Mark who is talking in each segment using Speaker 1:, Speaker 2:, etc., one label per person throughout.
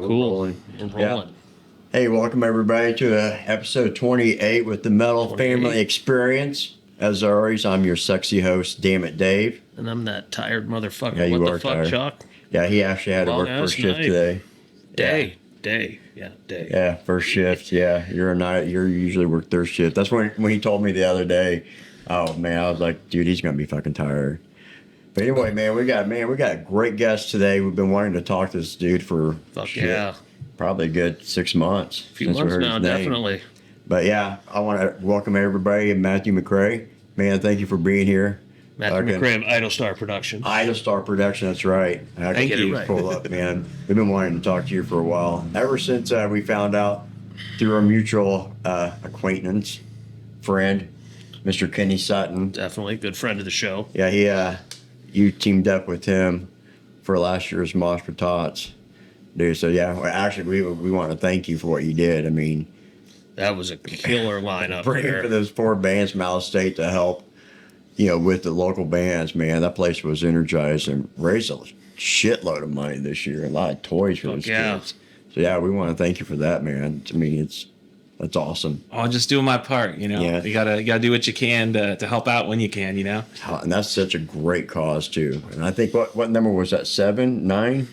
Speaker 1: Cool. We're rolling.
Speaker 2: Yeah. Hey, welcome everybody to episode 28 with the Metal Family Experience. As always, I'm your sexy host, Damn It Dave.
Speaker 1: And I'm that tired motherfucker.
Speaker 2: Yeah, you
Speaker 1: what
Speaker 2: are
Speaker 1: the fuck,
Speaker 2: tired.
Speaker 1: Chuck?
Speaker 2: Yeah, he actually had to work first shift today.
Speaker 1: Day.
Speaker 2: Yeah, first shift. Yeah, you usually work third shift. That's when he told me the other day. Oh man, I was like, dude, he's gonna be fucking tired. But anyway, man, we got a great guest today. We've been wanting to talk to this dude for probably a good 6 months.
Speaker 1: A few months now, definitely.
Speaker 2: But yeah, I want to welcome everybody and Matthew McCray. Man, thank you for being here.
Speaker 1: Matthew McCray of IdleStar Production.
Speaker 2: IdleStar Production, that's right.
Speaker 1: Thank you.
Speaker 2: Pull up, man. We've been wanting to talk to you for a while. Ever since we found out through our mutual acquaintance, friend, Mr. Kenny Sutton.
Speaker 1: Definitely, good friend of the show.
Speaker 2: Yeah, you teamed up with him for last year's Mosh for Tots. Dude, so yeah, actually, we want to thank you for what you did. I mean,
Speaker 1: that was a killer lineup.
Speaker 2: Bringing for those 4 bands from out of state to help, with the local bands, man, that place was energized and raised a shitload of money this year. A lot of toys for those kids. So yeah, we want to thank you for that, man. To me, that's awesome.
Speaker 3: Oh, just doing my part,
Speaker 2: Yeah.
Speaker 3: You gotta do what you can to help out when you can,
Speaker 2: And that's such a great cause too. And I think what number was that? 7, 9?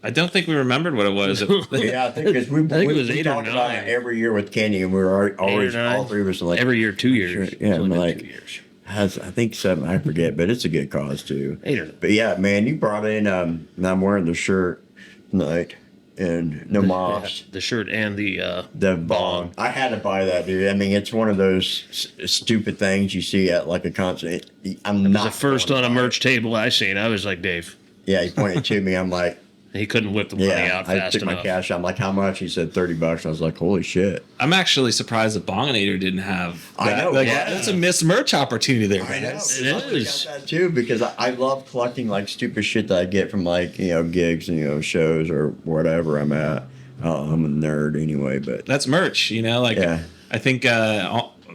Speaker 3: I don't think we remembered what it was.
Speaker 2: Yeah, I think because we
Speaker 1: it was 8 or 9
Speaker 2: about it every year with Kenny, and we were always all 3 of us like
Speaker 1: every year, 2 years.
Speaker 2: Yeah, I'm like
Speaker 1: 2 years.
Speaker 2: I think 7. I forget, but it's a good cause too.
Speaker 1: 8 or 9.
Speaker 2: But yeah, man, you brought in. And I'm wearing the shirt tonight. And no moss.
Speaker 1: The shirt and the
Speaker 2: bong. I had to buy that, dude. I mean, it's one of those stupid things you see at like a concert.
Speaker 1: It was the first on a merch table I seen. I was like, Dave.
Speaker 2: Yeah, he pointed to me. I'm like,
Speaker 1: he couldn't whip the money out fast enough.
Speaker 2: I took my cash. I'm like, how much? He said $30. I was like, holy shit.
Speaker 3: I'm actually surprised that Bonginator didn't have that.
Speaker 2: I know.
Speaker 3: That's a missed merch opportunity there.
Speaker 2: I know.
Speaker 1: It is.
Speaker 2: Got that too, because I love collecting like stupid shit that I get from like, gigs and, shows or whatever I'm at. I'm a nerd anyway, but
Speaker 3: that's merch, I think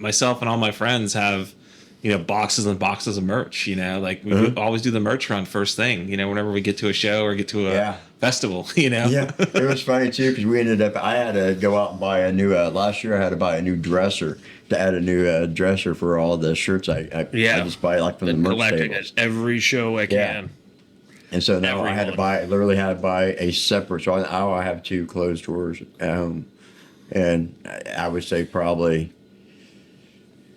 Speaker 3: myself and all my friends have, boxes and boxes of merch, we always do the merch run first thing, whenever we get to a show or get to a festival,
Speaker 2: Yeah, it was funny too, because I had to go out and buy a new, last year I had to buy a new dresser to add a new dresser for all the shirts I just buy like from the merch table.
Speaker 1: At every show I can.
Speaker 2: And so now I literally had to buy a separate, so now I have 2 closed drawers at home. And I would say probably,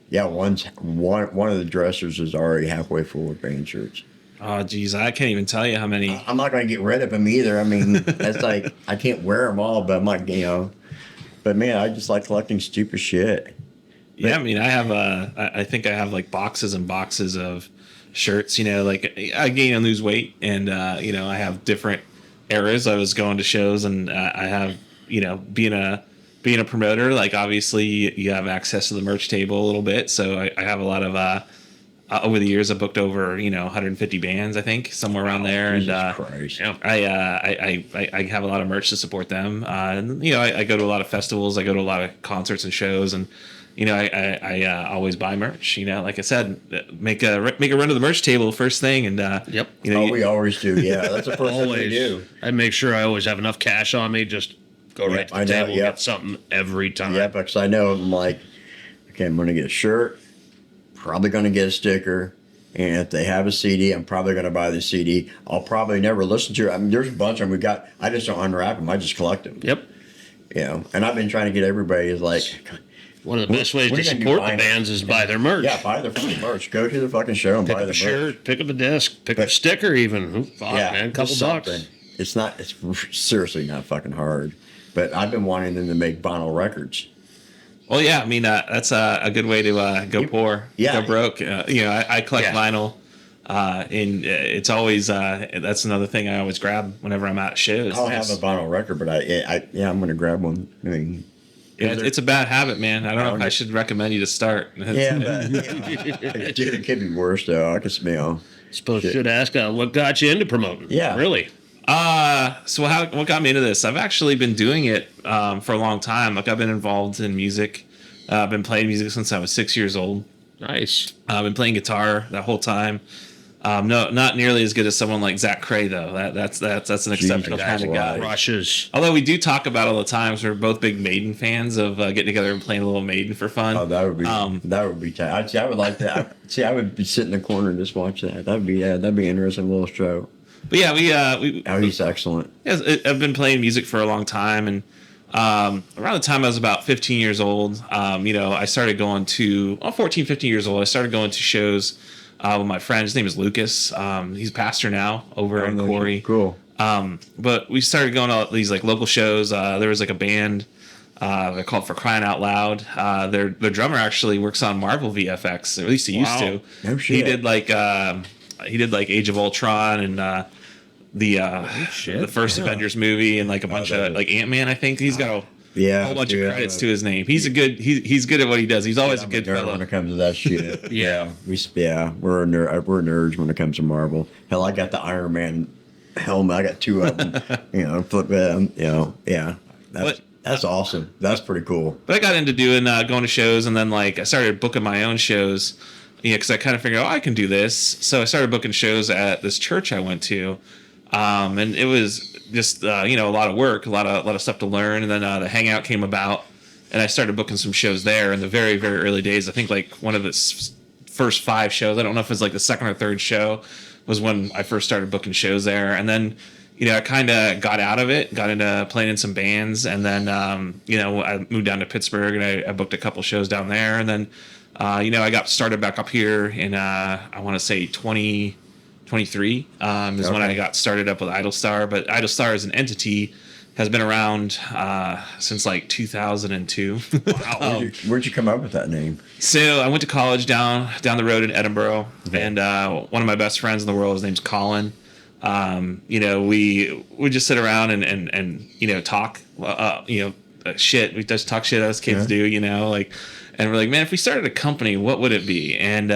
Speaker 2: one of the dressers is already halfway full with band shirts.
Speaker 3: Oh, geez, I can't even tell you how many.
Speaker 2: I'm not going to get rid of them either. I mean, that's like, I can't wear them all, but I'm like, but man, I just like collecting stupid shit.
Speaker 3: Yeah, I mean, I think I have like boxes and boxes of shirts, like I gain and lose weight, and I have different eras. I was going to shows, and I have being a promoter, like obviously you have access to the merch table a little bit, so I have a lot of over the years I booked over 150 bands, I think, somewhere around there.
Speaker 2: Jesus Christ.
Speaker 3: I have a lot of merch to support them, and I go to a lot of festivals, I go to a lot of concerts and shows, and I always buy merch. Like I said, make a run to the merch table first thing, and
Speaker 2: we always do. Yeah, that's the first thing we do.
Speaker 1: I make sure I always have enough cash on me. Just go right to the table and get something every time.
Speaker 2: Yeah, because I know I'm like, okay, I'm going to get a shirt, probably going to get a sticker, and if they have a CD, I'm probably going to buy the CD. I'll probably never listen to it. I mean, there's a bunch of them I just don't unwrap them. I just collect them.
Speaker 1: Yep.
Speaker 2: And I've been trying to get everybody is like.
Speaker 1: One of the best ways to support the bands is buy their merch.
Speaker 2: Yeah, buy their fucking merch. Go to the fucking show and buy the
Speaker 1: shirt, pick up a disc, pick up a sticker even. Man, a couple bucks.
Speaker 2: It's seriously not fucking hard. But I've been wanting them to make vinyl records.
Speaker 3: Well, yeah, I mean, that's a good way to go poor, go broke. I collect vinyl, and it's always, that's another thing I always grab whenever I'm at shows.
Speaker 2: I don't have a vinyl record, but I'm going to grab one. I mean,
Speaker 3: yeah, it's a bad habit, man. I don't know if I should recommend you to start.
Speaker 2: Yeah, but dude, it could be worse though. I could smell.
Speaker 1: Suppose you should ask what got you into promoting.
Speaker 2: Yeah,
Speaker 1: really.
Speaker 3: So what got me into this? I've actually been doing it for a long time. Like I've been involved in music. I've been playing music since I was 6 years old.
Speaker 1: Nice.
Speaker 3: I've been playing guitar that whole time. No, not nearly as good as someone like McCray though. That's an exceptional kind of guy.
Speaker 1: Rushes.
Speaker 3: Although we do talk about all the time, 'cause we're both big Maiden fans of getting together and playing a little Maiden for fun.
Speaker 2: Oh, that would be tight. I would like that. See, I would be sitting in the corner and just watch that. That'd be an interesting little show.
Speaker 3: But yeah, we
Speaker 2: Oh, he's excellent.
Speaker 3: yeah, I've been playing music for a long time, and around the time I was about 15 years old, I started going to 14, 15 years old. I started going to shows with my friend. His name is Lucas. He's a pastor now over in Corey.
Speaker 2: Cool.
Speaker 3: But we started going to these like local shows. There was like a band they called For Crying Out Loud. Their drummer actually works on Marvel VFX. At least he used to.
Speaker 2: No shit.
Speaker 3: He did like Age of Ultron and the first Avengers movie and like a bunch of like Ant-Man. I think he's got a whole bunch of credits to his name. He's he's good at what he does. He's always a good fellow
Speaker 2: when it comes to that shit.
Speaker 1: Yeah.
Speaker 2: We're nerds when it comes to Marvel. Hell, I got the Iron Man helmet. I got 2 of them. Flip them. Yeah. That's awesome. That's pretty cool.
Speaker 3: But I got into doing going to shows, and then like I started booking my own shows. Because I kind of figured, I can do this. So I started booking shows at this church I went to. And it was just a lot of work, a lot of stuff to learn, and then the Hangout came about, and I started booking some shows there in the very, very early days. I think like one of the first 5 shows, I don't know if it was like the second or third show, was when I first started booking shows there, and then I kind of got out of it, got into playing in some bands, and then I moved down to Pittsburgh, and I booked a couple shows down there, and then I got started back up here in I want to say 2023 is when I got started up with IdleStar. But IdleStar as an entity has been around since like 2002.
Speaker 2: Wow. Where'd you come up with that name?
Speaker 3: So I went to college down the road in Edinburgh, and one of my best friends in the world, his name's Colin. We would just sit around and talk shit. We just talk shit as kids do, and we're like, man, if we started a company, what would it be? And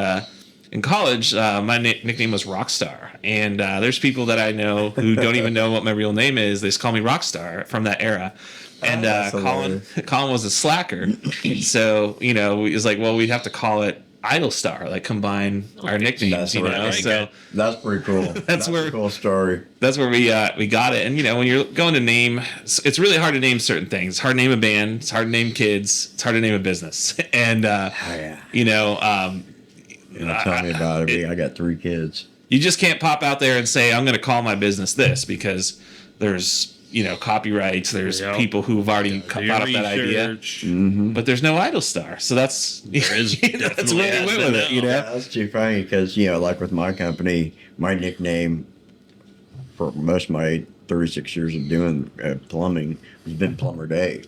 Speaker 3: in college, my nickname was Rockstar, and there's people that I know who don't even know what my real name is. They just call me Rockstar from that era. And Colin was a slacker, so he was like, well, we'd have to call it IdleStar, like combine our nicknames, So
Speaker 2: that's pretty cool. That's a cool story.
Speaker 3: That's where we got it. And when you're going to name, it's really hard to name certain things. It's hard to name a band. It's hard to name kids. It's hard to name a business. And
Speaker 2: tell me about it. I got 3 kids.
Speaker 3: You just can't pop out there and say, I'm going to call my business this, because there's copyrights. There's people who've already thought up that idea.
Speaker 2: Mm-hmm.
Speaker 3: But there's no IdleStar, so that's that's where we went with it.
Speaker 2: That's too funny because like with my company, my nickname for most of my 36 years of doing plumbing has been Plumber Dave.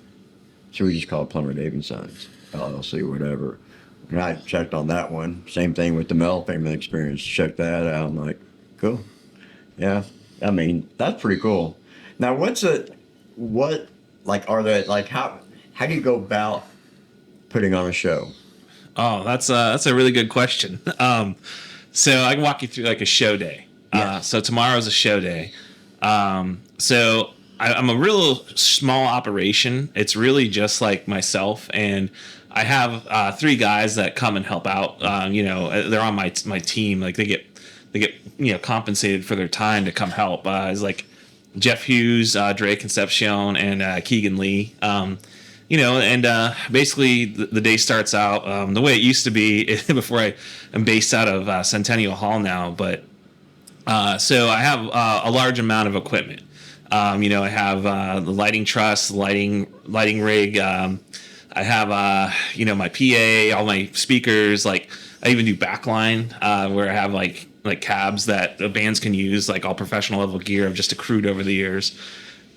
Speaker 2: So we just call it Plumber Dave and Sons LLC, whatever. And I checked on that one. Same thing with the Mel Family Experience. Check that out. I'm like, cool. Yeah, I mean that's pretty cool. Now, are there like how do you go about putting on a show?
Speaker 3: Oh, that's a really good question. So I can walk you through like a show day. So tomorrow's a show day. So I'm a real small operation. It's really just like myself, and I have 3 guys that come and help out. They're on my team. Like they get compensated for their time to come help. It's like Jeff Hughes, Dre Concepcion, and Keegan Lee. Basically the day starts out the way it used to be before I'm based out of Centennial Hall now. But so I have a large amount of equipment. I have the lighting truss, lighting rig. I have my PA, all my speakers. Like I even do backline where I have like cabs that the bands can use, like all professional level gear I've just accrued over the years.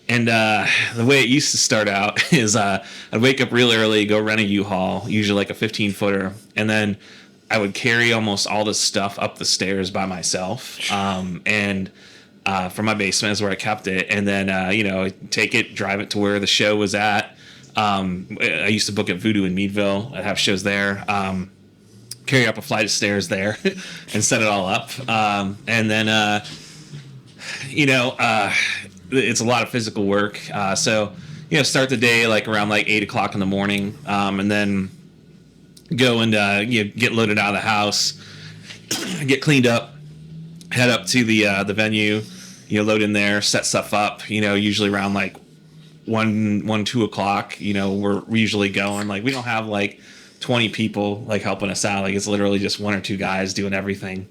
Speaker 3: And the way it used to start out is I'd wake up real early, go rent a U-Haul, usually like a 15-footer, and then I would carry almost all this stuff up the stairs by myself. And from my basement is where I kept it. And then, take it, drive it to where the show was at. I used to book at Voodoo in Meadville. I'd have shows there. Carry up a flight of stairs there and set it all up. And then, it's a lot of physical work. So, start the day like around like 8 o'clock in the morning, and then go and get loaded out of the house, get cleaned up, head up to the venue, load in there, set stuff up, usually around like 2 o'clock, we're usually going. Like, we don't have like 20 people like helping us out. Like, it's literally just one or two guys doing everything.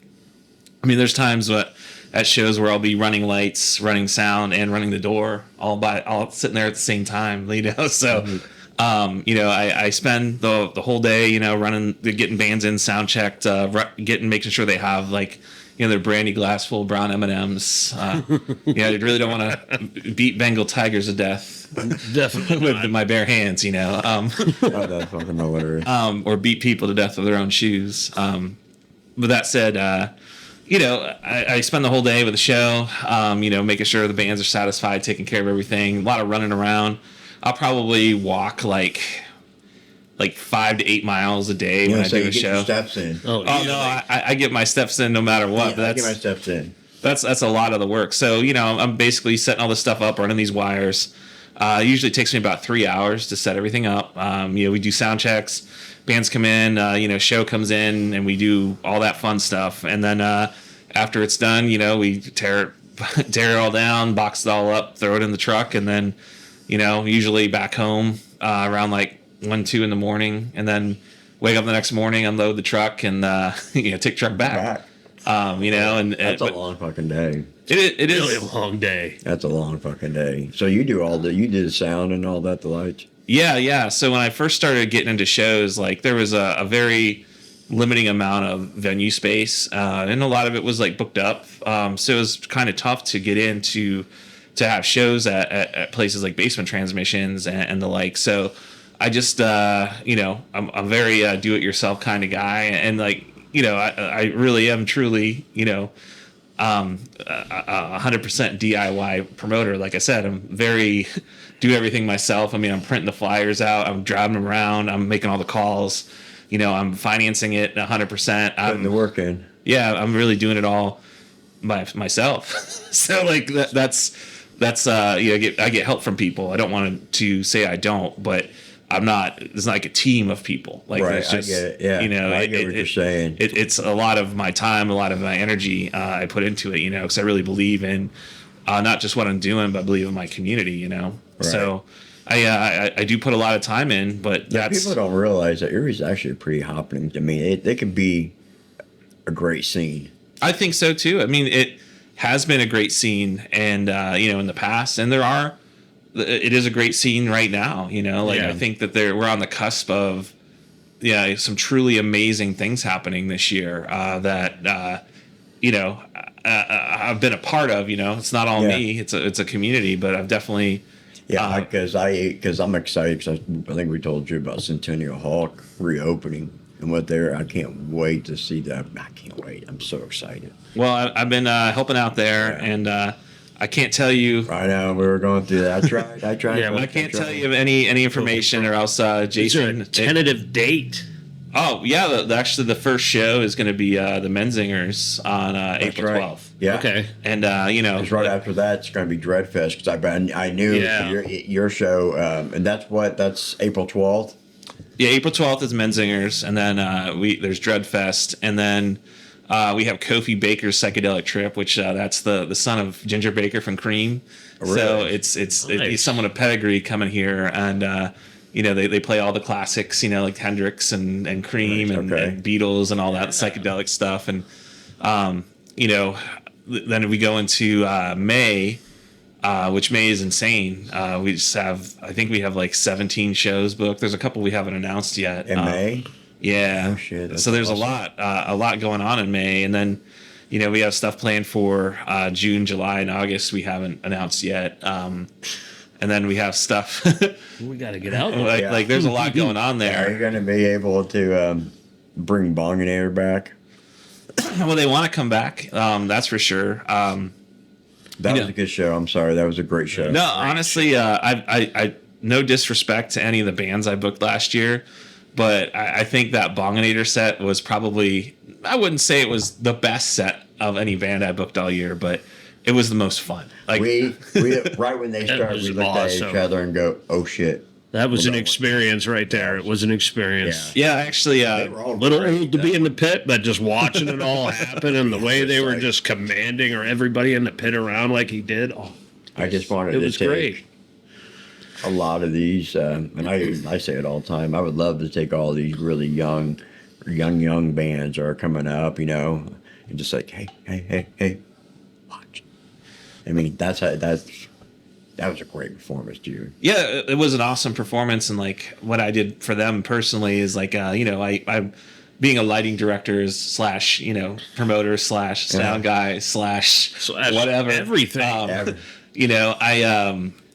Speaker 3: I mean, there's times at shows where I'll be running lights, running sound, and running the door all sitting there at the same time, So, I spend the whole day, running, getting bands in, sound checked, making sure they have like, their brandy glass full of brown M&Ms. I really don't want to beat Bengal tigers to death.
Speaker 1: Definitely
Speaker 3: with my bare hands,
Speaker 2: That's fucking hilarious.
Speaker 3: Or beat people to death with their own shoes. But that said, I spend the whole day with the show, making sure the bands are satisfied, taking care of everything. A lot of running around. I'll probably walk like 5 to 8 miles a day when I do a show.
Speaker 2: Steps in.
Speaker 1: Oh
Speaker 3: no, I get my steps in no matter what.
Speaker 2: Yeah, I get my steps in.
Speaker 3: That's a lot of the work. So I'm basically setting all this stuff up, running these wires. Usually takes me about 3 hours to set everything up. We do sound checks, bands come in, show comes in, and we do all that fun stuff. And then after it's done, we tear it all down, box it all up, throw it in the truck, and then usually back home around like 1, 2 in the morning, and then wake up the next morning, unload the truck, and take truck back. And
Speaker 2: that's a long fucking day.
Speaker 3: It is
Speaker 1: really a long day.
Speaker 2: That's a long fucking day. So you do the sound and all that, the lights.
Speaker 3: Yeah. So when I first started getting into shows, like there was a very limiting amount of venue space, and a lot of it was like booked up. So it was kind of tough to get into to have shows at places like Basement Transmissions and the like. So I just I'm very do-it-yourself kind of guy, and like I really am truly 100% DIY promoter. Like I said, I'm very do everything myself. I mean, I'm printing the flyers out, I'm driving them around, I'm making all the calls, I'm financing it 100%.
Speaker 2: Putting the work in.
Speaker 3: Yeah, I'm really doing it all myself. So like that's I get help from people. I don't want to say I don't, but I'm not. It's not like a team of people. Like,
Speaker 2: right,
Speaker 3: just,
Speaker 2: I get it. Yeah, I get what you're saying.
Speaker 3: It's a lot of my time, a lot of my energy I put into it. Because I really believe in not just what I'm doing, but I believe in my community. Right. So I do put a lot of time in, but
Speaker 2: people don't realize that Erie's actually pretty hopping. I mean, they could be a great scene.
Speaker 3: I think so too. I mean, it has been a great scene, and in the past, and it is a great scene right now. I think that we're on the cusp of some truly amazing things happening this year that I've been a part of. It's not all me. It's a community, but I've definitely
Speaker 2: because I'm excited because I think we told you about Centennial Hawk reopening and I can't wait to see that. I can't wait. I'm so excited.
Speaker 3: Well, I've been helping out there, and I can't tell you.
Speaker 2: I know we were going through that. I tried.
Speaker 3: Yeah, I can't tell you any information, or else Jason.
Speaker 1: Is there a tentative date?
Speaker 3: Oh yeah, actually the first show is going to be the Menzingers on April 12th.
Speaker 2: Yeah.
Speaker 1: Okay.
Speaker 3: And
Speaker 2: it's right after that. It's going to be Dreadfest because I knew your show, and that's April 12th.
Speaker 3: Yeah, April 12th is Menzingers, and then there's Dreadfest, and then we have Kofi Baker's Psychedelic Trip, which that's the son of Ginger Baker from Cream. Really? So he's someone of pedigree coming here, and they play all the classics, like Hendrix and Cream and Beatles and all that psychedelic stuff, and then we go into May. Which May is insane. We just I think we have like 17 shows booked. There's a couple we haven't announced yet.
Speaker 2: In May?
Speaker 3: Yeah.
Speaker 2: Oh, shit.
Speaker 3: So there's awesome. a lot going on in May. And then, we have stuff planned for June, July, and August we haven't announced yet. And then we have stuff.
Speaker 1: We got to get out.
Speaker 3: Like there's a lot going on there.
Speaker 2: Are you going to be able to bring Bonginator back?
Speaker 3: Well, they want to come back. That's for sure.
Speaker 2: That was a good show. I'm sorry. That was a great show.
Speaker 3: No, honestly, I no disrespect to any of the bands I booked last year, but I think that Bonginator set was probably, I wouldn't say it was the best set of any band I booked all year, but it was the most fun. Like
Speaker 2: we right when they started, we looked at each other and go, "Oh shit,
Speaker 1: That was an experience right there. It was an experience.
Speaker 3: Yeah, actually,
Speaker 1: Little old to be in the pit, but just watching it all happen and the way they were just commanding or everybody in the pit around like he did. Oh,
Speaker 2: I just wanted
Speaker 1: it
Speaker 2: to
Speaker 1: was
Speaker 2: take
Speaker 1: great.
Speaker 2: a lot of these, and I say it all the time. I would love to take all these really young bands that are coming up, and just like, hey, watch. I mean, that was a great performance, dude.
Speaker 3: Yeah, it was an awesome performance, and like what I did for them personally is like, I'm being a lighting director slash, promoter slash sound guy slash whatever,
Speaker 1: everything.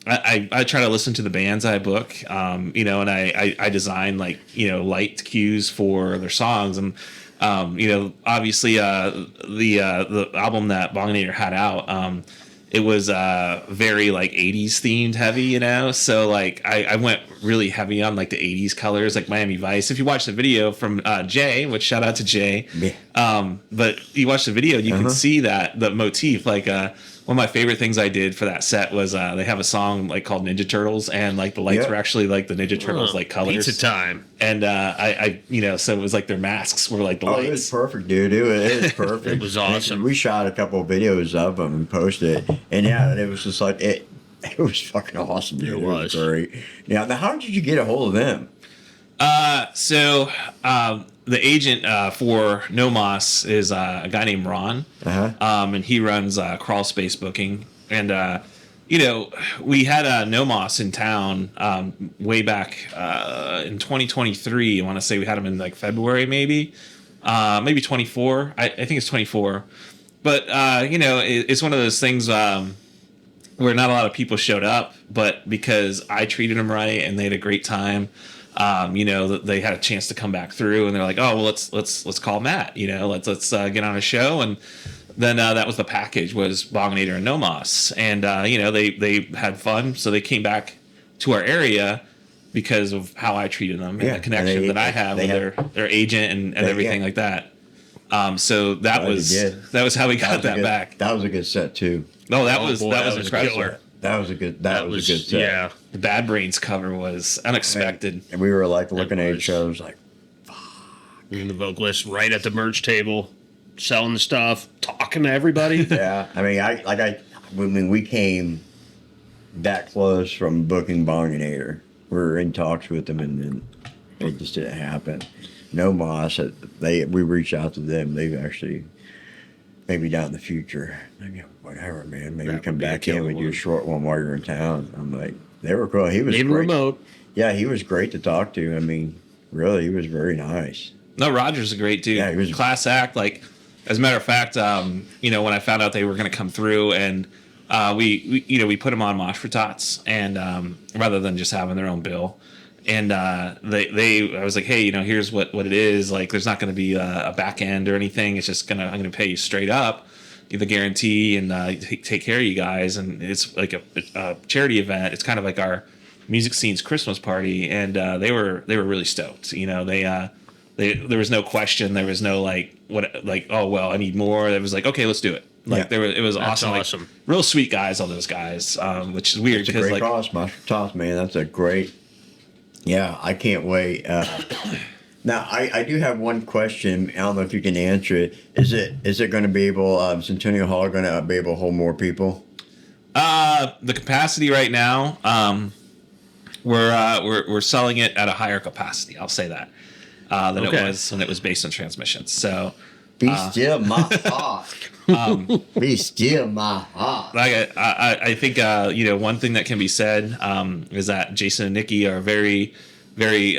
Speaker 3: I try to listen to the bands I book, and I design like light cues for their songs, and obviously the album that Bonginator had out. It was very like 80s themed heavy, so like I went really heavy on like the 80s colors, like Miami Vice. If you watch the video from Jay, which shout out to Jay, but you watch the video, you can see that the motif. Like one of my favorite things I did for that set was they have a song like called Ninja Turtles, and like the lights were actually like the Ninja Turtles like colors.
Speaker 1: Pizza time.
Speaker 3: And so it was like their masks were like the lights.
Speaker 2: It was perfect, dude. It was perfect.
Speaker 1: It was awesome.
Speaker 2: We shot a couple of videos of them and posted it, and it was just like it was fucking awesome, dude. It was great. Now, how did you get a hold of them?
Speaker 3: The agent for No Moss is a guy named Ron, and he runs Crawl Space Booking. And we had No Moss in town way back in 2023. I want to say we had him in like February, maybe 24. I think it's 24. But it's one of those things where not a lot of people showed up, but because I treated them right and they had a great time. They had a chance to come back through, and they're like, "Oh, well, let's call Matt. Let's get on a show." And then that was the package, was Bonginator and No Moss, and they had fun, so they came back to our area because of how I treated them and the connection that I have with their agent and everything like that. So that was how we got that back.
Speaker 2: That was a good set too.
Speaker 3: No, that was incredible.
Speaker 2: That was a good set.
Speaker 1: Yeah.
Speaker 3: The Bad Brains cover was unexpected.
Speaker 2: And we were like looking at each other, like, fuck.
Speaker 1: And the vocalist right at the merch table, selling the stuff, talking to everybody.
Speaker 2: Yeah. I mean, we came that close from booking Bonginator. We were in talks with them, and then it just didn't happen. No Moss, we reached out to them. They've actually, maybe down in the future, whatever, man. Maybe come back in and do a short one while you're in town. I'm like, they were cool. He was
Speaker 1: great. Remote.
Speaker 2: Yeah, he was great to talk to. I mean, really, he was very nice.
Speaker 3: No, Roger's a great dude. Yeah, he was class act. Like, as a matter of fact, when I found out they were going to come through, and we put them on Mosh for Tots, and rather than just having their own bill. And I was like, hey, here's what it is. Like, there's not going to be a back end or anything. It's just I'm going to pay you straight up, the guarantee, and take care of you guys. And it's like a charity event. It's kind of like our music scene's Christmas party. And they were really stoked. There was no question. There was no oh well, I need more. It was like, okay, let's do it. It was awesome.
Speaker 1: Awesome.
Speaker 3: Like, real sweet guys, all those guys. Which is weird
Speaker 2: because great cost, Mosh for Tots, man. That's a great. Yeah, I can't wait. Now, I do have one question. I don't know if you can answer it. Is it going to be able, Centennial Hall going to be able to hold more people?
Speaker 3: The capacity right now, we're selling it at a higher capacity. I'll say that than it was when it was based on transmissions. So
Speaker 2: be still my heart. Be still my heart.
Speaker 3: I think one thing that can be said is that Jason and Nikki are very, very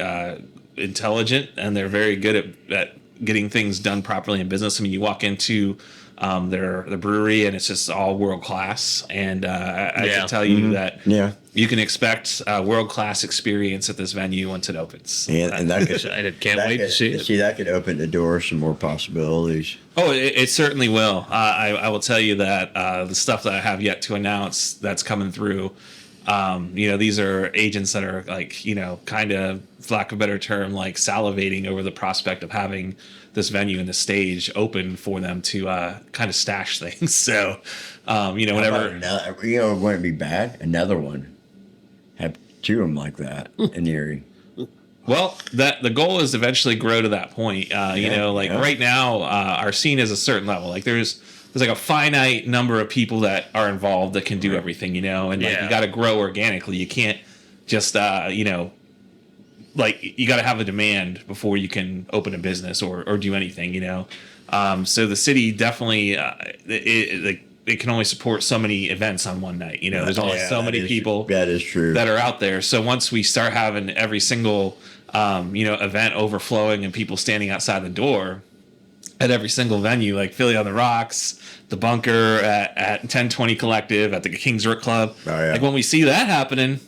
Speaker 3: intelligent, and they're very good at getting things done properly in business. I mean, you walk into the brewery, and it's just all world class. And I can tell you that you can expect a world class experience at this venue once it opens.
Speaker 2: Yeah, and that could,
Speaker 1: I can't wait to see it.
Speaker 2: See, that could open the door some more possibilities.
Speaker 3: Oh, it certainly will. I will tell you that the stuff that I have yet to announce that's coming through. These are agents that are like, kind of, for lack of a better term, like salivating over the prospect of having this venue and the stage open for them to kind of stash things. So, whenever
Speaker 2: wouldn't it be bad? Another one. Have to them like that in Erie.
Speaker 3: Well, that the goal is to eventually grow to that point. You know, like right now, our scene is a certain level. Like there's like a finite number of people that are involved that can do everything. You know, and like you got to grow organically. You can't just you know, like you got to have a demand before you can open a business or do anything. You know, so the city definitely it can only support so many events on one night. You know, there's only so many people
Speaker 2: that is true
Speaker 3: that are out there. So once we start having every single you know, event overflowing and people standing outside the door at every single venue, like Philly on the Rocks, the Bunker, at 1020 Collective, at the King's Rook Club. Like when we see that happening,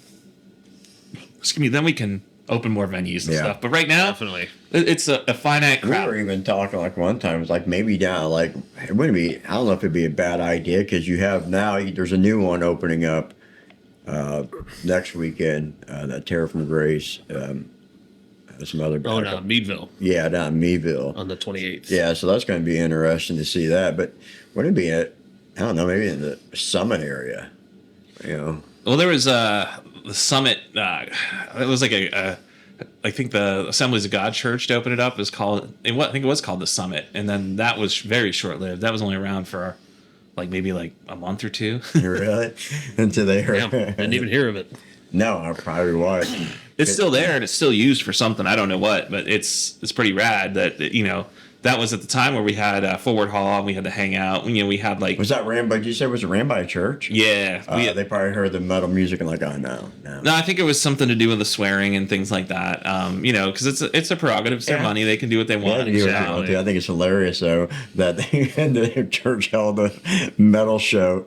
Speaker 3: excuse me, then we can open more venues and stuff. But right now,
Speaker 1: definitely,
Speaker 3: it's a finite crowd.
Speaker 2: We were even talking like one time, it was like maybe down, like it wouldn't be, I don't know if it'd be a bad idea because you have now, there's a new one opening up next weekend, that Terror from Grace. Some other
Speaker 1: Meadville.
Speaker 2: Yeah, down in Meadville
Speaker 1: on the 28th.
Speaker 2: Yeah, so that's going to be interesting to see that. But wouldn't it be I don't know, maybe in the Summit area, you know?
Speaker 3: Well, there was the Summit. It was like I think the Assemblies of God Church to open it up is called. I think it was called the Summit, and then that was very short lived. That was only around for like maybe like a month or two.
Speaker 2: Really? Until they heard.
Speaker 1: Didn't even hear of it.
Speaker 2: No, I probably was.
Speaker 3: It's still there and it's still used for something. I don't know what, but it's pretty rad that, you know, that was at the time where we had Forward Hall and we had to hang out. You know, we had like...
Speaker 2: Was that ran by, did you say was it ran by a church?
Speaker 3: Yeah.
Speaker 2: They probably heard the metal music and like, oh, no.
Speaker 3: No, I think it was something to do with the swearing and things like that. You know, because it's a prerogative. It's their money. They can do what they want.
Speaker 2: Exactly. I think it's hilarious, though, that the church held a metal show.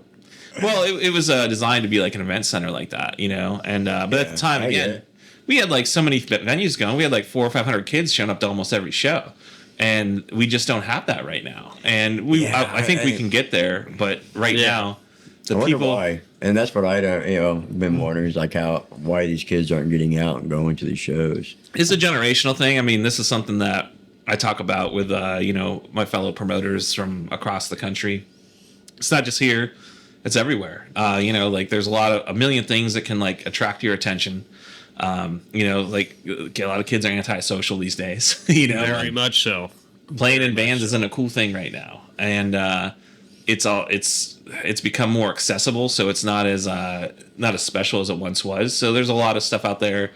Speaker 3: Well, it was designed to be like an event center like that, you know? And but at the time, again, we had like so many venues going. We had like 400 or 500 kids showing up to almost every show. And we just don't have that right now. And I think we can get there, but right now,
Speaker 2: I wonder why. And that's what I don't, you know, been wondering is like why these kids aren't getting out and going to these shows.
Speaker 3: It's a generational thing. I mean, this is something that I talk about with, you know, my fellow promoters from across the country. It's not just here. It's everywhere. You know, like there's a million things that can like attract your attention. You know, like a lot of kids are antisocial these days. You know,
Speaker 1: very much so.
Speaker 3: Playing in bands isn't a cool thing right now, and it's become more accessible, so it's not as special as it once was. So there's a lot of stuff out there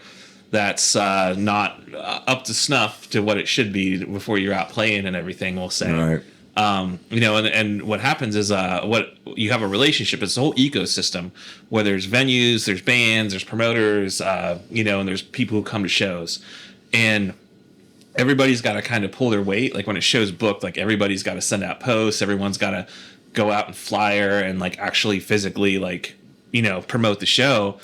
Speaker 3: that's not up to snuff to what it should be before you're out playing and everything. We'll say.
Speaker 2: Right.
Speaker 3: You know, and what happens is what you have a relationship. It's a whole ecosystem where there's venues, there's bands, there's promoters, you know, and there's people who come to shows, and everybody's got to kind of pull their weight. Like when a show's booked, like everybody's got to send out posts. Everyone's got to go out and flyer and like actually physically like, you know, promote the show.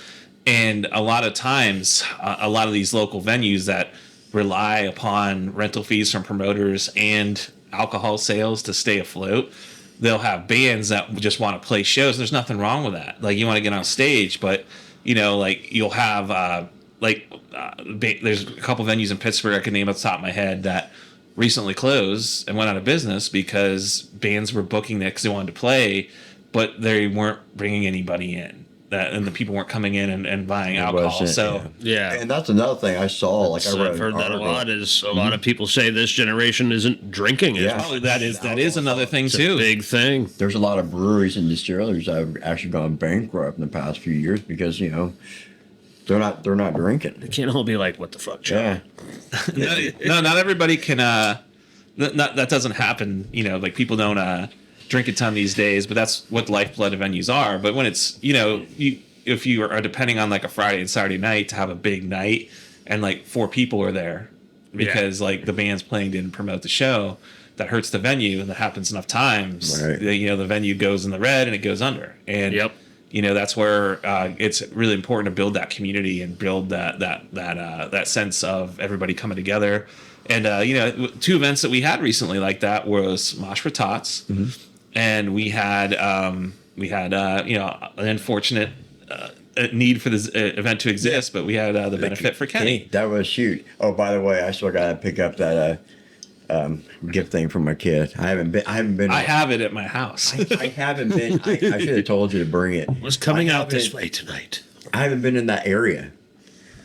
Speaker 3: And a lot of times, a lot of these local venues that rely upon rental fees from promoters and alcohol sales to stay afloat, they'll have bands that just want to play shows. There's nothing wrong with that. Like you want to get on stage, but you know, like you'll have there's a couple venues in Pittsburgh I can name off the top of my head that recently closed and went out of business because bands were booking it because they wanted to play, but they weren't bringing anybody in. And the people weren't coming in and buying alcohol. So
Speaker 1: yeah,
Speaker 2: and that's another thing I saw. Like
Speaker 1: I've heard that a lot. Is a lot of people say this generation isn't drinking.
Speaker 3: Yeah, that is another thing too.
Speaker 1: Big thing.
Speaker 2: There's a lot of breweries and distilleries that have actually gone bankrupt in the past few years because you know they're not drinking.
Speaker 1: They can't all be like, what the fuck, John?
Speaker 2: Yeah.
Speaker 3: No, not everybody can. That doesn't happen. You know, like people don't. Drink a ton these days, but that's what the lifeblood of venues are. But when it's, you know, if you are depending on like a Friday and Saturday night to have a big night and like 4 people are there because like the band's playing didn't promote the show, that hurts the venue, and that happens enough times. Right. You know, the venue goes in the red and it goes under. And you know, that's where it's really important to build that community and build that sense of everybody coming together. And you know, 2 events that we had recently like that was Mosh for Tots. Mm-hmm. And we had you know, an unfortunate need for this event to exist, but we had the benefit for Kenny.
Speaker 2: That was huge. Oh, by the way, I still got to pick up that gift thing from my kid. I haven't been.
Speaker 3: I have it at my house.
Speaker 2: I haven't been. I should have told you to bring it.
Speaker 1: What's coming out this way tonight?
Speaker 2: I haven't been in that area.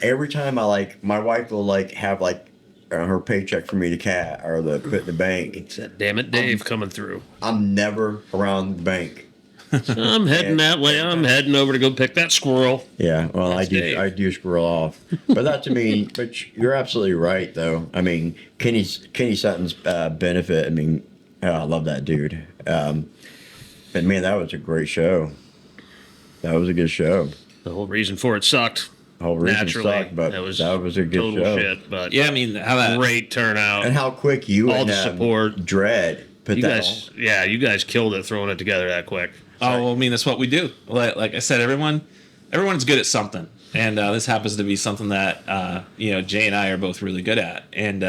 Speaker 2: every time I like, my wife will like have like her paycheck for me to or the put in the bank.
Speaker 1: It's that damn it Dave coming through.
Speaker 2: I'm never around the bank.
Speaker 1: So I'm heading that way. I'm heading over to go pick that squirrel.
Speaker 2: Yeah, well,
Speaker 1: That's Dave.
Speaker 2: I do squirrel off, but that's, I mean, but you're absolutely right though. I mean, Kenny Sutton's benefit. I mean, I love that dude. But man, that was a great show. That was a good show.
Speaker 1: The whole reason for it sucked.
Speaker 2: The whole reason
Speaker 1: Naturally,
Speaker 2: sucked, but that was a good
Speaker 1: total
Speaker 2: show.
Speaker 1: shit. But
Speaker 3: Yeah, I mean, how that
Speaker 1: great turnout.
Speaker 2: And how quick you
Speaker 1: all
Speaker 2: and
Speaker 1: the support.
Speaker 2: Dread put
Speaker 1: You
Speaker 2: that
Speaker 1: guys,
Speaker 2: on.
Speaker 1: yeah, you guys killed it throwing it together that quick.
Speaker 3: Oh, well, I mean, that's what we do. Like I said, everyone's good at something, and this happens to be something that Jay and I are both really good at, and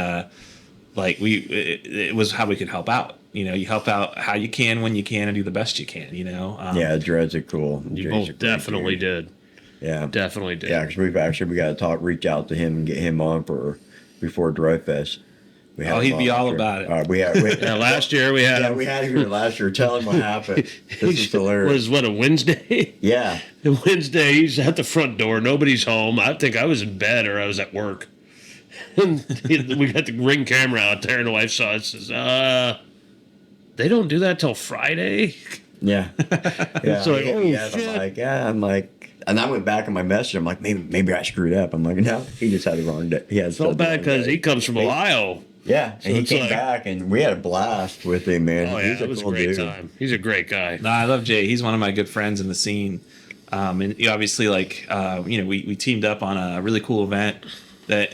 Speaker 3: it was how we could help out. You help out how you can, when you can, and do the best you can.
Speaker 2: Yeah, Dread's a cool.
Speaker 1: You
Speaker 2: Jay's a
Speaker 1: both
Speaker 2: great
Speaker 1: definitely
Speaker 2: dude.
Speaker 1: did.
Speaker 2: Yeah,
Speaker 1: Definitely did.
Speaker 2: yeah, because we got to reach out to him and get him on before Drive Fest.
Speaker 3: He'd be all about it.
Speaker 1: Yeah, last year we had
Speaker 2: Yeah,
Speaker 1: him.
Speaker 2: we had him here last year. Tell him what happened. This is hilarious.
Speaker 1: Was what, a Wednesday?
Speaker 2: Yeah.
Speaker 1: Wednesday, he's at the front door. Nobody's home. I think I was in bed or I was at work. And we got the Ring camera out there, and the wife saw it. Says, they don't do that till Friday.
Speaker 2: Yeah. Yeah.
Speaker 1: It's like, oh,
Speaker 2: shit.
Speaker 1: shit.
Speaker 2: I'm like, and I went back on my message. I'm like, maybe I screwed up. I'm like, no, he just had the wrong day. He had
Speaker 1: Felt bad because he comes from Ohio.
Speaker 2: Yeah,
Speaker 1: So
Speaker 2: and he
Speaker 1: it's
Speaker 2: came
Speaker 1: like-
Speaker 2: back, and we had a blast with him, man.
Speaker 1: Oh, yeah,
Speaker 2: He's a
Speaker 1: it was
Speaker 2: cool
Speaker 1: a great
Speaker 2: dude.
Speaker 1: time. He's a great guy.
Speaker 3: No, I love Jay. He's one of my good friends in the scene. And he obviously, we teamed up on a really cool event that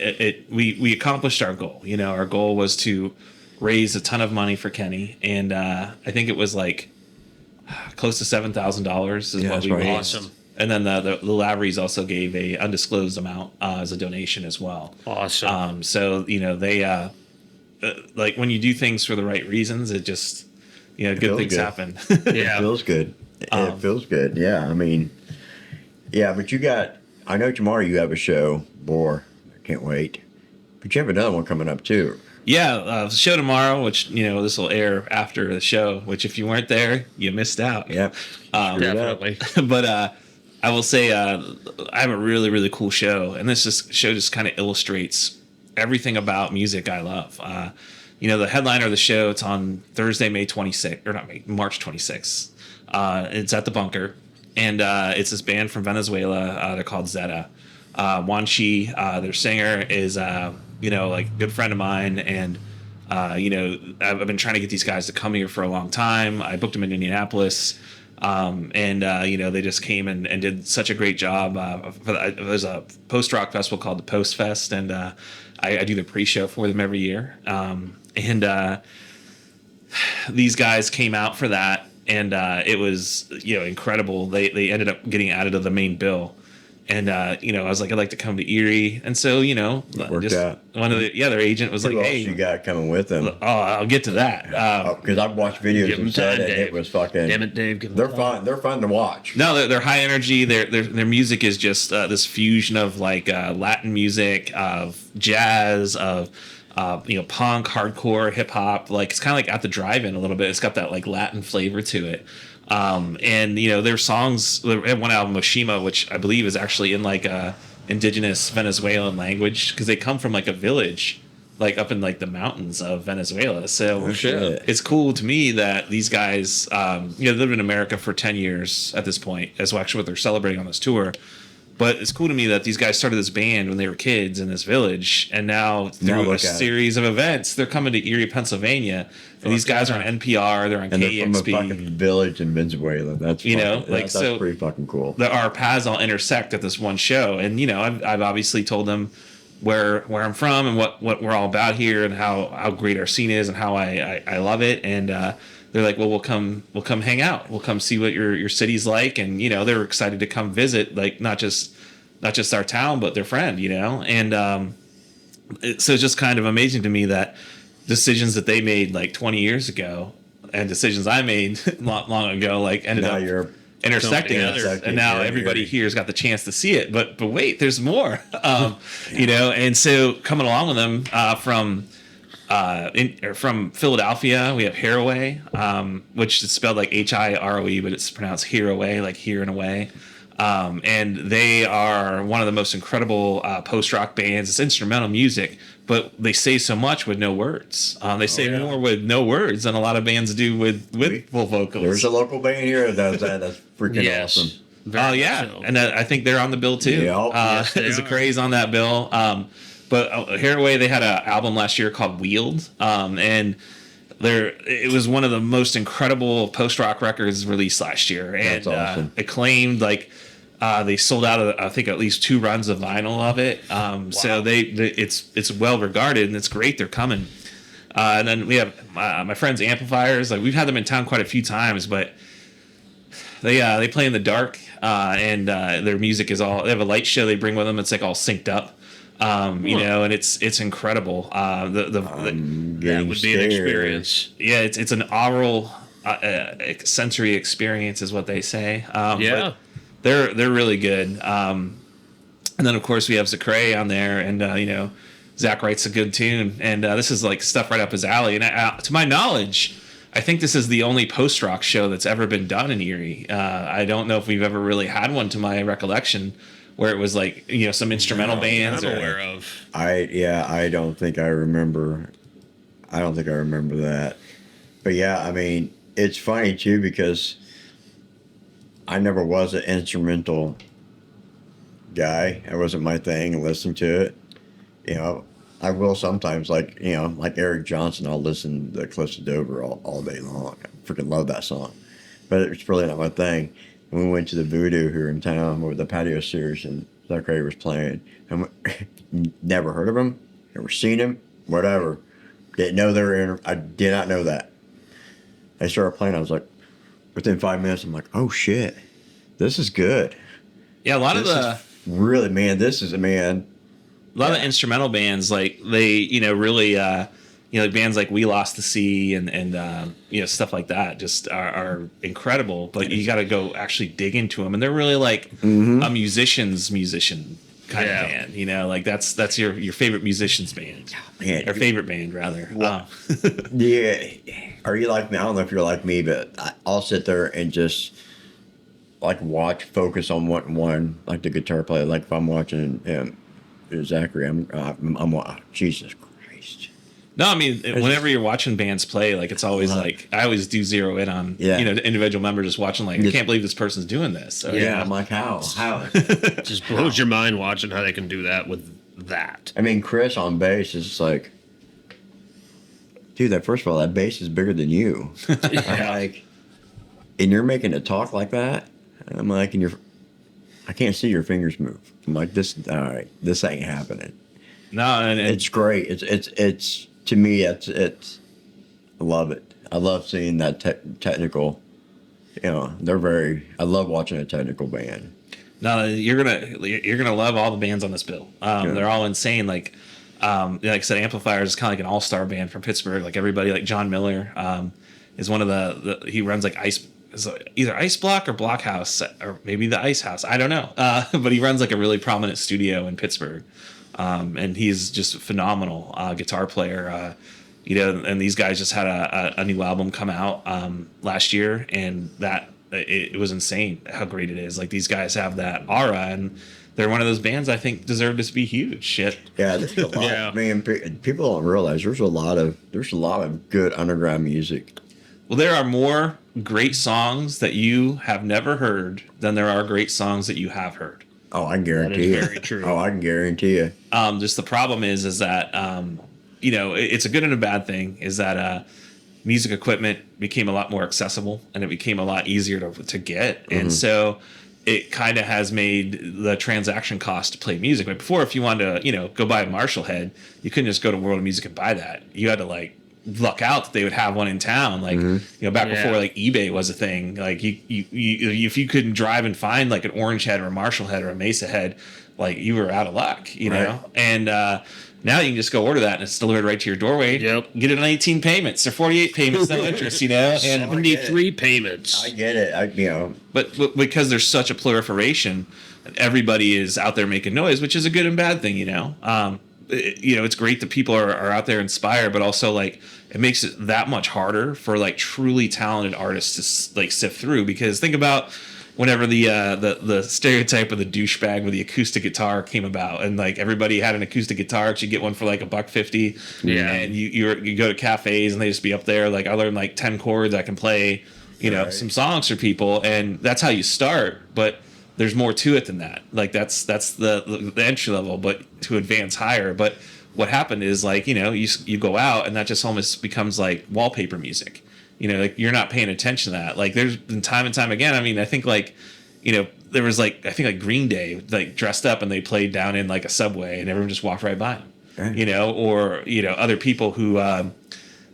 Speaker 3: we accomplished our goal. Our goal was to raise a ton of money for Kenny, and I think it was like close to $7,000 is
Speaker 2: Yeah,
Speaker 3: what
Speaker 2: that's
Speaker 3: we
Speaker 2: right.
Speaker 3: raised.
Speaker 1: Awesome.
Speaker 3: And then the Laverys also gave a undisclosed amount as a donation as well.
Speaker 1: Awesome.
Speaker 3: So they like when you do things for the right reasons, it just good
Speaker 2: feels
Speaker 3: things
Speaker 2: good.
Speaker 3: happen.
Speaker 1: Yeah.
Speaker 2: It feels good. It feels good. Yeah, I mean, yeah, but I know tomorrow you have a show. Boy, I can't wait. But you have another one coming up too.
Speaker 3: Yeah, the show tomorrow, which this will air after the show. Which, if you weren't there, you missed out.
Speaker 2: Yep.
Speaker 1: Definitely.
Speaker 3: But I will say I have a really, really cool show, and this show just kind of illustrates everything about music I love. The headliner of the show, it's on Thursday, March 26th. It's at the Bunker, and it's this band from Venezuela. They're called Zeta. Juan Chi, their singer, is a good friend of mine, and I've been trying to get these guys to come here for a long time. I booked them in Indianapolis. They just came and did such a great job. There's a post-rock festival called the Post Fest, and I do the pre-show for them every year. These guys came out for that, and it was incredible. They ended up getting added to the main bill. And I was like, I'd like to come to Erie, and so
Speaker 2: Worked out.
Speaker 3: one of their agent was
Speaker 2: Who
Speaker 3: like,
Speaker 2: else
Speaker 3: "Hey,
Speaker 2: you got coming with them?
Speaker 3: I'll get to that."
Speaker 2: Because I've watched videos
Speaker 1: Give 'em
Speaker 2: of Zeta,
Speaker 1: time,
Speaker 2: and it
Speaker 1: Dave.
Speaker 2: was fucking.
Speaker 1: Damn it, Dave. Give him
Speaker 2: They're
Speaker 1: time.
Speaker 2: fun. They're fun to watch.
Speaker 3: No, they're high energy. Their music is just this fusion of Latin music, of jazz, of punk, hardcore, hip hop. Like it's kind of like at the drive-in a little bit. It's got that Latin flavor to it. Their songs. They have one album, Oshima, which I believe is actually in indigenous Venezuelan language because they come from a village up in the mountains of Venezuela. So
Speaker 2: shit.
Speaker 3: it's cool to me that these guys they've lived in America for 10 years at this point. That's actually what they're celebrating on this tour. But it's cool to me that these guys started this band when they were kids in this village, and now through a
Speaker 2: look at it.
Speaker 3: series of events, they're coming to Erie, Pennsylvania. And these guys are on NPR, they're on
Speaker 2: And they're from a
Speaker 3: KEXP.
Speaker 2: fucking village in Venezuela. That's that's
Speaker 3: so
Speaker 2: pretty fucking cool.
Speaker 3: Our paths all intersect at this one show, and I've obviously told them where I'm from and what we're all about here, and how great our scene is, and how I love it. And they're like, well, we'll come hang out, we'll come see what your city's like, and they're excited to come visit, not just our town, but their friend, and so it's just kind of amazing to me that decisions that they made 20 years ago and decisions I made long ago ended
Speaker 2: Now
Speaker 3: up
Speaker 2: you're
Speaker 3: intersecting
Speaker 1: Coming
Speaker 3: us,
Speaker 2: together.
Speaker 3: and now
Speaker 2: Yeah,
Speaker 3: everybody
Speaker 2: you're-
Speaker 3: here's got the chance to see it. But wait, there's more, and so coming along with them from Philadelphia, we have Hiraway, which is spelled like HIROE, but it's pronounced Hiraway, like here and away. And they are one of the most incredible post-rock bands. It's instrumental music, but they say so much with no words. They say more with no words than a lot of bands do with full vocals.
Speaker 2: There's a local band here that does that. That's freaking awesome.
Speaker 3: Oh, yeah. So. And I think they're on the bill, too.
Speaker 2: Yes,
Speaker 3: there's a craze on that bill. But Hairway, they had an album last year called Wheeled. And it was one of the most incredible post-rock records released last year. And
Speaker 2: that's awesome.
Speaker 3: Acclaimed, like, they sold out of, I think, at least 2 runs of vinyl of it. Wow. So it's well regarded, and it's great they're coming. And then we have my friends Amplifiers. Like, we've had them in town quite a few times, but they play in the dark, and their music is all. They have a light show they bring with them. It's like all synced up, you know, and it's incredible. That
Speaker 1: would be an experience.
Speaker 3: Yeah, it's an aural sensory experience, is what they say.
Speaker 1: Yeah,
Speaker 3: but they're really good. And then of course we have McCray on there, and you know, Zach writes a good tune, and this is like stuff right up his alley. And to my knowledge, I think this is the only post-rock show that's ever been done in Erie. I don't know if we've ever really had one, to my recollection, where it was like, you know, some instrumental bands.
Speaker 1: I'm aware of.
Speaker 2: I don't think I remember. I don't think I remember that. But yeah, I mean, it's funny too because I never was an instrumental guy. It wasn't my thing. Listen to it, you know. I will sometimes, like, you know, like Eric Johnson, I'll listen to the Cliffs of Dover all day long. I freaking love that song. But it's really not my thing. When we went to the Voodoo here in town with the patio series, and McCray was playing, and never heard of him, never seen him, whatever. Didn't know they were in. I did not know that. I started playing, I was like, within 5 minutes, I'm like, oh shit, this is good.
Speaker 3: Yeah, a lot of the.
Speaker 2: Really, man, this is a man.
Speaker 3: A lot of the instrumental bands, like, they, you know, really, you know, bands like We Lost the Sea and you know, stuff like that just are incredible, but you got to go actually dig into them. And they're really like a musician kind of band, you know, like that's your favorite musician's band, or favorite band, rather.
Speaker 2: Yeah. Are you like me? I don't know if you're like me, but I'll sit there and just like focus on one, like the guitar player. Like if I'm watching Zachary, I'm Jesus Christ.
Speaker 3: No, I mean, whenever you're watching bands play, like, it's always like, I always do zero in on, you know, the individual member just watching, like, I can't believe this person's doing this. So,
Speaker 2: yeah, I'm like, how?
Speaker 1: Just blows your mind watching how they can do that with that.
Speaker 2: I mean, Chris on bass is like, dude, first of all, that bass is bigger than you. Like, and you're making it talk like that? And I'm like, I can't see your fingers move. I'm like, this ain't happening.
Speaker 3: No, and
Speaker 2: it's great. It's to me, it's I love it. I love seeing that technical. You know, I love watching a technical band.
Speaker 3: No, you're gonna love all the bands on this bill. They're all insane. Like I said, Amplifiers is kind of like an all-star band from Pittsburgh. Like everybody, like John Miller, is one of the he runs like either Ice Block or Blockhouse, or maybe the Ice House. I don't know. But he runs like a really prominent studio in Pittsburgh. And he's just a phenomenal guitar player. You know, and these guys just had a new album come out last year, and that it was insane how great it is. Like, these guys have that aura, and they're one of those bands I think deserve to be huge. Shit.
Speaker 2: Yeah, there's a lot. Yeah. Man, people don't realize there's a lot of good underground music.
Speaker 3: Well, there are more great songs that you have never heard than there are great songs that you have heard.
Speaker 2: Oh, I can guarantee you.
Speaker 1: Very true.
Speaker 2: Oh, I can guarantee you.
Speaker 3: Just the problem is that you know, it's a good and a bad thing. Is that music equipment became a lot more accessible, and it became a lot easier to get, and so it kind of has made the transaction cost to play music. But before, if you wanted to, you know, go buy a Marshall head, you couldn't just go to World of Music and buy that. You had to like luck out that they would have one in town, like you know, back before like eBay was a thing. Like you if you couldn't drive and find like an Orange head or a Marshall head or a Mesa head, like you were out of luck, you know. And now you can just go order that and it's delivered right to your doorway.
Speaker 1: Yep.
Speaker 3: Get it on 18 payments or 48 payments, no interest, you know. And
Speaker 1: 73 payments.
Speaker 2: I get it. You know,
Speaker 3: but because there's such a proliferation, everybody is out there making noise, which is a good and bad thing, you know. You know, it's great that people are out there inspired, but also like it makes it that much harder for like truly talented artists to like sift through. Because think about, whenever the stereotype of the douchebag with the acoustic guitar came about, and like everybody had an acoustic guitar, you get one for like $1.50.
Speaker 1: Yeah.
Speaker 3: And you go to cafes and they just be up there like, I learned like 10 chords, I can play, some songs for people, and that's how you start. But there's more to it than that. Like that's the entry level, but to advance higher. But what happened is like, you go out and that just almost becomes like wallpaper music. Like you're not paying attention to that. Like there's been time and time again. I mean, I think like, there was like, I think like Green Day, like dressed up and they played down in like a subway and everyone just walked right by them, right. Or, other people who,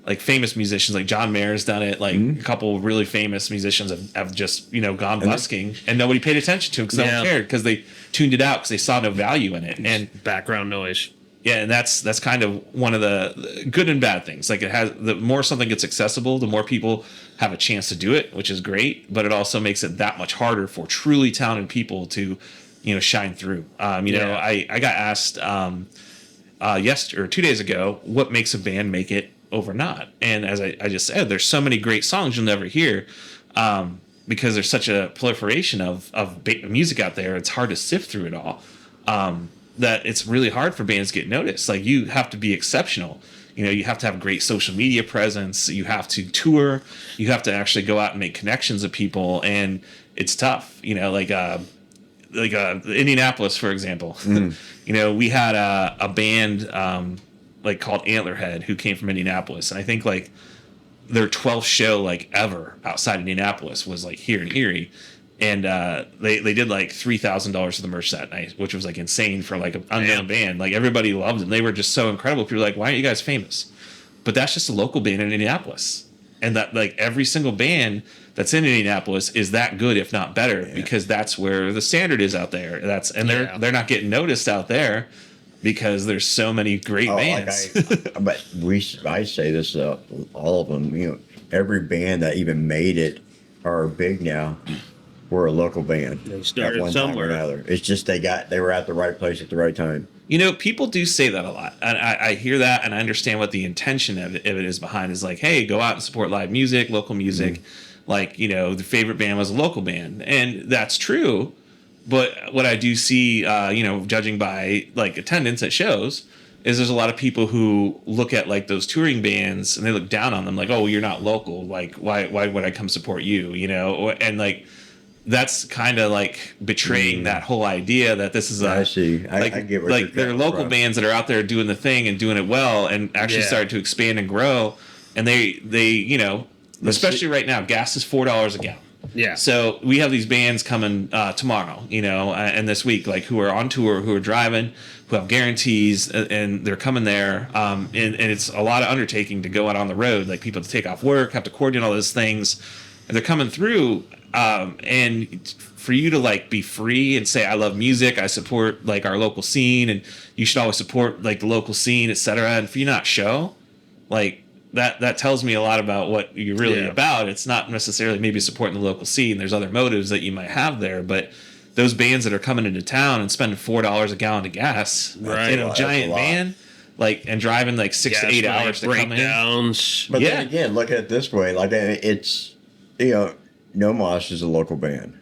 Speaker 3: like famous musicians, like John Mayer's done it. Like a couple really famous musicians have just, gone busking and nobody paid attention to it because no one cared because they tuned it out because they saw no value in it. And
Speaker 1: background noise.
Speaker 3: Yeah, and that's kind of one of the good and bad things. Like the more something gets accessible, the more people have a chance to do it, which is great. But it also makes it that much harder for truly talented people to, shine through. I got asked yesterday or 2 days ago, what makes a band make it over not? And as I just said, there's so many great songs you'll never hear because there's such a proliferation of music out there. It's hard to sift through it all. That it's really hard for bands to get noticed. Like you have to be exceptional. You have to have great social media presence. You have to tour. You have to actually go out and make connections with people, and it's tough. Like Indianapolis, for example. We had a band like called Antlerhead who came from Indianapolis, and I think like their 12th show like ever outside Indianapolis was like here in Erie. And they did like $3,000 for the merch that night, which was like insane for like an unknown band. Like everybody loved them. They were just so incredible. People were like, why aren't you guys famous? But that's just a local band in Indianapolis. And that like every single band that's in Indianapolis is that good, if not better, because that's where the standard is out there. They're not getting noticed out there because there's so many great bands.
Speaker 2: I say this all of them. Every band that even made it are big now. We're a local band.
Speaker 1: They started somewhere.
Speaker 2: It's just they were at the right place at the right time.
Speaker 3: People do say that a lot, and I hear that, and I understand what the intention of it is behind. Is like, hey, go out and support live music, local music. Like, the favorite band was a local band, and that's true. But what I do see, judging by like attendance at shows, is there's a lot of people who look at like those touring bands and they look down on them, like, oh, you're not local. Like, why would I come support you? And like. That's kind of like betraying that whole idea that this is
Speaker 2: I see. I get where
Speaker 3: like there are local bands that are out there doing the thing and doing it well and actually started to expand and grow. And they especially right now, gas is $4 a gallon.
Speaker 1: Yeah.
Speaker 3: So we have these bands coming tomorrow, and this week, like who are on tour, who are driving, who have guarantees, and they're coming there. And it's a lot of undertaking to go out on the road. Like people have to take off work, have to coordinate all those things, and they're coming through. And for you to like be free and say, I love music, I support like our local scene, and you should always support like the local scene, etc. And for you not show, like that tells me a lot about what you're really about. It's not necessarily maybe supporting the local scene. There's other motives that you might have there, but those bands that are coming into town and spending $4 a gallon of gas in a giant van, like, and driving like 6 to 8 hours to come in.
Speaker 2: But then again, look at it this way, like it's No Moss is a local band.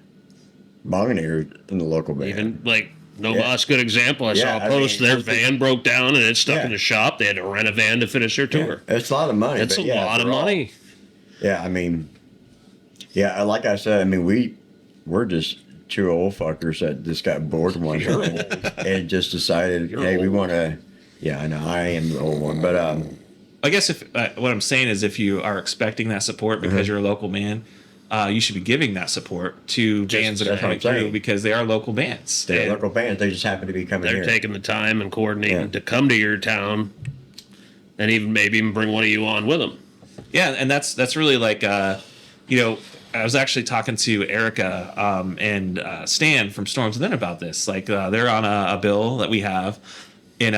Speaker 2: Bongoneer in the local band.
Speaker 1: Even like No Moss, good example. I saw a post. Their van broke down and it's stuck in the shop. They had to rent a van to finish their tour.
Speaker 2: It's a lot of money.
Speaker 1: It's a lot of money.
Speaker 2: Yeah, I mean, like I said, we're just two old fuckers that just got bored one day and just decided, hey, we want to. Yeah, I know I am the old one, but
Speaker 3: I guess if what I'm saying is, if you are expecting that support because you're a local band. You should be giving that support to bands that are coming through because they are local bands.
Speaker 2: They're local bands. They just happen to be coming here.
Speaker 1: They're taking the time and coordinating to come to your town and maybe even bring one of you on with them.
Speaker 3: Yeah, and that's really like, I was actually talking to Erica and Stan from Storms Within about this. Like they're on a bill that we have in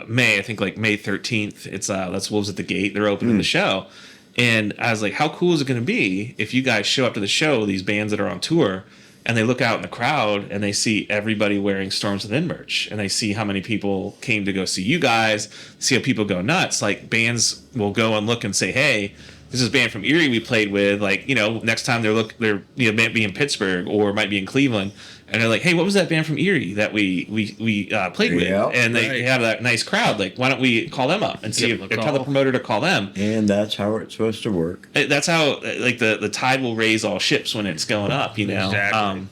Speaker 3: May, I think like May 13th. It's that's Wolves at the Gate. They're opening the show. And I was like, how cool is it going to be if you guys show up to the show, these bands that are on tour, and they look out in the crowd and they see everybody wearing Storms Within merch, and they see how many people came to go see you guys, see how people go nuts. Like bands will go and look and say, hey, This is a band from Erie we played with. Like, next time they're might be in Pittsburgh or might be in Cleveland, and they're like, hey, what was that band from Erie that we played with? And they have that nice crowd. Like, why don't we call them up and see if tell the promoter to call them?
Speaker 2: And that's how it's supposed to work.
Speaker 3: That's how the tide will raise all ships when it's going up.
Speaker 1: Exactly.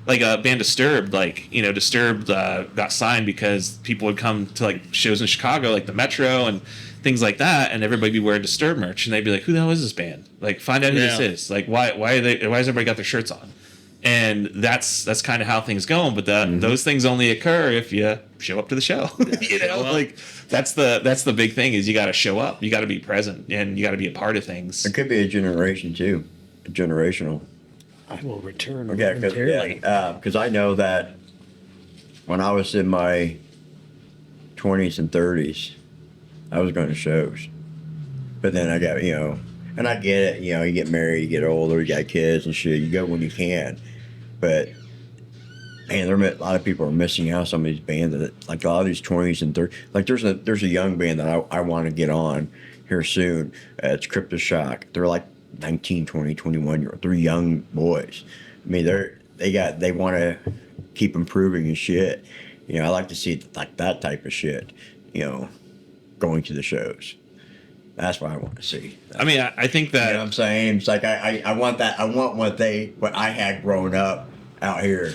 Speaker 3: Like a band Disturbed, Disturbed got signed because people would come to like shows in Chicago, like the Metro and things like that, and everybody be wearing Disturbed merch, and they'd be like, "Who the hell is this band? Like, find out who this is. Like, why has everybody got their shirts on?" And that's kind of how things go. But those things only occur if you show up to the show. Like that's the big thing is you got to show up, you got to be present, and you got to be a part of things.
Speaker 2: It could be a generation too, generational.
Speaker 1: I will return
Speaker 2: momentarily. Because I know that when I was in my 20s and 30s, I was going to shows. But then I got, and I get it, you get married, you get older, you got kids and shit, you go when you can. But, man, a lot of people are missing out on some of these bands, that, like a lot of these 20s and 30s. Like there's a young band that I want to get on here soon. It's Crypto Shock. They're like 19, 20, 21 year old. They're young boys. I mean, they want to keep improving and shit. I like to see like that type of shit, going to the shows. That's what I want to see.
Speaker 3: I mean, I think that,
Speaker 2: you know what I'm saying? It's like I want that. I want what I had growing up out here.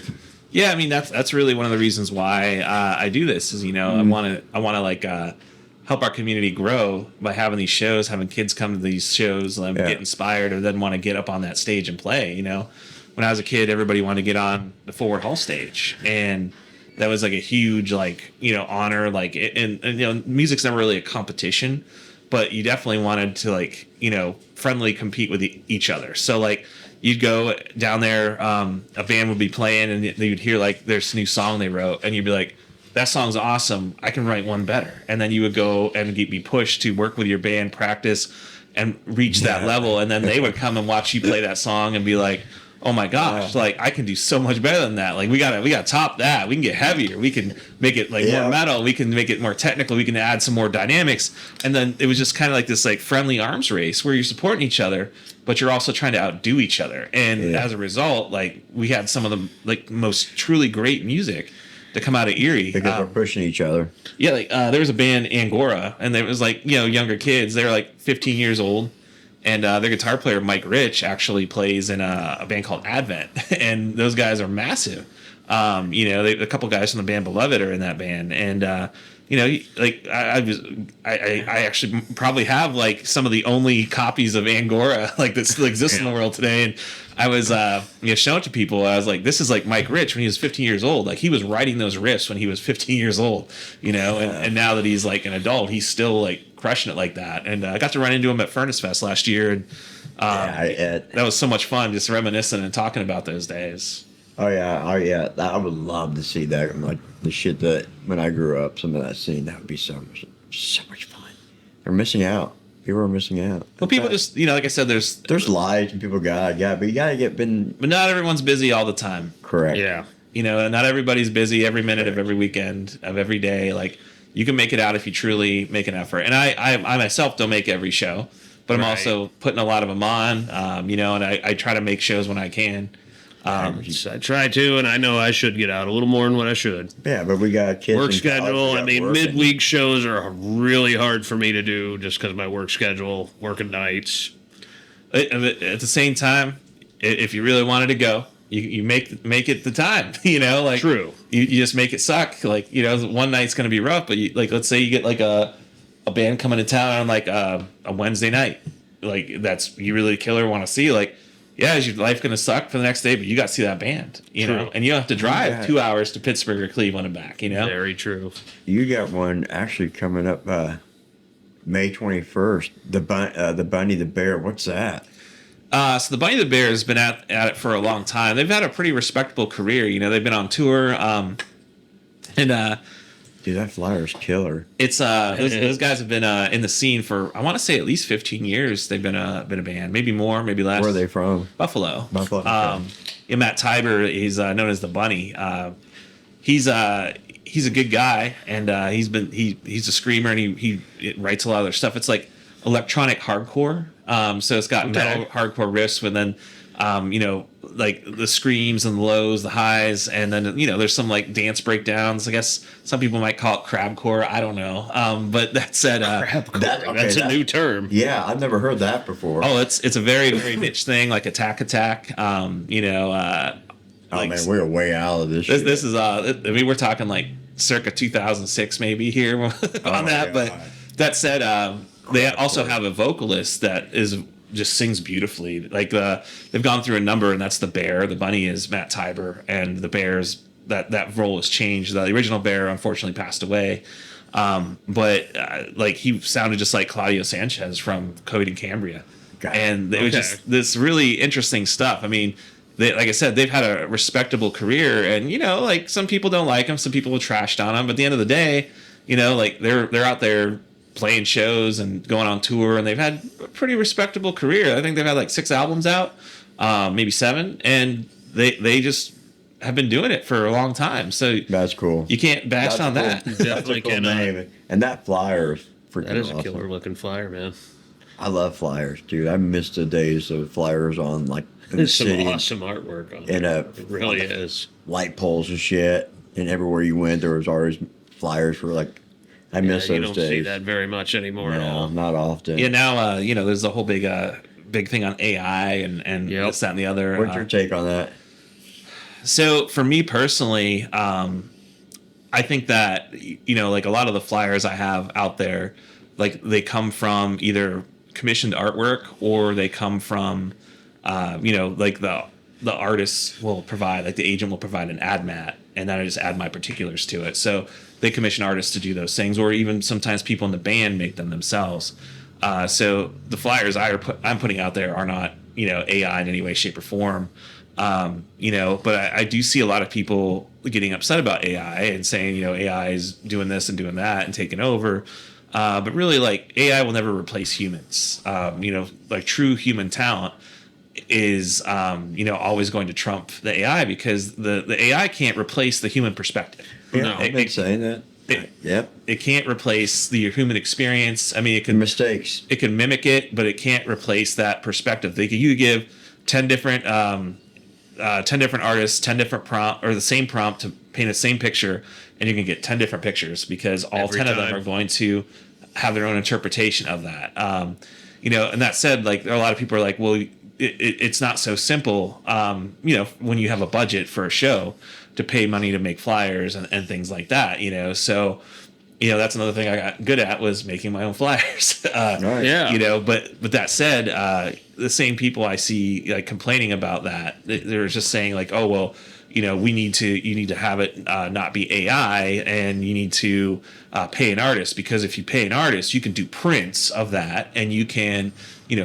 Speaker 3: Yeah, I mean that's really one of the reasons why I do this is I want to like help our community grow by having these shows, having kids come to these shows, get inspired, or then want to get up on that stage and play. When I was a kid, everybody wanted to get on the Forward Hall stage, and that was like a huge honor. Like, and music's never really a competition, but you definitely wanted to friendly compete with each other. So like you'd go down there, a band would be playing, and you'd hear like this new song they wrote, and you'd be like, that song's awesome, I can write one better. And then you would go and be pushed to work with your band, practice, and reach that level. And then they would come and watch you play that song and be like, oh my gosh, like I can do so much better than that. Like we gotta top that. We can get heavier. We can make it more metal. We can make it more technical. We can add some more dynamics. And then it was just kind of like this like friendly arms race where you're supporting each other, but you're also trying to outdo each other. And as a result, like we had some of the like most truly great music to come out of Erie
Speaker 2: because we're pushing each other.
Speaker 3: Yeah, like there was a band Angora, and there was like younger kids. They were like 15 years old. And their guitar player, Mike Rich, actually plays in a band called Advent. And those guys are massive. A couple guys from the band Beloved are in that band. And, like I actually probably have like some of the only copies of Angora like that still exist in the world today. And I was, showing it to people. I was like, this is like Mike Rich when he was 15 years old. Like he was writing those riffs when he was 15 years old, and now that he's like an adult, he's still like crushing it like that. And I got to run into him at Furnace Fest last year, and that was so much fun, just reminiscing and talking about those days.
Speaker 2: Oh yeah, I would love to see that. Like the shit that when I grew up, some of that scene, that would be so much fun. They're missing out. People are missing out.
Speaker 3: Well, people just like I said, there's
Speaker 2: lives and people but you gotta get been.
Speaker 3: But not everyone's busy all the time.
Speaker 2: Correct.
Speaker 1: Yeah.
Speaker 3: Not everybody's busy every minute of every weekend of every day. Like you can make it out if you truly make an effort. And I myself don't make every show, but I'm also putting a lot of them on. And I try to make shows when I can.
Speaker 1: I try to, and I know I should get out a little more than what I should.
Speaker 2: Yeah, but we got kids.
Speaker 1: Work schedule. I mean, midweek shows are really hard for me to do just because of my work schedule, working nights.
Speaker 3: At the same time, if you really wanted to go, you make it the time. Like
Speaker 1: true.
Speaker 3: You just make it suck. Like one night's gonna be rough, but let's say you get like a band coming to town on like a Wednesday night, like that's you really killer want to see like. Yeah, is your life going to suck for the next day? But you got to see that band, know? And you don't have to drive 2 hours to Pittsburgh or Cleveland and back,
Speaker 1: Very true.
Speaker 2: You got one actually coming up May 21st, the Bunny the Bear. What's that?
Speaker 3: So the Bunny the Bear has been at it for a long time. They've had a pretty respectable career. They've been on tour.
Speaker 2: Dude, that flyer's killer.
Speaker 3: It's those guys have been in the scene for I want to say at least 15 years. They've been a band, maybe more, maybe less.
Speaker 2: Where are they from?
Speaker 3: Buffalo.
Speaker 2: Okay.
Speaker 3: Matt Tiber, he's known as the Bunny. He's a good guy, and he's a screamer, and he writes a lot of their stuff. It's like electronic hardcore. So it's got metal hardcore riffs, but then like the screams and the lows, the highs, and then there's some like dance breakdowns. I guess some people might call it crabcore. I don't know. But that said,
Speaker 1: that's a new term.
Speaker 2: Yeah, I've never heard that before.
Speaker 3: Oh, it's a very very niche thing, like Attack.
Speaker 2: Oh man, we're way out of this.
Speaker 3: This is I mean, we're talking like circa 2006 maybe here on that. But that said, they also have a vocalist that just sings beautifully. Like they've gone through a number, and that's the bear. The bunny is Matt Tiber, and the bear's that role has changed. The original bear unfortunately passed away. But like he sounded just like Claudio Sanchez from Coheed and Cambria. And it was just this really interesting stuff. I mean, like I said, they've had a respectable career, and like some people don't like them, some people have trashed on them, but at the end of the day, like they're out there playing shows and going on tour, and they've had a pretty respectable career. I think they've had like 6 albums out, maybe 7, and they just have been doing it for a long time. So
Speaker 2: that's cool.
Speaker 3: You can't bash on that.
Speaker 1: Definitely
Speaker 2: cool
Speaker 1: cannot.
Speaker 2: Name. And that flyer is freaking
Speaker 1: That is
Speaker 2: awesome.
Speaker 1: a killer looking flyer, man.
Speaker 2: I love flyers, dude. I miss the days of flyers on like in
Speaker 1: There's
Speaker 2: the
Speaker 1: some
Speaker 2: city
Speaker 1: awesome artwork on
Speaker 2: and
Speaker 1: it. Really is.
Speaker 2: Light poles and shit. And everywhere you went, there was always flyers for like. I miss those
Speaker 1: you don't
Speaker 2: days.
Speaker 1: see that very much anymore at all.
Speaker 2: Not often.
Speaker 3: Yeah, now there's a whole big thing on AI and this, that, and the other.
Speaker 2: What's your take on that?
Speaker 3: So for me personally, I think that like a lot of the flyers I have out there, like they come from either commissioned artwork or they come from like the artist will provide, like the agent will provide an ad mat, and then I just add my particulars to it. So they commission artists to do those things, or even sometimes people in the band make them themselves. So the flyers I'm putting out there are not AI in any way, shape, or form. But I do see a lot of people getting upset about AI and saying AI is doing this and doing that and taking over. But really, like, AI will never replace humans. Like true human talent is always going to trump the AI, because the AI can't replace the human perspective.
Speaker 2: Yeah, I've been saying that.
Speaker 3: It can't replace the human experience. I mean, it can
Speaker 2: mistakes.
Speaker 3: It can mimic it, but it can't replace that perspective. You give 10 different 10 different artists 10 different prompt, or the same prompt, to paint the same picture, and you can get 10 different pictures, because all
Speaker 1: Every
Speaker 3: 10
Speaker 1: time.
Speaker 3: of them are going to have their own interpretation of that. And that said, like, there are a lot of people are like, well, it's not so simple, when you have a budget for a show to pay money to make flyers and things like that, so that's another thing I got good at, was making my own flyers.
Speaker 2: Right.
Speaker 1: Yeah.
Speaker 3: But that said, the same people I see like complaining about that, they're just saying like, oh, well, you need to have it not be AI, and you need to pay an artist, because if you pay an artist, you can do prints of that, and you can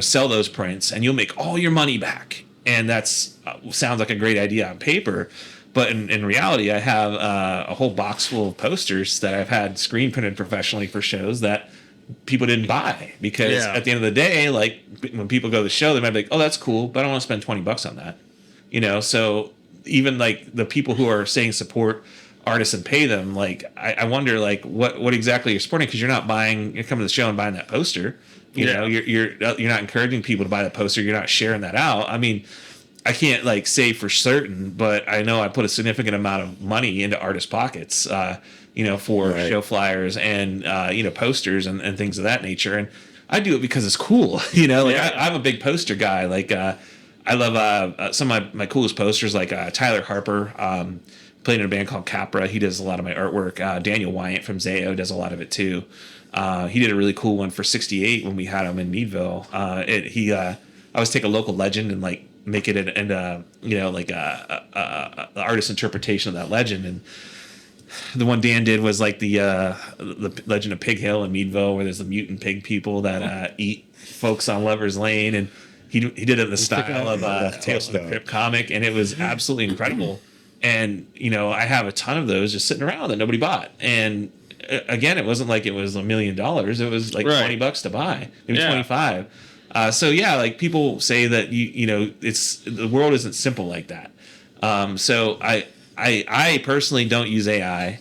Speaker 3: sell those prints, and you'll make all your money back. And that's sounds like a great idea on paper. But in reality, I have a whole box full of posters that I've had screen printed professionally for shows that people didn't buy, because at the end of the day, like, when people go to the show, they might be like, oh, that's cool, but I don't want to spend $20 on that. So even like the people who are saying support artists and pay them, like, I wonder like what exactly you're supporting, because you're coming to the show and buying that poster. You're not encouraging people to buy that poster. You're not sharing that out. I mean, I can't like say for certain, but I know I put a significant amount of money into artists' pockets, for show flyers and posters and things of that nature. And I do it because it's cool. I'm a big poster guy. Like, I love some of my coolest posters, like Tyler Harper, played in a band called Capra. He does a lot of my artwork. Daniel Wyant from Zayo does a lot of it too. He did a really cool one for 68 when we had him in Meadville. I always take a local legend and like make it into like a artist's interpretation of that legend. And the one Dan did was like the legend of Pig Hill in Meadville, where there's the mutant pig people that eat folks on Lover's Lane, and he did it in the style of Tales from the Crypt comic, and it was absolutely incredible. And I have a ton of those just sitting around that nobody bought. And again, it wasn't like it was $1 million. It was like $20 to buy, maybe 25. So yeah, like, people say that it's the world isn't simple like that. So I personally don't use AI.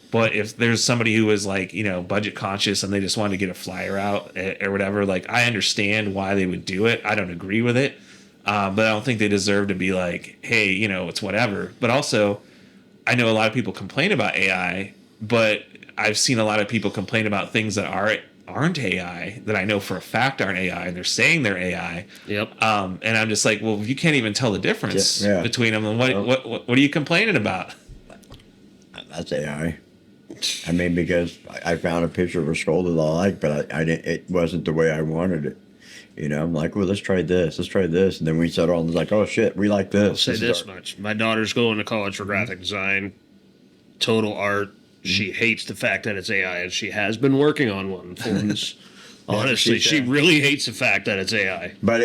Speaker 3: But if there's somebody who is like, budget conscious and they just wanted to get a flyer out or whatever, like I understand why they would do it. I don't agree with it. But I don't think they deserve to be like, hey, it's whatever. But also, I know a lot of people complain about AI, but I've seen a lot of people complain about things that aren't AI, that I know for a fact aren't AI, and they're saying they're AI.
Speaker 1: Yep.
Speaker 3: And I'm just like, well, you can't even tell the difference between them. And what are you complaining about?
Speaker 2: That's AI. I mean, because I found a picture of a skull that I like, but I didn't. It wasn't the way I wanted it. I'm like, well, let's try this, and then we settled on. It's like, oh shit, we like this.
Speaker 1: I'll say this much: my daughter's going to college for graphic design, total art. She hates the fact that it's AI, and she has been working on one for us. Honestly, she really hates the fact that it's AI.
Speaker 2: But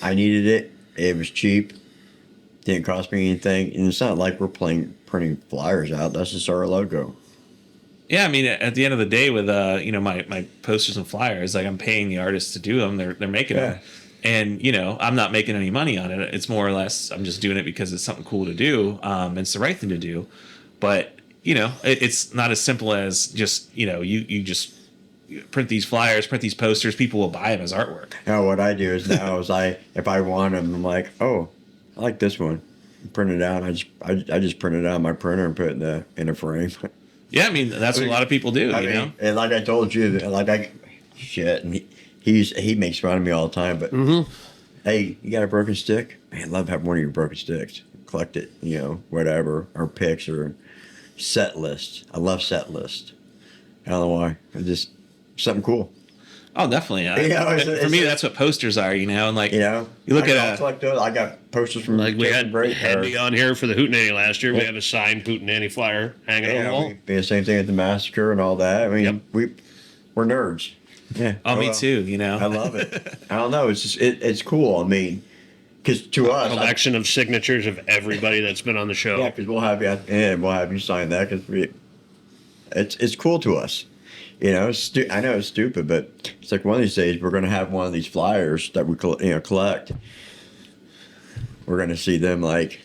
Speaker 2: I needed it. It was cheap. Didn't cost me anything, and it's not like we're printing flyers out. That's just our logo.
Speaker 3: Yeah, I mean, at the end of the day, with my posters and flyers, like I'm paying the artists to do them. They're making them, and I'm not making any money on it. It's more or less I'm just doing it because it's something cool to do. It's the right thing to do, but it's not as simple as just you just print these flyers, print these posters. People will buy them as artwork.
Speaker 2: Now what I do is if I want them, I'm like, oh, I like this one. Print it out. I just print it out on my printer and put it in a frame.
Speaker 3: Yeah, I mean that's what a lot of people do. I mean,
Speaker 2: and like I told you, and he makes fun of me all the time. But hey, you got a broken stick? Man, I love having one of your broken sticks. Collect it, whatever, or picks or set list. I love set list. I don't know why. It's just something cool.
Speaker 3: Oh, definitely. For me, that's what posters are, and like, you look at
Speaker 2: collect those. I got posters from
Speaker 1: like we had me on here for the Hootenanny last year. We have a signed Hootenanny flyer hanging on the wall.
Speaker 2: Be the same thing at the massacre and all that. I mean, we're nerds. Yeah.
Speaker 3: Oh, me too.
Speaker 2: I love it. I don't know. It's just it's cool. I mean, because to us,
Speaker 1: collection of signatures of everybody that's been on the show.
Speaker 2: Yeah, because we'll have you sign that because it's cool to us. I know it's stupid, but it's like one of these days we're going to have one of these flyers that we collect. We're going to see them like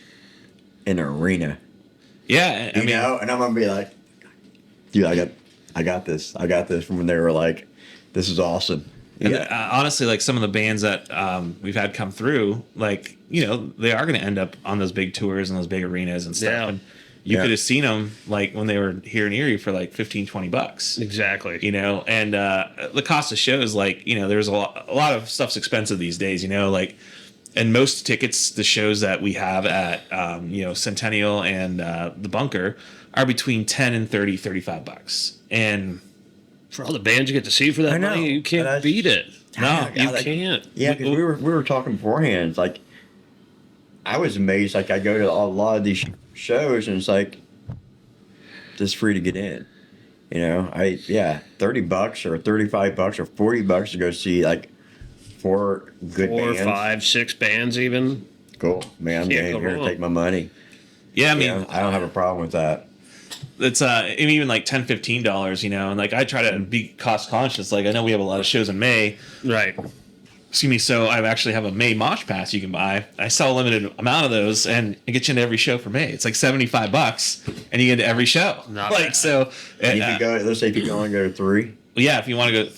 Speaker 2: in an arena.
Speaker 3: Yeah,
Speaker 2: and I'm going to be like, dude, I got this from when they were like, this is awesome.
Speaker 3: And honestly, like some of the bands that we've had come through, like they are going to end up on those big tours and those big arenas and stuff. Yeah. And you could have seen them like when they were here in Erie for like $15-20.
Speaker 1: Exactly.
Speaker 3: And the cost of shows, like, there's a lot of stuff's expensive these days, like, and most tickets, the shows that we have at, Centennial and the Bunker are between 10 and $35. And
Speaker 1: for all the bands you get to see for that money, you can't beat it. No, you can't.
Speaker 2: Yeah, because we were talking beforehand. It's like, I was amazed. Like, I go to a lot of these shows and it's like just free to get in. $30 or $35 or $40 to go see like four bands.
Speaker 1: 5, 6 bands even.
Speaker 2: Cool. Man, I'm getting here to take my money.
Speaker 3: Yeah, I mean,
Speaker 2: I don't have a problem with that.
Speaker 3: It's even like $10-15, and like I try to be cost conscious. Like I know we have a lot of shows in May.
Speaker 1: Right.
Speaker 3: Excuse me. So I actually have a May Mosh Pass you can buy. I sell a limited amount of those, and it gets you into every show for May. It's like $75, and you get into every show.
Speaker 1: Not like bad.
Speaker 3: So.
Speaker 2: And if you go, let's say if you can only go to 3.
Speaker 3: Yeah, if you want to go,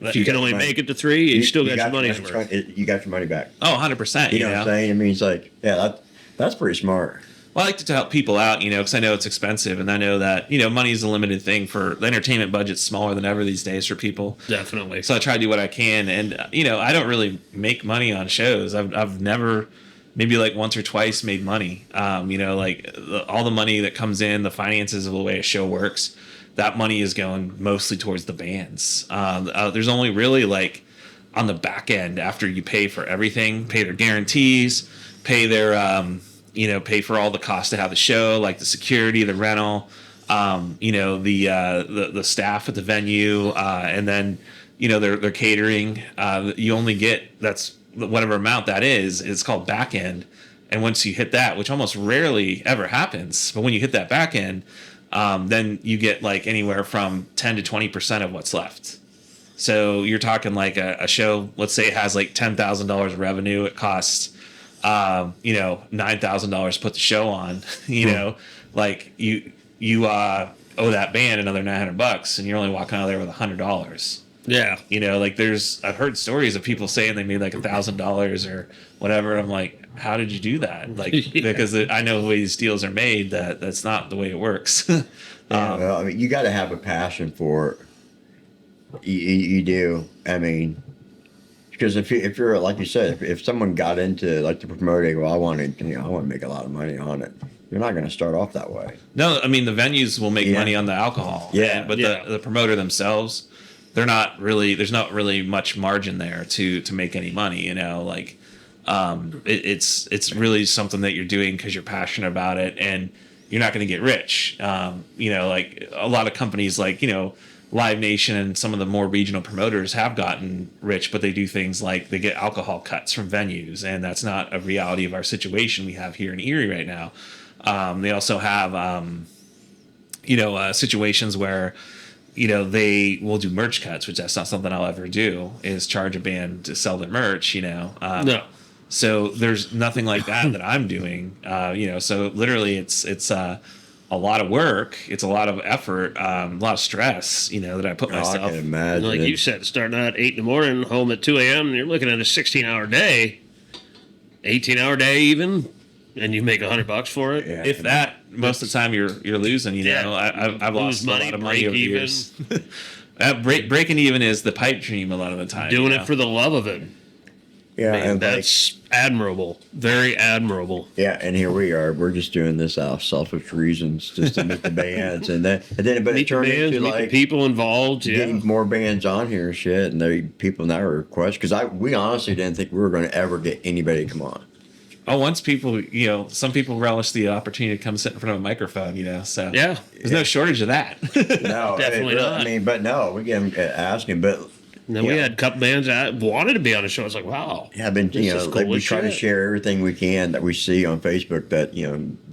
Speaker 1: if you can only make it to 3, you still got your money's worth.
Speaker 2: You got your money back.
Speaker 3: Oh, 100%.
Speaker 2: You know what I'm saying? I mean, it's like, that's pretty smart.
Speaker 3: Well, I like to help people out, because I know it's expensive, and I know that, money is a limited thing for the entertainment budget's smaller than ever these days for people.
Speaker 1: Definitely.
Speaker 3: So I try to do what I can, and I don't really make money on shows. I've never, maybe like once or twice, made money. All the money that comes in, the finances of the way a show works, that money is going mostly towards the bands. There's only really like on the back end after you pay for everything, pay their guarantees, pay their pay for all the costs to have the show, like the security, the rental, the staff at the venue, and then their catering. You only get that's whatever amount that is. It's called back end, and once you hit that, which almost rarely ever happens, but when you hit that back end, then you get like anywhere from 10 to 20% of what's left. So you're talking like a show. Let's say it has like $10,000 of revenue. It costs $9,000 to put the show on, like you owe that band another $900 and you're only walking out of there with $100.
Speaker 1: Yeah.
Speaker 3: You know, like I've heard stories of people saying they made like $1,000 or whatever. And I'm like, how did you do that? Like, because I know the way these deals are made, that's not the way it works.
Speaker 2: Well, I mean, you got to have a passion for it. You do. I mean, because if you're like you said, if someone got into like the promoting, well, I want to make a lot of money on it. You're not going to start off that way.
Speaker 3: No, I mean the venues will make money on the alcohol.
Speaker 2: Yeah,
Speaker 3: but the promoter themselves, there's not really much margin there to make any money. You know, like it's really something that you're doing because you're passionate about it, and you're not going to get rich. You know, like a lot of companies, like Live Nation and some of the more regional promoters have gotten rich, but they do things like they get alcohol cuts from venues, and that's not a reality of our situation we have here in Erie right now. They also have, situations where, they will do merch cuts, which that's not something I'll ever do, is charge a band to sell their merch,
Speaker 1: No.
Speaker 3: So there's nothing like that I'm doing, so literally it's a lot of work. It's a lot of effort, a lot of stress, that I put myself.
Speaker 2: I can imagine.
Speaker 1: Like you said, starting out at 8 a.m, home at 2 a.m., and you're looking at a 16-hour day, 18-hour day even, and you make $100 for it.
Speaker 2: Yeah.
Speaker 3: If that, most of the time you're losing. I've lost a lot of money over the years. Breaking even is the pipe dream a lot of the time.
Speaker 1: Doing it for the love of it.
Speaker 2: Yeah,
Speaker 1: Man,
Speaker 2: and
Speaker 1: that's admirable. Very admirable.
Speaker 2: Yeah, and here we are. We're just doing this out of selfish reasons, just to meet the bands, but it turned into
Speaker 1: meet
Speaker 2: like
Speaker 1: the people involved. Yeah,
Speaker 2: getting more bands on here and shit, and people now request because we honestly didn't think we were going to ever get anybody to come on.
Speaker 3: Oh, once people, some people relish the opportunity to come sit in front of a microphone, so
Speaker 1: yeah,
Speaker 3: there's no shortage of that.
Speaker 2: No,
Speaker 1: Definitely not.
Speaker 2: I mean, but no, we get them asking, but.
Speaker 1: And then we had a couple bands that wanted to be on the show. It's like, wow.
Speaker 2: Yeah, but
Speaker 1: cool
Speaker 2: we try to share everything we can that we see on Facebook that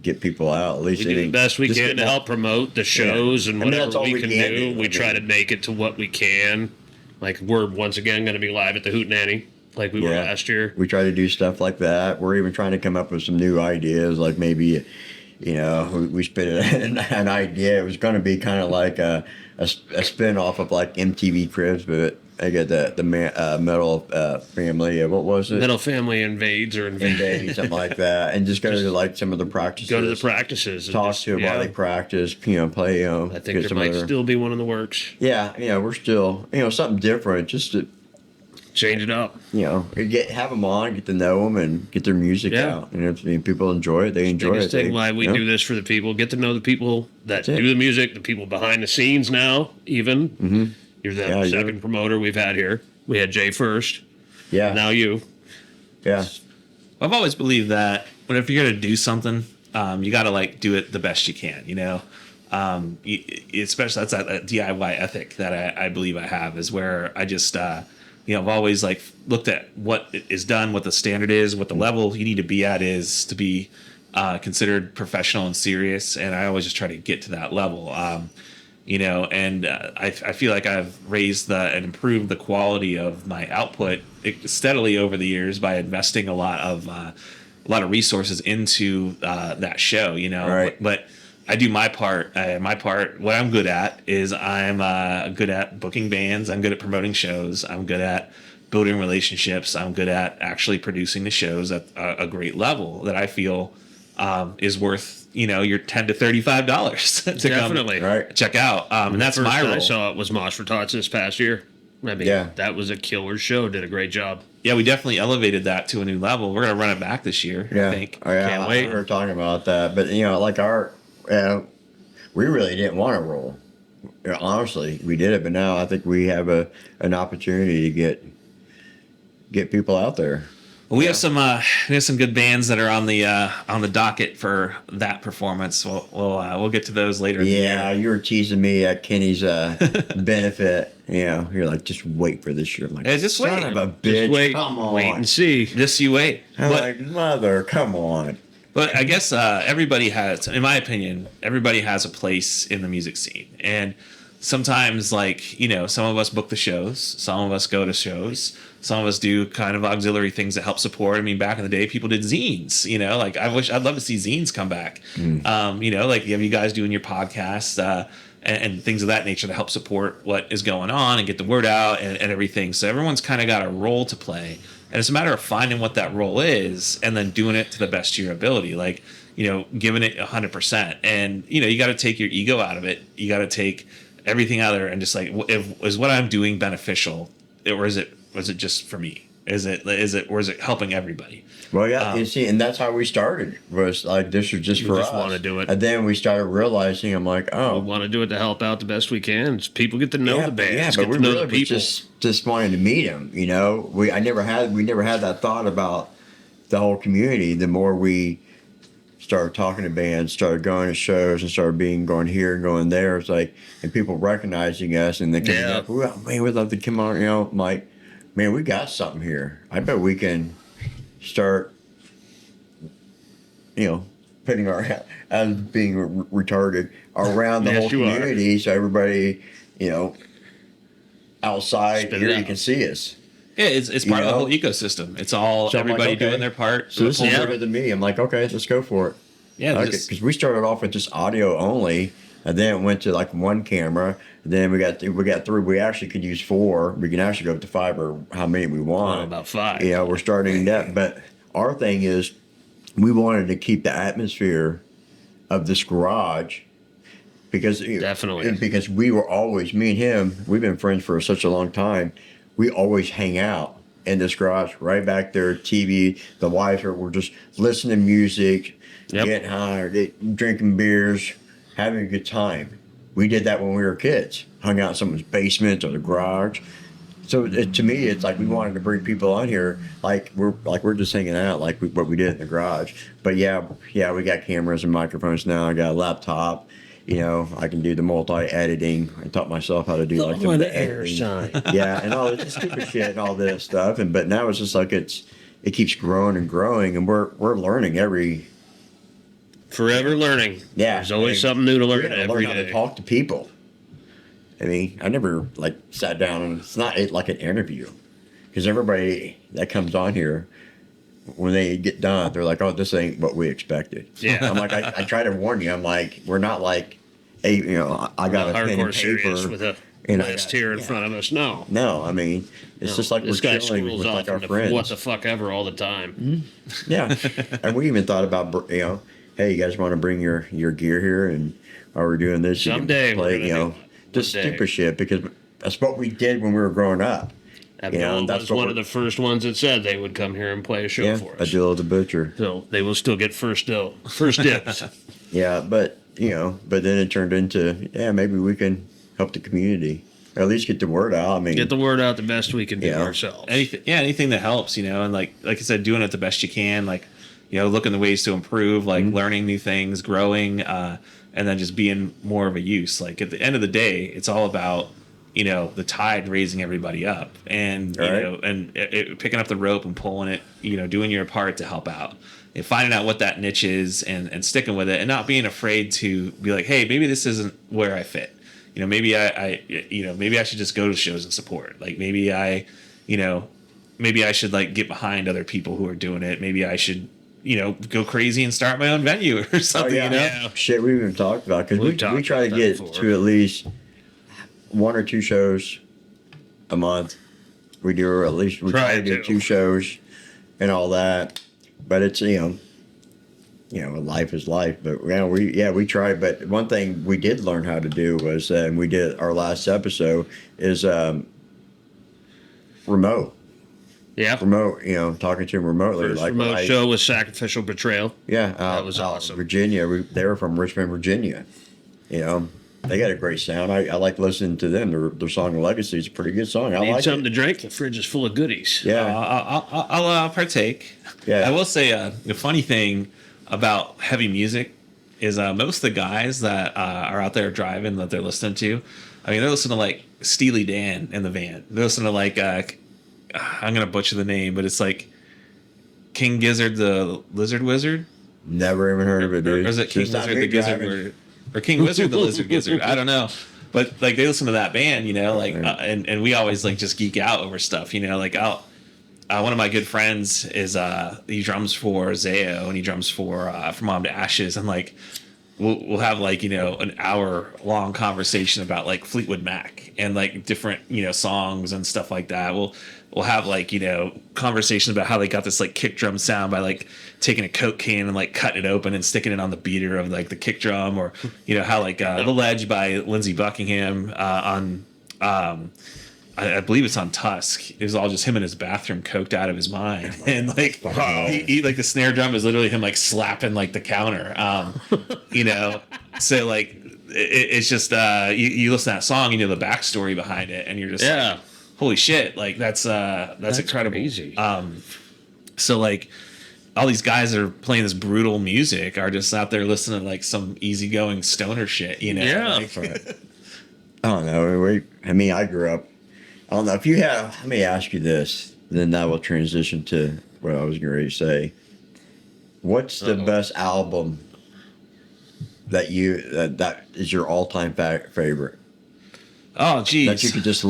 Speaker 2: get people out. At least
Speaker 1: We do the best we can to help promote the shows and whatever we can do. We try to make it to what we can. Like we're once again going to be live at the Hootenanny, like we were last year.
Speaker 2: We try to do stuff like that. We're even trying to come up with some new ideas, like maybe. We spit an idea. It was going to be kind of like a spin off of like MTV Cribs, but I get the Metal Family. What was it?
Speaker 1: Metal Family Invades or
Speaker 2: Invade, something like that, and just go to like some of the practices.
Speaker 1: Go to the practices.
Speaker 2: Talk to them while they practice. Play.
Speaker 1: I think there might still be one in the works.
Speaker 2: Yeah, we're still something different, just to
Speaker 1: change it up.
Speaker 2: Have them on, get to know them, and get their music out. And if people enjoy it, they enjoy it.
Speaker 1: Thing why we do this for the people, get to know the people that do the music, the people behind the scenes now. Even you're the second promoter we've had here. We had Jay first. Yeah. Now you.
Speaker 2: Yeah.
Speaker 3: I've always believed that whenever you're gonna do something, you gotta do it the best you can. Especially that's that DIY ethic that I believe I have is where I just. I've always looked at what is done, what the standard is, what the level you need to be at is to be considered professional and serious. And I always just try to get to that level, and I feel like I've raised and improved the quality of my output steadily over the years by investing a lot of resources into that show,
Speaker 2: Right.
Speaker 3: But I do my part. What I'm good at is I'm good at booking bands. I'm good at promoting shows. I'm good at building relationships. I'm good at actually producing the shows at a great level that I feel is worth your $10 to $35 to
Speaker 1: Definitely.
Speaker 3: Come check out. And that's my role.
Speaker 1: I saw it was Mosh for Tots this past year. I mean, that was a killer show. Did a great job.
Speaker 3: Yeah, we definitely elevated that to a new level. We're gonna run it back this year.
Speaker 2: Yeah.
Speaker 3: I think.
Speaker 2: Oh, yeah,
Speaker 3: Can't wait.
Speaker 2: We were talking about that, but we really didn't want to roll. Honestly, we did it, but now I think we have an opportunity to get people out there.
Speaker 3: Well, we have some good bands that are on the docket for that performance. We'll get to those later.
Speaker 2: Yeah, you were teasing me at Kenny's benefit. You're like, just wait for this year. I'm like,
Speaker 3: just wait.
Speaker 2: Son of a bitch,
Speaker 1: Just wait.
Speaker 2: come on.
Speaker 1: Wait and see.
Speaker 3: Just you wait.
Speaker 2: I'm like, mother, come on.
Speaker 3: But I guess everybody has, in my opinion, everybody has a place in the music scene. And sometimes, like, you know, some of us book the shows, some of us go to shows, some of us do kind of auxiliary things that help support. I mean, back in the day, people did zines, you know, like I'd love to see zines come back. You know, like you guys doing your podcasts, and things of that nature to help support what is going on and get the word out and everything. So everyone's kind of got a role to play. And it's a matter of finding what that role is and then doing it to the best of your ability. Like, you know, giving it 100%. And, you know, you got to take your ego out of it. You got to take everything out of there and just like, is what I'm doing beneficial, or is it just for me? Or is it helping everybody?
Speaker 2: Well, yeah, you see, and that's how we started. Was like, this was just for us.
Speaker 1: Want to do it,
Speaker 2: and then we started realizing, I'm like, oh,
Speaker 1: we want to do it to help out the best we can. People get to know the band.
Speaker 2: Yeah, but we really was just wanting to meet them. You know, we never had that thought about the whole community. The more we started talking to bands, started going to shows, and started going here and going there, it's like, and people recognizing us, and they coming up, well, man, we'd love to come on. You know, I'm like, man, we got something here. I bet we can start, you know, putting our, as being retarded, around the whole community, so everybody, you know, outside here, you can see us.
Speaker 3: Yeah, it's part of the whole ecosystem. It's all everybody doing their part.
Speaker 2: So this is better than me. I'm like, okay, let's go for it.
Speaker 3: Yeah,
Speaker 2: because we started off with just audio only, and then it went to like one camera. And then we got three. We actually could use 4. We can actually go up to 5 or how many we want.
Speaker 1: About 5.
Speaker 2: Yeah, we're starting that. But our thing is, we wanted to keep the atmosphere of this garage because we were always, me and him, we've been friends for such a long time. We always hang out in this garage, right back there. TV, the wives we're just listening to music, getting high, drinking beers, having a good time. We did that when we were kids. Hung out in someone's basement or the garage. So to me, it's like we wanted to bring people on here, like we're just hanging out, like what we did in the garage. But yeah, we got cameras and microphones now. I got a laptop. You know, I can do the multi-editing. I taught myself how to do the editing. Yeah, and all this stupid shit and all this stuff. But now it's just like it keeps growing and growing, and we're learning
Speaker 1: forever learning.
Speaker 2: Yeah,
Speaker 1: there's always something new to learn every
Speaker 2: day.
Speaker 1: How
Speaker 2: to talk to people. I mean, I never like sat down, and it's not like an interview, because everybody that comes on here, when they get done, they're like, "Oh, this ain't what we expected."
Speaker 1: Yeah,
Speaker 2: I'm like, I try to warn you. I'm like, we're not like, I got a pen and paper
Speaker 1: with a list here in front of us. No,
Speaker 2: I mean, it's just like we're chilling with like our friends.
Speaker 1: What the fuck ever all the time.
Speaker 2: Mm-hmm. Yeah, and we even thought about, hey, you guys want to bring your gear here, and while we're doing this,
Speaker 1: someday
Speaker 2: you can play, just stupid shit, because that's what we did when we were growing up.
Speaker 1: Abdullah was one of the first ones that said they would come here and play a show for us.
Speaker 2: Abdullah the Butcher.
Speaker 1: So they will still get first dibs.
Speaker 2: Yeah, but then it turned into, maybe we can help the community, or at least get the word out. I mean,
Speaker 1: get the word out the best we can do ourselves.
Speaker 3: Anything that helps, and like I said, doing it the best you can, like, looking the ways to improve, like learning new things, growing, and then just being more of a use. Like at the end of the day, it's all about, the tide raising everybody up, and picking up the rope and pulling it, doing your part to help out, and finding out what that niche is, and sticking with it, and not being afraid to be like, hey, maybe this isn't where I fit. Maybe maybe I should just go to shows and support. Like maybe I should like get behind other people who are doing it. Maybe I should go crazy and start my own venue or something.
Speaker 2: Shit, we even talked about, because we try to get to at least 1 or 2 shows a month. We do, or at least we try to do 2 shows and all that. But it's life is life. But we tried. But one thing we did learn how to do was, and we did our last episode, is remote.
Speaker 1: Yeah.
Speaker 2: Remote, talking to him remotely.
Speaker 1: First remote show was Sacrificial Betrayal.
Speaker 2: Yeah.
Speaker 1: That was awesome.
Speaker 2: Virginia. They were from Richmond, Virginia. They got a great sound. I like listening to them. Their song Legacy is a pretty good song. I
Speaker 1: Need
Speaker 2: like
Speaker 1: something to drink? The fridge is full of goodies.
Speaker 2: Yeah.
Speaker 3: I'll partake. Yeah. I will say the funny thing about heavy music is most of the guys that are out there driving that they're listening to, they're listening to like Steely Dan in the van. They're listening to like... I'm gonna butcher the name, but it's like King Gizzard the Lizard Wizard.
Speaker 2: Never even heard of it, dude.
Speaker 3: Or is it King Lizard the Gizzard Wizard? Or King Wizard the Lizard Gizzard? I don't know. but like they listen to that band, you know, like and we always like just geek out over stuff, you know, like one of my good friends is he drums for Zayo and he drums for Mom to Ashes, and like we'll have like, you know, an hour long conversation about like Fleetwood Mac and like different, you know, songs and stuff like that. We'll have like, you know, conversations about how they got this like kick drum sound by like taking a Coke can and like cutting it open and sticking it on the beater of like the kick drum, or, you know, how like The Ledge by Lindsey Buckingham on I believe it's on Tusk. It was all just him in his bathroom, coked out of his mind, and like he like the snare drum is literally him like slapping like the counter, you know. So like it's just you listen to that song, you know the backstory behind it, and you're just like, holy shit, like that's incredible.
Speaker 1: Crazy.
Speaker 3: So like all these guys that are playing this brutal music are just out there listening to like some easygoing stoner shit, you know.
Speaker 1: Yeah.
Speaker 3: Like,
Speaker 2: I don't know. I mean, I grew up. I don't know if you have. Let me ask you this. Then that will transition to what I was going to say. What's the best album that is your all-time favorite?
Speaker 3: oh, geez.
Speaker 2: That you could just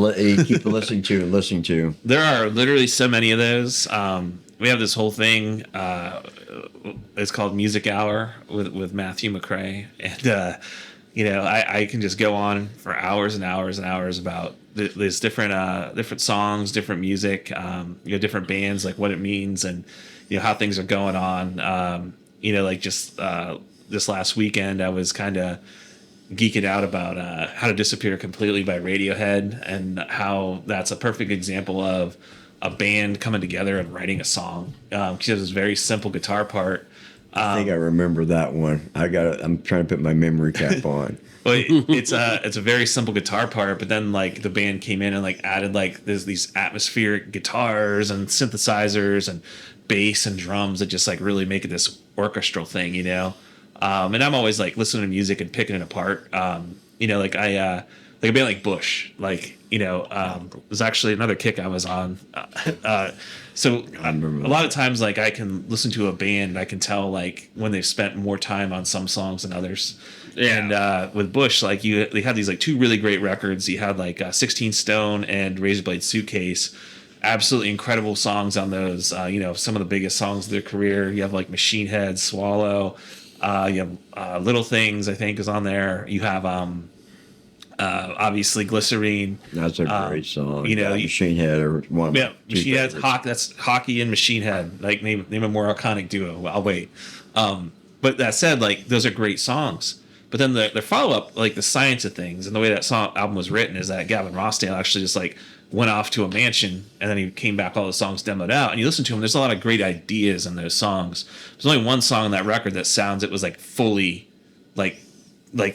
Speaker 2: keep listening to.
Speaker 3: There are literally so many of those. We have this whole thing. It's called Music Hour with Matthew McCray, and you know, I can just go on for hours and hours and hours about these different songs, different music, you know, different bands, like what it means, and you know how things are going on. You know, like just this last weekend, I was kind of geeking out about How to Disappear Completely by Radiohead, and how that's a perfect example of a band coming together and writing a song. Because it was a very simple guitar part.
Speaker 2: I think I remember that one. I'm trying to put my memory cap on.
Speaker 3: Well, it's a very simple guitar part, but then like the band came in and like added like there's these atmospheric guitars and synthesizers and bass and drums that just like really make it this orchestral thing, you know. And I'm always like listening to music and picking it apart. You know, like like a band like Bush, like, you know, there's actually another kick I was on. So a lot of times, like I can listen to a band and I can tell like when they've spent more time on some songs than others. Yeah. And with Bush, like they had these like two really great records. You had like 16 Stone and Razorblade Suitcase. Absolutely incredible songs on those. You know, some of the biggest songs of their career. You have like Machine Head, Swallow. You have Little Things, I think, is on there. You have obviously Glycerine. That's
Speaker 2: a great song.
Speaker 3: You know,
Speaker 2: Machine Head or one.
Speaker 3: Yeah, Machine Head's that's Hockey and Machine Head. Like name a more iconic duo. Well, I'll wait. But that said, like those are great songs. But then their follow up, like the science of things and the way that album was written, is that Gavin Rossdale actually just like went off to a mansion and then he came back, all the songs demoed out, and you listen to them. There's a lot of great ideas in those songs. There's only one song on that record that sounds it was like fully like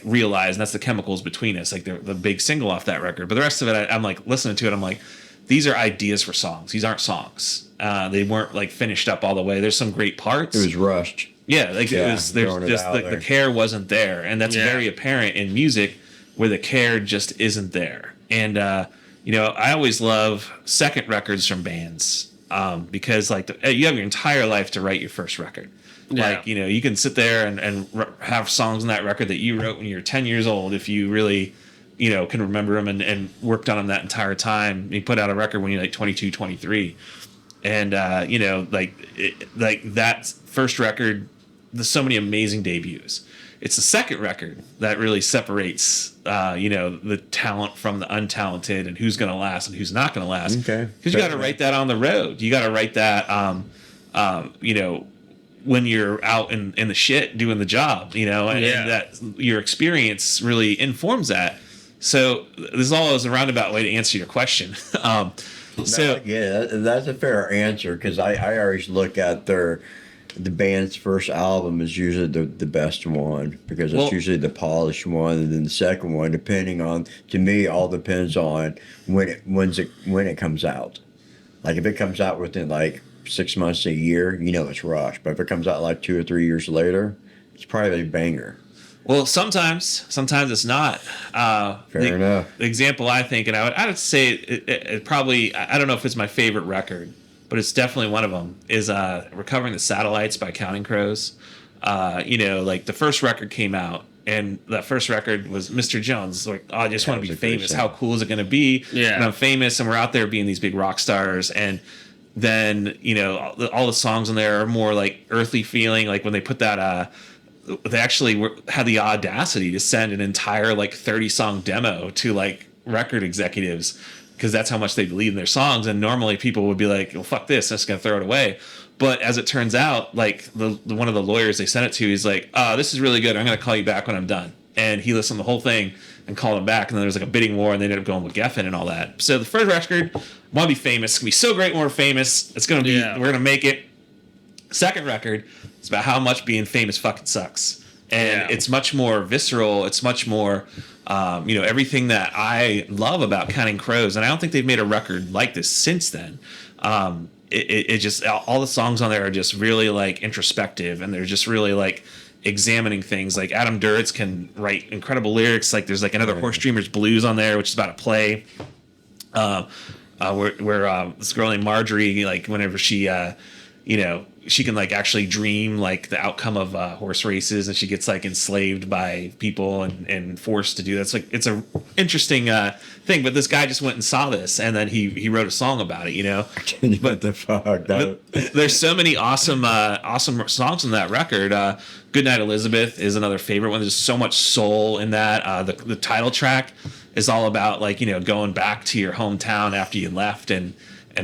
Speaker 3: realized, and that's The Chemicals Between Us, like the big single off that record. But the rest of it, I'm like listening to it, I'm like, these are ideas for songs. These aren't songs. They weren't like finished up all the way. There's some great parts.
Speaker 2: It was rushed.
Speaker 3: Yeah, like it was. There's just the care wasn't there, and that's very apparent in music where the care just isn't there. And you know, I always love second records from bands because like you have your entire life to write your first record. Yeah. Like, you know, you can sit there and have songs on that record that you wrote when you were 10 years old if you really, you know, can remember them and worked on them that entire time. You put out a record when you're like 22, 23. And, you know, like that first record, there's so many amazing debuts. It's the second record that really separates, you know, the talent from the untalented and who's going to last and who's not going to last.
Speaker 2: Okay.
Speaker 3: Because you got to write that on the road. You got to write that, you know, when you're out in the shit doing the job, you know, and that your experience really informs that. So this is all as a roundabout way to answer your question.
Speaker 2: That's a fair answer, because I always look at the band's first album is usually the best one, because it's usually the polished one, and then the second one, depending on, to me, all depends on when it comes out. Like if it comes out within like 6 months to a year, you know it's rushed. But if it comes out like 2 or 3 years later, it's probably a banger.
Speaker 3: Well, sometimes it's not.
Speaker 2: Fair enough.
Speaker 3: The example I think, and I would say it probably, I don't know if it's my favorite record, but it's definitely one of them, is Recovering the Satellites by Counting Crows. You know, like the first record came out And that first record was Mr. Jones. Like, oh, I just want to be famous.
Speaker 2: song.
Speaker 3: How cool is it going to be?
Speaker 1: Yeah.
Speaker 3: And I'm famous, and we're out there being these big rock stars. And then, you know, all the songs on there are more like earthly feeling. Like when they put that, they actually had the audacity to send an entire like 30-song demo to like record executives, because that's how much they believe in their songs. And normally people would be like, well, fuck this, I'm just gonna throw it away. But as it turns out, like the one of the lawyers they sent it to, he's like, this is really good, I'm gonna call you back when I'm done. And he listened to the whole thing and called him back, and then there was like a bidding war, and they ended up going with Geffen and all that. So the first record, want to be famous, it's gonna be so great when we're famous, it's gonna be, we're gonna make it. Second record, it's about how much being famous fucking sucks. And it's much more visceral, it's much more you know, everything that I love about Counting Crows, and I don't think they've made a record like this since then. It just, all the songs on there are just really like introspective, and they're just really like examining things. Like Adam Duritz can write incredible lyrics. Like there's like another Horse Dreamers Blues on there, which is about a play. Where this girl named Marjorie, like whenever she, you know, she can like actually dream like the outcome of horse races, and she gets like enslaved by people and forced to do that. It's like, it's a interesting thing. But this guy just went and saw this, and then he wrote a song about it, you know.
Speaker 2: What the fuck?
Speaker 3: There's so many awesome songs on that record. Goodnight Elizabeth is another favorite one. There's so much soul in that. The title track is all about like, you know, going back to your hometown after you left, and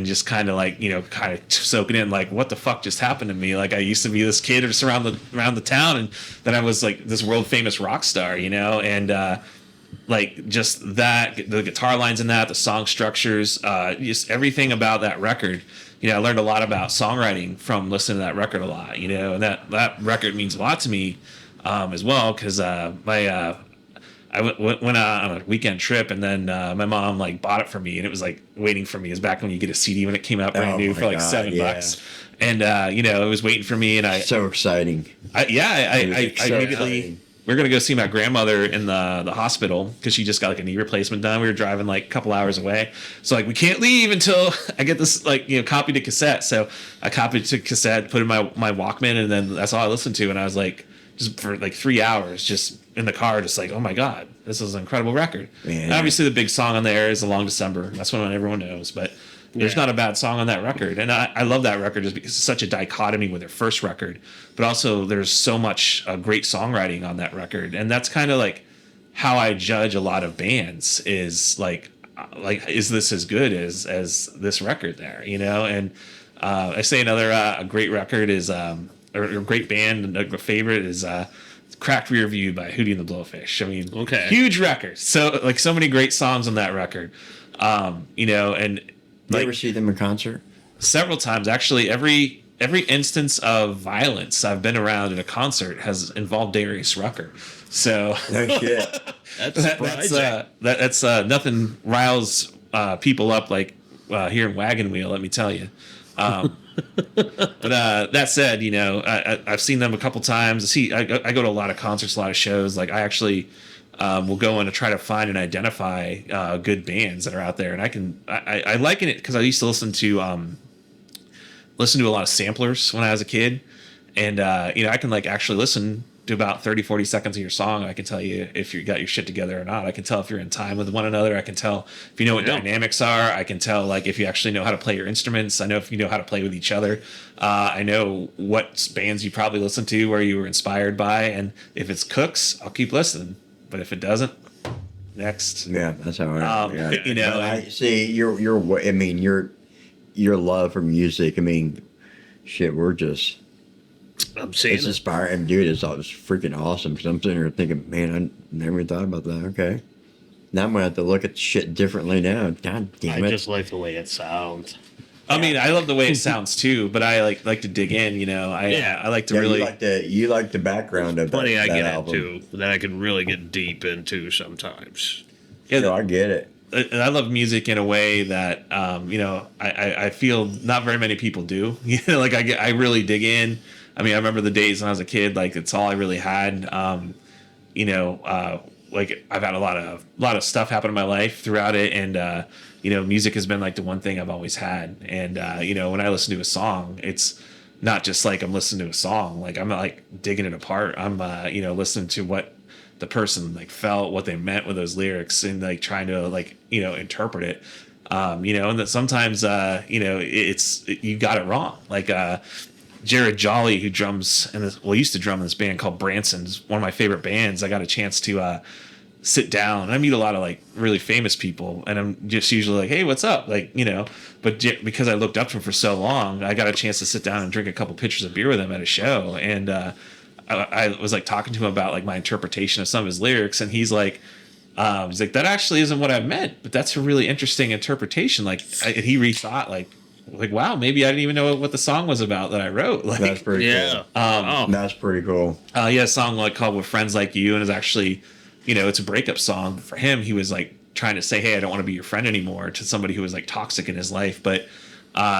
Speaker 3: just kind of like, you know, kind of soaking in like, what the fuck just happened to me? Like I used to be this kid just around the town, and then I was like this world famous rock star, you know. And like just that, the guitar lines in that, the song structures, just everything about that record. You know, I learned a lot about songwriting from listening to that record a lot, you know, and that record means a lot to me as well, because I went on a weekend trip, and then my mom like bought it for me, and it was like waiting for me. It was back when you get a CD when it came out brand new for like $7, and you know, it was waiting for me, and
Speaker 2: so exciting.
Speaker 3: I immediately, we're gonna go see my grandmother in the hospital because she just got like a knee replacement done. We were driving like a couple hours away, so like we can't leave until I get this like, you know, copy to cassette. So I copied to cassette, put in my Walkman, and then that's all I listened to. And I was like, just for like 3 hours, just in the car, just like, oh my god, this is an incredible record. And obviously the big song on there is A Long December. That's one everyone knows, but there's not a bad song on that record. And I love that record just because it's such a dichotomy with their first record, but also there's so much great songwriting on that record. And that's kind of like how I judge a lot of bands, is like is this as good as this record there, you know? And I say another a great record is or a great band, and a favorite is Cracked Rear View by Hootie and the Blowfish. I mean, huge record. So like so many great songs on that record. You know, and
Speaker 2: you ever see them in concert?
Speaker 3: Several times, actually. Every instance of violence I've been around at a concert has involved Darius Rucker. So
Speaker 2: no shit.
Speaker 3: That's nothing riles people up like hearing Wagon Wheel, let me tell you. But that said, you know, I've seen them a couple times. I go to a lot of concerts, a lot of shows. Like I actually will go in to try to find and identify good bands that are out there. And I liken it because I used to listen to a lot of samplers when I was a kid. And, you know, I can like actually listen to about 30, 40 seconds of your song. I can tell you if you got your shit together or not. I can tell if you're in time with one another. I can tell if you know what dynamics are. I can tell like if you actually know how to play your instruments. I know if you know how to play with each other. I know what bands you probably listen to, where you were inspired by. And if it's Cooks, I'll keep listening. But if it doesn't, next.
Speaker 2: Yeah, that's how I
Speaker 3: you know.
Speaker 2: I see your I mean, your love for music. I mean, shit, we're just.
Speaker 1: I'm seeing
Speaker 2: it's inspiring, dude. It's freaking awesome. Because I'm sitting here thinking, man, I never even thought about that. Okay, now I'm gonna have to look at shit differently now. God damn it!
Speaker 1: I just like the way it sounds.
Speaker 3: I mean, I love the way it sounds too, but I like to dig in. You know, I like to really
Speaker 2: you like the background of
Speaker 1: plenty
Speaker 2: that
Speaker 1: I get
Speaker 2: album.
Speaker 1: into that I can really get deep into sometimes.
Speaker 2: Yeah, so I get it.
Speaker 3: And I love music in a way that you know, I feel not very many people do. You know, like I really dig in. I mean, I remember the days when I was a kid, like it's all I really had. You know, like I've had a lot of stuff happen in my life throughout it, and you know, music has been like the one thing I've always had. And you know, when I listen to a song, it's not just like I'm listening to a song. Like I'm like digging it apart. I'm you know, listening to what the person like felt, what they meant with those lyrics, and like trying to like, you know, interpret it. And that sometimes, you got it wrong. Like, Jared Jolly, who drums used to drum in this band called Branson's, one of my favorite bands. I got a chance to, sit down. I meet a lot of like really famous people, and I'm just usually like, hey, what's up? Like, but because I looked up to him for so long, I got a chance to sit down and drink a couple pitchers of beer with him at a show. And, I was like talking to him about like my interpretation of some of his lyrics, and he's like, that actually isn't what I meant, but that's a really interesting interpretation. Like, he rethought like, wow, maybe I didn't even know what the song was about that I wrote. Like,
Speaker 2: That's pretty cool. That's pretty cool.
Speaker 3: He has a song like called "With Friends Like You," and it's actually, it's a breakup song. For him, he was like trying to say, hey, I don't want to be your friend anymore, to somebody who was like toxic in his life. But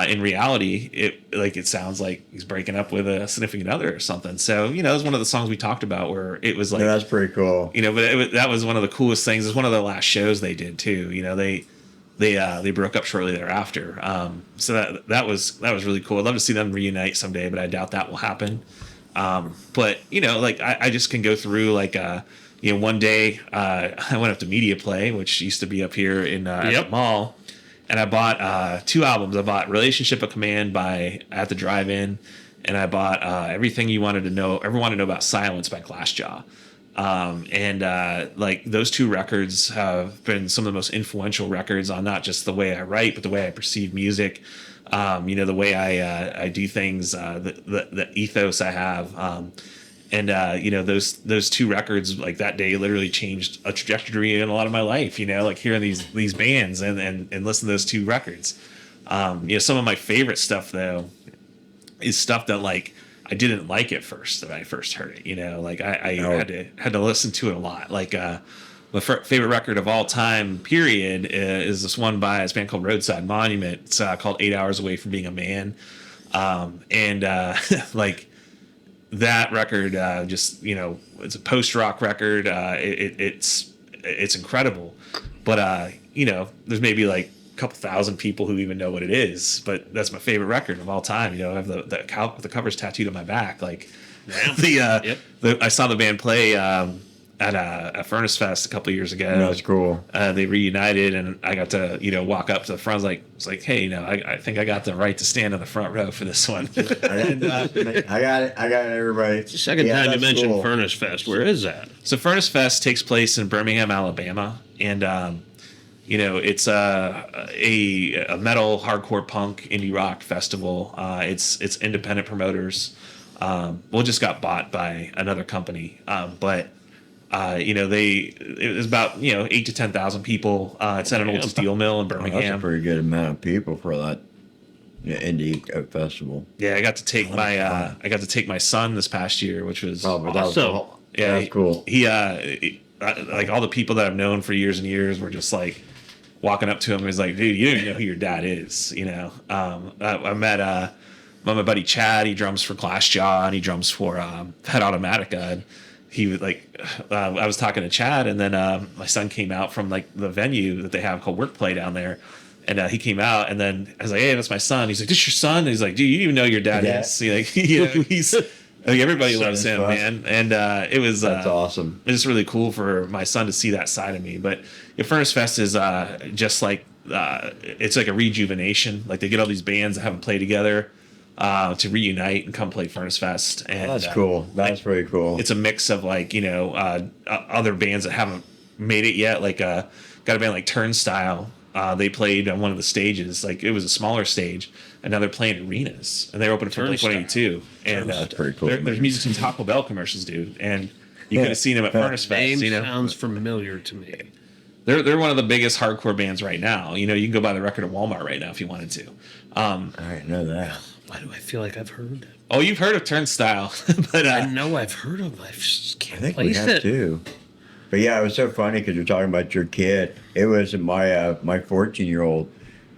Speaker 3: in reality, it sounds like he's breaking up with a significant other or something. So, it was one of the songs we talked about where it was like,
Speaker 2: yeah, that's pretty cool.
Speaker 3: But that was one of the coolest things. It's one of the last shows they did too. They broke up shortly thereafter. So that was really cool. I'd love to see them reunite someday, but I doubt that will happen. But like I just can go through like, one day I went up to Media Play, which used to be up here in at the mall, and I bought 2 albums. I bought Relationship of Command at the Drive-In, and I bought Everything You Wanted to Know, Everyone Wanted to Know About Silence by Glassjaw. Like those 2 records have been some of the most influential records on not just the way I write, but the way I perceive music. The way I do things, the ethos I have. Those 2 records, like that day, literally changed a trajectory in a lot of my life. Like hearing these bands and listen to those 2 records. Some of my favorite stuff though is stuff that like I didn't like at first when I first heard it. Like I had to listen to it a lot. Like my favorite record of all time, period, is this one by this band called Roadside Monument. It's called 8 Hours Away from Being a Man, like. That record, it's a post-rock record. It's incredible, but there's maybe like a couple thousand people who even know what it is. But that's my favorite record of all time. I have the covers tattooed on my back. Like, I saw the band play at Furnace Fest a couple of years ago.
Speaker 2: That's cool.
Speaker 3: They reunited, and I got to walk up to the front. I was like, hey, I think I got the right to stand in the front row for this one.
Speaker 2: I got it, everybody.
Speaker 1: It's the second time you mentioned Furnace Fest. Where is that?
Speaker 3: So Furnace Fest takes place in Birmingham, Alabama, and it's a metal, hardcore punk, indie rock festival. It's independent promoters. It just got bought by another company, but. It was about 8,000 to 10,000 people. It's at an old steel mill in Birmingham.
Speaker 2: That's a pretty good amount of people for that indie festival.
Speaker 3: Yeah, I got to take my son this past year, which was
Speaker 1: awesome.
Speaker 3: Yeah,
Speaker 2: that's cool.
Speaker 3: He like all the people that I've known for years and years were just like walking up to him and was like, dude, you don't even know who your dad is. I met my buddy Chad. He drums for Glassjaw and he drums for Pet Automatica. And he was like, I was talking to Chad, and then my son came out from like the venue that they have called Workplay down there, and he came out, and then I was like, hey, that's my son. He's like, this your son? And he's like, dude, you even know your dad is. He's like, everybody loves him, man. And it was
Speaker 2: that's awesome.
Speaker 3: It's just really cool for my son to see that side of me. But Furnace Fest is just like it's like a rejuvenation. Like they get all these bands that haven't played together. To reunite and come play Furnace Fest. And
Speaker 2: that's cool. That's pretty cool.
Speaker 3: It's a mix of like, other bands that haven't made it yet. Like, got a band like Turnstile. They played on one of the stages. Like, it was a smaller stage, and now they're playing arenas. And they're open for Blink-182. And
Speaker 2: that's pretty cool.
Speaker 3: There's music from Taco Bell commercials, dude. And you could have seen them at Furnace Fest.
Speaker 1: Name sounds familiar to me.
Speaker 3: They're one of the biggest hardcore bands right now. You can go buy the record at Walmart right now if you wanted to.
Speaker 2: I didn't know that.
Speaker 1: Why do I feel like I've heard it?
Speaker 3: Oh, you've heard of Turnstile, but
Speaker 1: I know I've heard of. I just can't
Speaker 2: think
Speaker 1: place
Speaker 2: we have
Speaker 1: it.
Speaker 2: too. But yeah, it was so funny because you're talking about your kid. It was my 14-year-old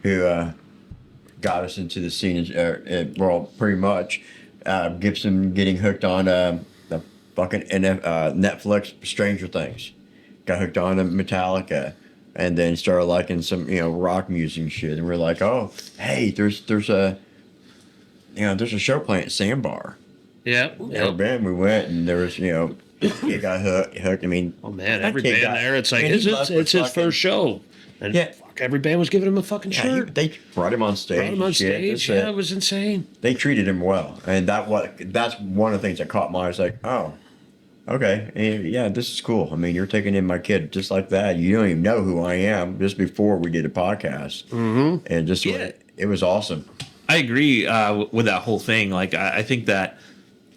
Speaker 2: who got us into the scene. Well, pretty much Gibson getting hooked on the fucking Netflix Stranger Things. Got hooked on Metallica. And then started liking some, rock music and shit. And we're like, oh, hey, there's a show playing at Sandbar.
Speaker 1: Yeah.
Speaker 2: Our band, we went, and there was, he got hooked. I mean,
Speaker 1: Oh man,
Speaker 2: that
Speaker 1: every
Speaker 2: kid
Speaker 1: band there, it's like
Speaker 2: man, he left with
Speaker 1: it's his
Speaker 2: fucking-
Speaker 1: first show, and
Speaker 2: Yeah.
Speaker 1: fuck, every band was giving him a fucking
Speaker 2: Yeah,
Speaker 1: shirt.
Speaker 2: they brought him on stage.
Speaker 1: Brought him on
Speaker 2: and shit.
Speaker 1: stage.
Speaker 2: That's
Speaker 1: Yeah, it was insane.
Speaker 2: They treated him well, and that's one of the things that caught my eye. It's like, oh, okay, yeah, this is cool. I mean, you're taking in my kid just like that. You don't even know who I am. Just before we did a podcast, and just it was awesome.
Speaker 3: I agree with that whole thing. Like, I think that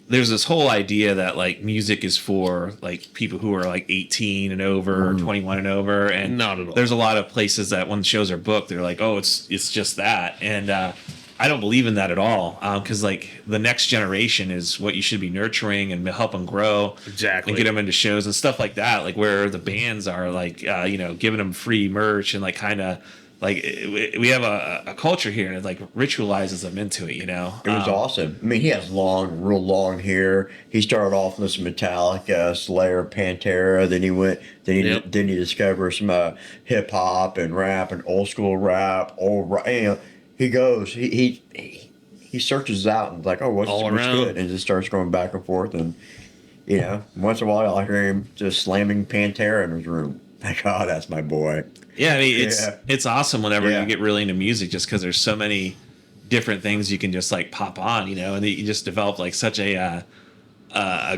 Speaker 3: there's this whole idea that like music is for like people who are like 18 and over, or 21 and over, and
Speaker 1: Not at all.
Speaker 3: There's a lot of places that when shows are booked, they're like, oh, it's just that, and I don't believe in that at all, because like the next generation is what you should be nurturing and help them grow,
Speaker 1: Exactly.
Speaker 3: and get them into shows and stuff like that. Like where the bands are like, giving them free merch and like kind of. Like we have a culture here, and it like ritualizes them into it.
Speaker 2: It was awesome. I mean, he has real long hair. He started off with some Metallica, Slayer, Pantera. Then he went. Then he discovered some hip hop and rap and old school rap. He goes. He searches out and like, oh, what's good, and just starts going back and forth. And once in a while, I hear him just slamming Pantera in his room. Like, oh, that's my boy.
Speaker 3: Yeah, I mean, it's awesome whenever you get really into music, just because there's so many different things you can just like pop on, and you just develop like such a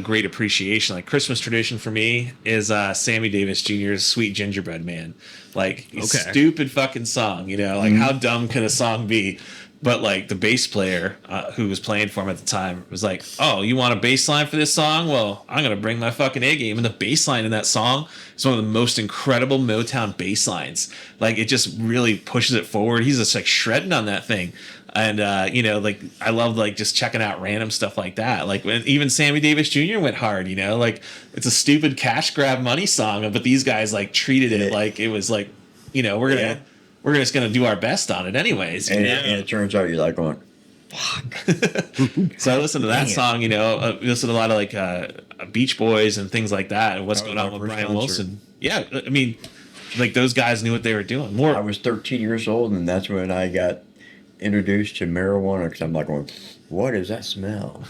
Speaker 3: great appreciation. Like Christmas tradition for me is Sammy Davis Jr.'s "Sweet Gingerbread Man." Like stupid fucking song, like how dumb can a song be? But like the bass player who was playing for him at the time was like, "Oh, you want a bass line for this song? Well, I'm gonna bring my fucking A game." And the bass line in that song is one of the most incredible Motown bass lines. Like it just really pushes it forward. He's just like shredding on that thing, and like I love like just checking out random stuff like that. Like when even Sammy Davis Jr. went hard. Like it's a stupid cash grab money song, but these guys like treated it like it was like, we're just gonna do our best on it anyways.
Speaker 2: And it turns out you're like going, fuck.
Speaker 3: So I listen to that song, listen to a lot of like Beach Boys and things like that, and what's going on with Brian Wilson. Yeah, I mean, like those guys knew what they were doing.
Speaker 2: I was 13 years old, and that's when I got introduced to marijuana, because I'm like going, what is that smell?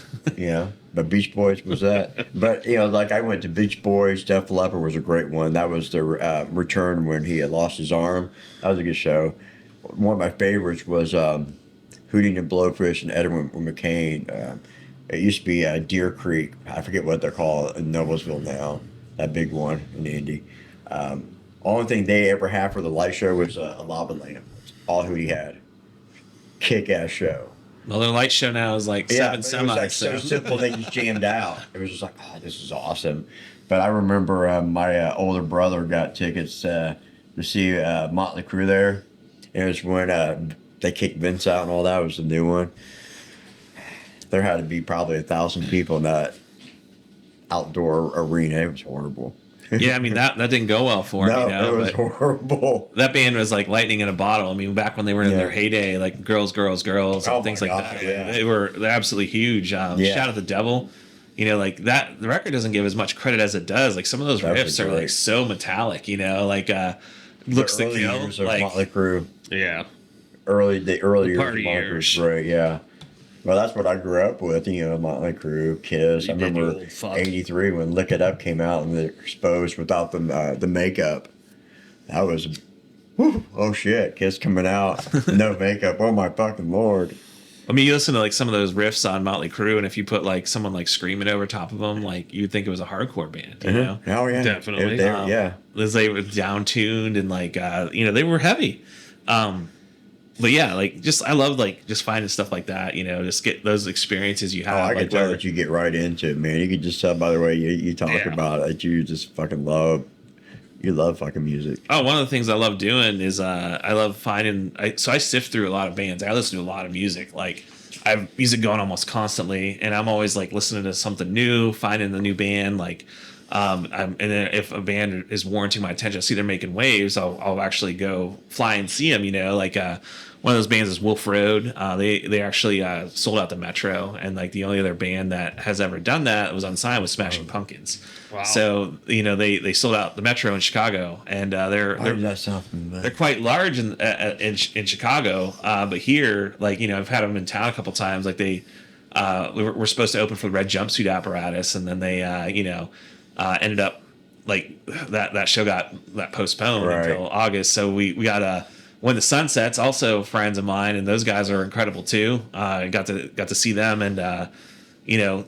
Speaker 2: But Beach Boys was that. But like I went to Beach Boys. Def Leppard was a great one. That was the return when he had lost his arm. That was a good show. One of my favorites was Hootie and Blowfish and Edwin McCain. It used to be Deer Creek. I forget what they're called in Noblesville now. That big one in Indy. Only thing they ever had for the light show was a lava lamp. That's all Hootie had. Kick-ass show.
Speaker 3: Well, their light show now is like seven semis.
Speaker 2: It was like so simple they just jammed out. It was just like, oh, this is awesome. But I remember my older brother got tickets to see Motley Crue there. It was when they kicked Vince out and all that. It was the new one. There had to be probably 1,000 people in that outdoor arena. It was horrible.
Speaker 3: Yeah, I mean that didn't go well for him.
Speaker 2: It was horrible.
Speaker 3: That band was like lightning in a bottle. I mean, back when they were in their heyday, like Girls, and things like that.
Speaker 2: Yeah.
Speaker 3: They're absolutely huge. Shout at the Devil. Like that. The record doesn't give as much credit as it does. Like some of those riffs are like so metallic. Like looks
Speaker 2: the
Speaker 3: to
Speaker 2: early
Speaker 3: kill.
Speaker 2: years of
Speaker 3: Like
Speaker 2: Motley Crue.
Speaker 1: Yeah.
Speaker 2: The early years of
Speaker 1: party
Speaker 2: Motley
Speaker 1: years.
Speaker 2: Crue, right? Yeah. Well, that's what I grew up with, Motley Crue, Kiss. I remember '83 when Lick It Up came out and they're exposed without the makeup. That was, oh shit, Kiss coming out, no makeup. Oh my fucking Lord.
Speaker 3: I mean, you listen to like some of those riffs on Motley Crue, and if you put like someone like screaming over top of them, like you'd think it was a hardcore band.
Speaker 2: Oh yeah,
Speaker 1: definitely.
Speaker 3: As they were down tuned and like they were heavy. But yeah, like I love like just finding stuff like that, just get those experiences you have.
Speaker 2: I can tell that you get right into it, man. You can just tell by the way you talk about it that you just fucking love. You love fucking music.
Speaker 3: Oh, one of the things I love doing is I love finding. So I sift through a lot of bands. I listen to a lot of music. Like I have music going almost constantly, and I'm always like listening to something new, finding the new band. Like, and then if a band is warranting my attention, I see they're making waves, I'll actually go fly and see them. Like one of those bands is Wolf Road. They actually sold out the Metro, and like the only other band that has ever done that was unsigned was Smashing Pumpkins. Wow. So they sold out the Metro in Chicago, and they're quite large in Chicago. But here, like I've had them in town a couple times. Like they we're supposed to open for the Red Jumpsuit Apparatus, and then they ended up like that show got postponed until August. So we got When the Sun Sets, also friends of mine, and those guys are incredible too. Got to see them, and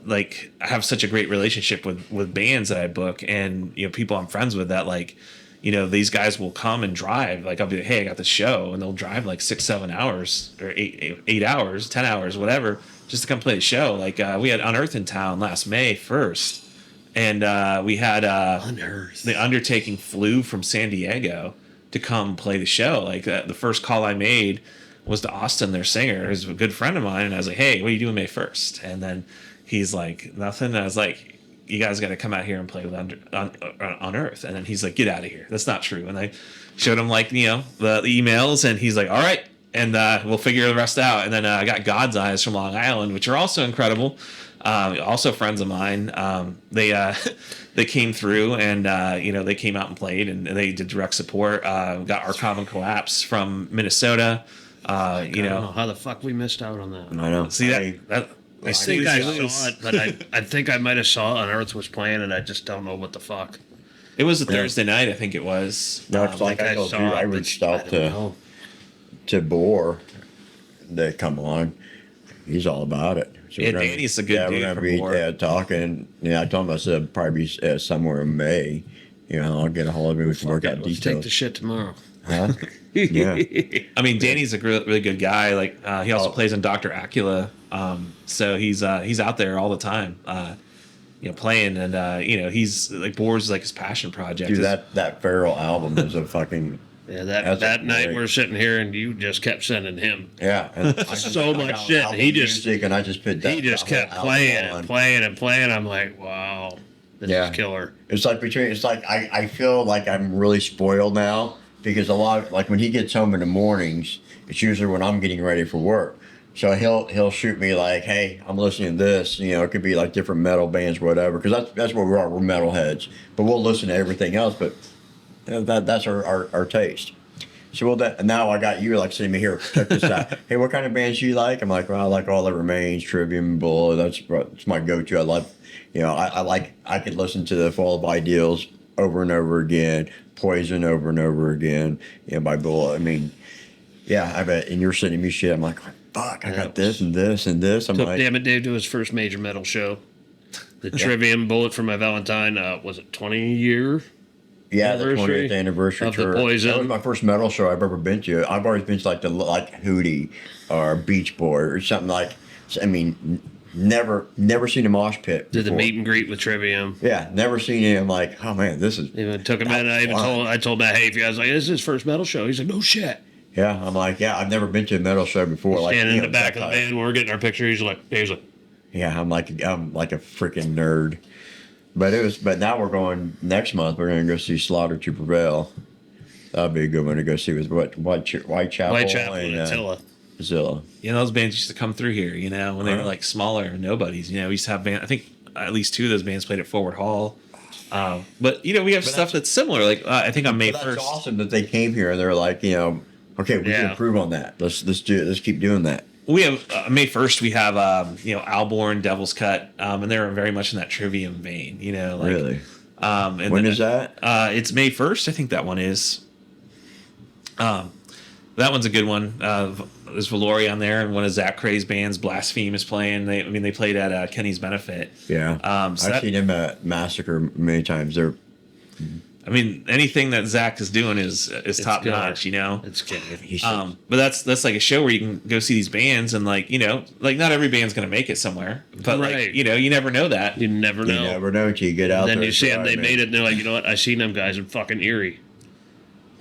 Speaker 3: like I have such a great relationship with bands that I book, and people I'm friends with that like. These guys will come and drive. Like I'll be like, hey, I got this show, and they'll drive like 6-7 hours or 8 hours, 10 hours, whatever, just to come play the show. Like we had Unearth in town last May 1st, and we had
Speaker 1: Unearth.
Speaker 3: The Undertaking flew from San Diego to come play the show. Like the first call I made was to Austin, their singer, who's a good friend of mine, and I was like, hey, what are you doing May 1st? And then he's like, nothing. And I was like, you guys got to come out here and play with Unearth. And then he's like, get out of here. That's not true. And I showed him like, the emails, and he's like, all right. And we'll figure the rest out. And then I got God's Eyes from Long Island, which are also incredible. Also friends of mine. They came through, and they came out and played, and they did direct support. Got Our Common Collapse from Minnesota.
Speaker 1: I don't know how the fuck we missed out on that.
Speaker 2: I know.
Speaker 3: See that
Speaker 1: I think I saw it, but I think I might have saw Unearth was playing, and I just don't know what the fuck.
Speaker 3: It was a Thursday night, I think it was.
Speaker 2: No, it's like I told you, I reached out to Boar to come on. He's all about it. So
Speaker 3: Danny's a good dude.
Speaker 2: We're gonna be talking. I told him I said probably be somewhere in May. I'll get a hold of him. We can work out details.
Speaker 1: Take the shit tomorrow.
Speaker 2: Huh? Yeah.
Speaker 3: I mean, Danny's a really good guy. Like he also plays in Dr. Acula. So he's out there all the time, playing, and he's like Boar's like his passion project.
Speaker 2: Dude, that Feral album is a fucking
Speaker 1: that night we're sitting here and you just kept sending him
Speaker 2: and
Speaker 1: so much shit. He just kept playing and playing and playing. I'm like, wow, this is killer.
Speaker 2: It's like I feel like I'm really spoiled now because a lot like when he gets home in the mornings, it's usually when I'm getting ready for work. So he'll shoot me like, hey, I'm listening to this. It could be like different metal bands, whatever, because that's where we are. We're metalheads, but we'll listen to everything else. But that's our taste. So now I got you like sitting me here. Check this out. Hey, what kind of bands do you like? I'm like, well, I like All That Remains, Trivium, Bull. That's my go-to. I love, I could listen to the Fall of Ideals over and over again, Poison over and over again, by Bull. I mean, I bet. And you're sending me shit. I'm like, fuck, I got this and this and this. I'm
Speaker 1: took
Speaker 2: like,
Speaker 1: Damn It Dave to his first major metal show. The Trivium Bullet for My Valentine. Was it 20-year?
Speaker 2: Yeah, the 20th anniversary
Speaker 1: of
Speaker 2: tour.
Speaker 1: The Poison.
Speaker 2: That was my first metal show I've ever been to. I've always been to like Hootie or Beach Boy or something like. I mean, never seen a mosh pit.
Speaker 1: Did the meet and greet with Trivium.
Speaker 2: Yeah, never seen him. Like, oh man, this is.
Speaker 1: Even took him in. I told Matt, hey, if you guys like, this is his first metal show. He's like, no shit.
Speaker 2: Yeah, I'm like, I've never been to a metal show before. Like,
Speaker 1: standing in the back of the band when we're getting our picture, he's like,
Speaker 2: yeah, I'm like a freaking nerd. But now we're going next month. We're going to go see Slaughter to Prevail. That'll be a good one to go see with Whitechapel
Speaker 1: and Attila.
Speaker 2: Zilla.
Speaker 3: Those bands used to come through here. When they were like smaller nobodies. We used to have bands. I think at least 2 of those bands played at Forward Hall. But we have stuff that's similar. Like I think on May 1st.
Speaker 2: That's awesome that they came here and they're like, okay, we can improve on that. Let's do it. Let's keep doing that.
Speaker 3: We have May 1st. We have Alborn, Devil's Cut, and they're very much in that Trivium vein.
Speaker 2: Really.
Speaker 3: And
Speaker 2: when is that?
Speaker 3: It's May 1st. I think that one is. That one's a good one. There's Valori on there, and one of Zach Cray's bands, Blaspheme, is playing. They played at Kenny's Benefit.
Speaker 2: Yeah. I've seen him at Massacre many times.
Speaker 3: Anything that Zach is doing is top notch,
Speaker 1: It's good.
Speaker 3: But that's like a show where you can go see these bands and like not every band's gonna make it somewhere, but like you never know that.
Speaker 1: You never know.
Speaker 2: You never know until you get out there.
Speaker 1: Then you see them, they made it, and they're like, you know what? I seen them guys in fucking Erie.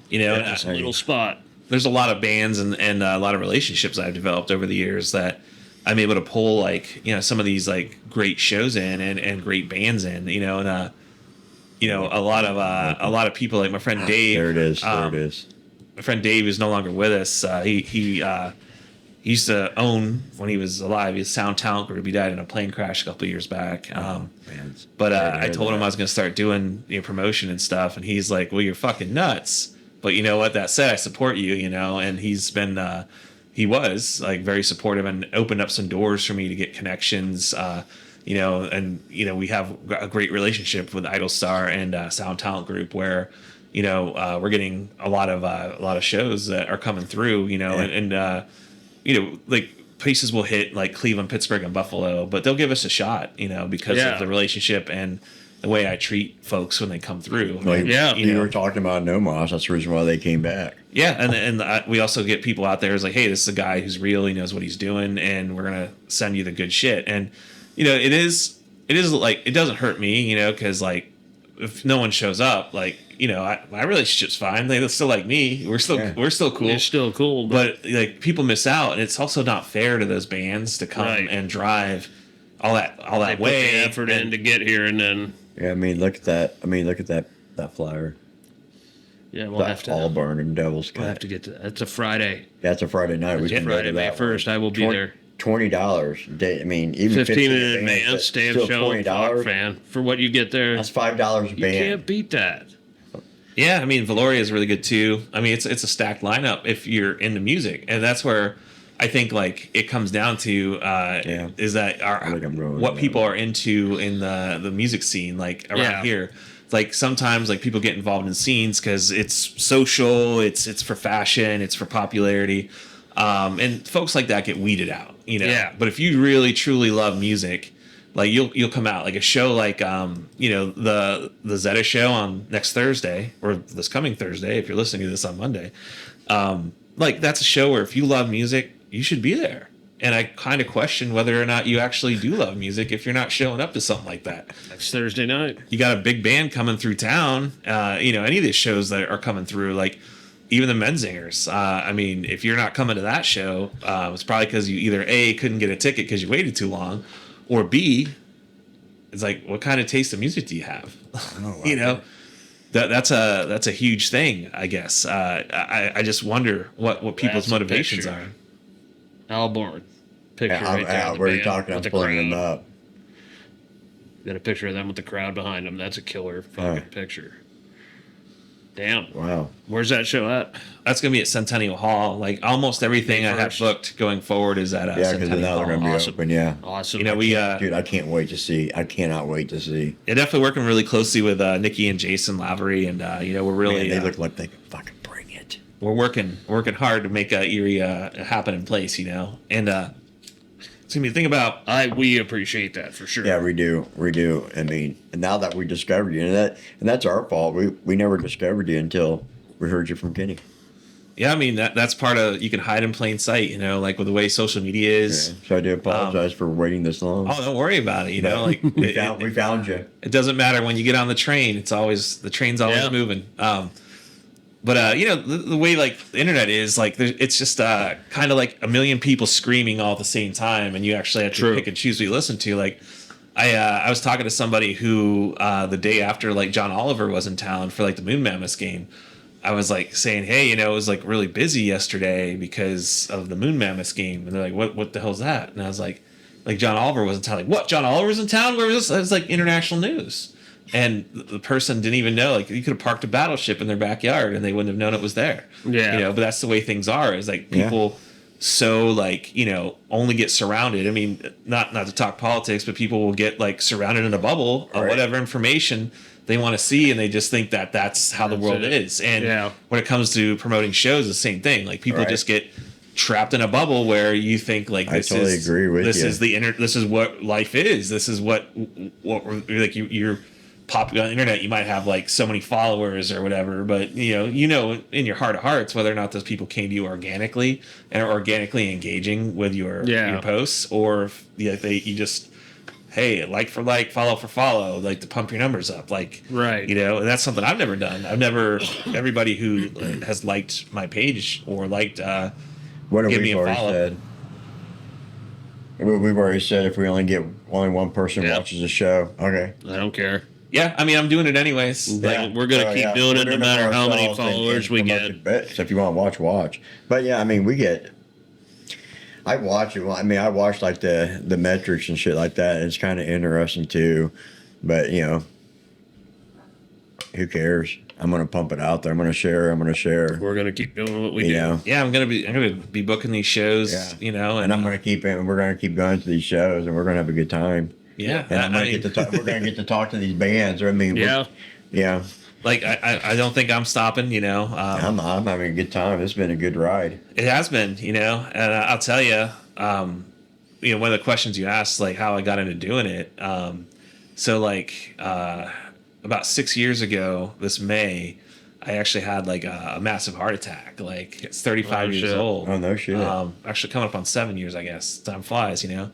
Speaker 1: It's a little spot.
Speaker 3: There's a lot of bands and a lot of relationships I've developed over the years that I'm able to pull like some of these like great shows in and great bands in, and a lot of people like my friend Dave.
Speaker 2: There it is.
Speaker 3: My friend Dave is no longer with us. He used to own, when he was alive, his Sound Talent group. He died in a plane crash a couple of years back. But I told him I was going to start doing promotion and stuff, and he's like, "Well, you're fucking nuts." But you know what? That said, I support you. And he's been he was like very supportive and opened up some doors for me to get connections. You know, and you know, we have a great relationship with IdleStar and Sound Talent Group where, you know, we're getting a lot of shows that are coming through. You know, and you know, like places will hit like Cleveland, Pittsburgh, and Buffalo, but they'll give us a shot. You know, because of the relationship and the way I treat folks when they come through.
Speaker 2: Like,
Speaker 3: you
Speaker 2: were talking about Nomos. That's the reason why they came back.
Speaker 3: Yeah, and we also get people out there who's like, hey, this is a guy who's real. He knows what he's doing, and we're gonna send you the good shit. And you know, it is like it doesn't hurt me, you know, because like if no one shows up, like you know, my relationship's fine. They still like me. We're still cool.
Speaker 1: It's still cool,
Speaker 3: but like people miss out, and it's also not fair to those bands to come and drive all that
Speaker 1: they
Speaker 3: way,
Speaker 1: put the effort in to get here, and then.
Speaker 2: Yeah, I mean, look at that. I mean, look at that flyer.
Speaker 1: Yeah, we'll have to.
Speaker 2: Auburn and Devil's Cut.
Speaker 1: We'll have to get to that. It's a Friday.
Speaker 2: Yeah, it's a Friday night.
Speaker 1: It's Friday, May 1st. I will be there.
Speaker 2: $20. I mean, even
Speaker 1: 15 in advance. Day of show.
Speaker 2: $20,
Speaker 1: fan for what you get there.
Speaker 2: That's $5 a band.
Speaker 1: You can't beat that.
Speaker 3: Yeah, I mean, Valoria is really good too. I mean, it's a stacked lineup if you're into music, and that's where I think like it comes down to is that what people are into in the music scene like around here. Like sometimes like people get involved in scenes because it's social, it's for fashion, it's for popularity, and folks like that get weeded out, you know. Yeah. But if you really truly love music, like you'll come out like a show like you know the Zeta show on next Thursday or this coming Thursday if you're listening to this on Monday. Like that's a show where if you love music, you should be there. And I kind of question whether or not you actually do love music if you're not showing up to something like that.
Speaker 1: Next Thursday night.
Speaker 3: You got a big band coming through town. You know, any of these shows that are coming through, like even the Menzingers. I mean, if you're not coming to that show, it's probably because you either A, couldn't get a ticket because you waited too long, or B, it's like, what kind of taste of music do you have? You know? That's a huge thing, I guess. I just wonder what people's motivations are.
Speaker 1: Alborn. Picture right there.
Speaker 2: We're talking. I'm pulling them up.
Speaker 1: Got a picture of them with the crowd behind them. That's a killer fucking picture. Damn.
Speaker 2: Wow.
Speaker 1: Where's that show at?
Speaker 3: That's gonna be at Centennial Hall. Like almost everything I have booked going forward is at Centennial
Speaker 2: now
Speaker 3: Hall.
Speaker 2: they're gonna be open. Yeah.
Speaker 1: Awesome.
Speaker 3: You know,
Speaker 2: dude, I can't wait to see. I cannot wait to see.
Speaker 3: Yeah, definitely working really closely with Nikki and Jason Lavery, and you know, we're really
Speaker 2: they look like they can fucking bring it.
Speaker 3: We're working hard to make Erie happen in place, you know, and so you think about
Speaker 1: we appreciate that for sure.
Speaker 2: Yeah, we do. I mean, and now that we discovered you, and that's our fault. We never discovered you until we heard you from Kenny.
Speaker 3: Yeah, I mean that's part of you can hide in plain sight, you know, like with the way social media is.
Speaker 2: Yeah, so I do apologize for waiting this long.
Speaker 3: Oh, don't worry about it. You know, like
Speaker 2: we found you.
Speaker 3: It doesn't matter when you get on the train; the train's always moving. But you know the way like the internet is, like it's just kind of like a million people screaming all at the same time, and you actually have to pick and choose what you listen to. Like I was talking to somebody who the day after like John Oliver was in town for like the Moon Mammoth game, I was like saying, hey, you know, it was like really busy yesterday because of the Moon Mammoth game, and they're like, what the hell's that? And I was like John Oliver was in town. Like, what? John Oliver's in town? Where was this? It was like international news. And the person didn't even know, like, you could have parked a battleship in their backyard and they wouldn't have known it was there. Yeah. You know, but that's the way things are, is like people so like, you know, only get surrounded. I mean, not to talk politics, but people will get like surrounded in a bubble of whatever information they want to see, and they just think that that's how the world is. And when it comes to promoting shows, the same thing. Like people just get trapped in a bubble where you think like this
Speaker 2: I totally
Speaker 3: is
Speaker 2: agree with
Speaker 3: this
Speaker 2: you.
Speaker 3: is this is what life is. This is what like you're popular on the internet. You might have like so many followers or whatever, but you know in your heart of hearts whether or not those people came to you organically and are organically engaging with your posts, or if you just hey, like for like, follow for follow, like to pump your numbers up, like you know. And that's something I've never done. I've never everybody who has liked my page or liked
Speaker 2: what have
Speaker 3: give
Speaker 2: we
Speaker 3: me a
Speaker 2: already
Speaker 3: follow.
Speaker 2: said? We've already said if we only get only one person watches the show, okay.
Speaker 1: I don't care.
Speaker 3: Yeah, I mean, I'm doing it anyways.
Speaker 1: Like, we're going to keep doing it no matter how many followers we get.
Speaker 2: So if you want to watch. But yeah, I mean, I watch it. I mean, I watch like the metrics and shit like that. And it's kind of interesting too. But, you know, who cares? I'm gonna pump it out there. I'm gonna share.
Speaker 1: We're gonna keep doing what we
Speaker 2: You
Speaker 1: do.
Speaker 2: know.
Speaker 3: Yeah, I'm gonna be booking these shows.
Speaker 2: Yeah.
Speaker 3: You know,
Speaker 2: And I'm gonna keep it. We're gonna keep going to these shows, and we're gonna have a good time.
Speaker 3: yeah.
Speaker 2: And I'm gonna get to talk. We're gonna get to talk to these bands. I mean, yeah.
Speaker 3: Like I don't think I'm stopping. You know,
Speaker 2: I'm having a good time. It's been a good ride.
Speaker 3: it has been. You know, and I'll tell you. You know, one of the questions you asked, like how I got into doing it. So like about 6 years ago, this May, I actually had like a massive heart attack. Like it's 35 years old.
Speaker 2: Oh no shit.
Speaker 3: Actually coming up on 7 years, I guess. Time flies, you know.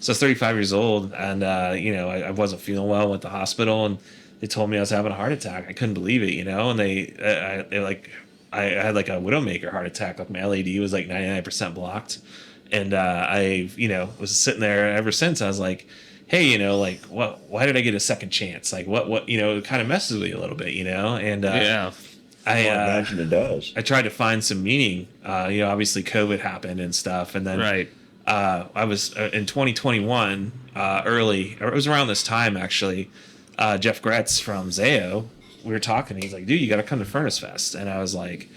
Speaker 3: So I was 35 years old, and you know, I wasn't feeling well. Went to the hospital, and they told me I was having a heart attack. I couldn't believe it, you know. And they like, I had like a widowmaker heart attack. Like my LAD was like 99% blocked, and I, you know, was sitting there ever since. I was like, hey, you know, like what? Why did I get a second chance? Like what? You know, it kind of messes with you a little bit, you know. And I
Speaker 2: imagine it does.
Speaker 3: I tried to find some meaning. You know, obviously COVID happened and stuff, and then I was in 2021 early, or it was around this time actually. Jeff Gretz from Zayo, we were talking. He's like, "Dude, you got to come to Furnace Fest," and I was like,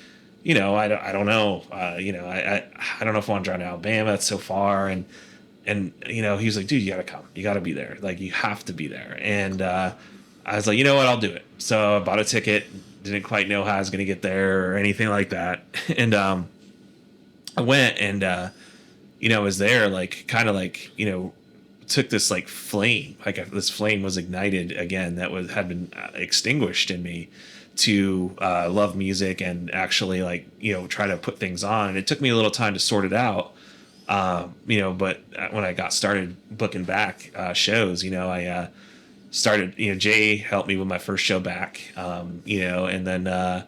Speaker 3: "You know, I don't know. You know, I don't know if I want to drive to Alabama. It's so far." And you know, he was like, "Dude, you got to come. You got to be there. Like, you have to be there." And I was like, "You know what? I'll do it." So I bought a ticket. Didn't quite know how I was going to get there or anything like that. And I went and, you know, I was there, like, kind of like, you know, took this like flame, like this flame was ignited again that had been extinguished in me to love music and actually like, you know, try to put things on. And it took me a little time to sort it out, you know, but when I got started booking back shows, you know, I started, you know, Jay helped me with my first show back, you know, and then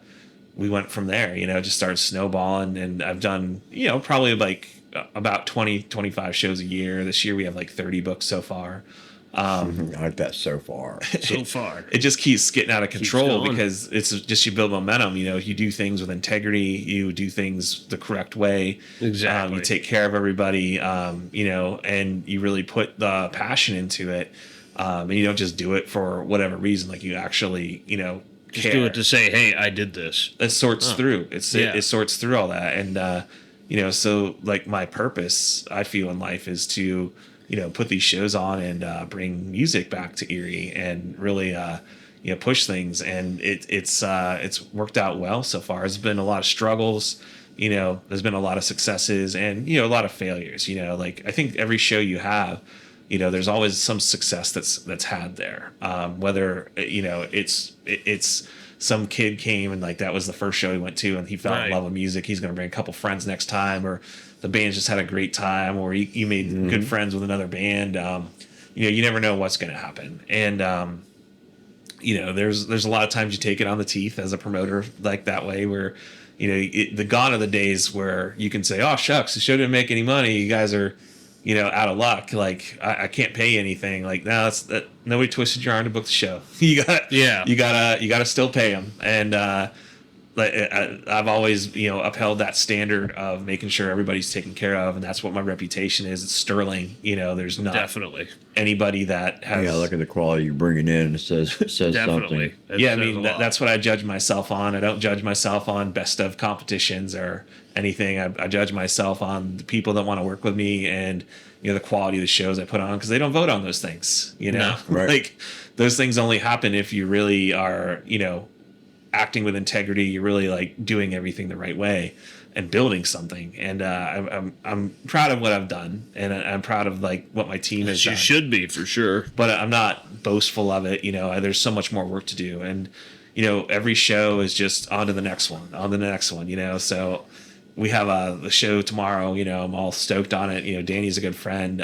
Speaker 3: we went from there, you know, just started snowballing. And I've done, you know, probably like about 20-25 shows a year. This year we have like 30 books so far.
Speaker 2: I like that so far.
Speaker 3: It just keeps getting out of control because it's just, you build momentum. You know, you do things with integrity, you do things the correct way.
Speaker 1: Exactly.
Speaker 3: You take care of everybody, you know, and you really put the passion into it. And you don't just do it for whatever reason. Like you actually, you know,
Speaker 1: just do it to say, hey, I did this.
Speaker 3: It sorts through. It sorts through all that. And, you know, so like my purpose, I feel in life is to, you know, put these shows on and bring music back to Erie and really, you know, push things. And it's worked out well so far. There's been a lot of struggles. You know, there's been a lot of successes and, you know, a lot of failures. You know, like I think every show you have, you know, there's always some success that's had there. Whether, you know, it's some kid came and like that was the first show he went to and he fell in love with music. He's going to bring a couple friends next time, or the band just had a great time, or you made good friends with another band. You know, you never know what's going to happen. And, you know, there's a lot of times you take it on the teeth as a promoter like that way where, you know, the gone are the days where you can say, oh, shucks, the show didn't make any money. You guys are, you know, out of luck. Like I can't pay anything. Like, no, that's that. Nobody twisted your arm to book the show. You gotta still pay them. And like I've always, you know, upheld that standard of making sure everybody's taken care of, and that's what my reputation is. It's sterling. You know, there's not
Speaker 1: definitely
Speaker 3: anybody that has.
Speaker 2: Yeah, look at the quality you're bringing in. It says
Speaker 1: definitely.
Speaker 2: something.
Speaker 3: Yeah, I mean that's what I judge myself on. I don't judge myself on best of competitions or anything. I judge myself on the people that want to work with me and, you know, the quality of the shows I put on, because they don't vote on those things. You know,
Speaker 2: right.
Speaker 3: Like those things only happen if you really are, you know, acting with integrity. You're really like doing everything the right way and building something. And I'm proud of what I've done, and I'm proud of like what my team has done.
Speaker 1: You should be, for sure.
Speaker 3: But I'm not boastful of it. You know, there's so much more work to do, and you know, every show is just on to the next one. You know, so we have the show tomorrow. You know, I'm all stoked on it. You know, Danny's a good friend.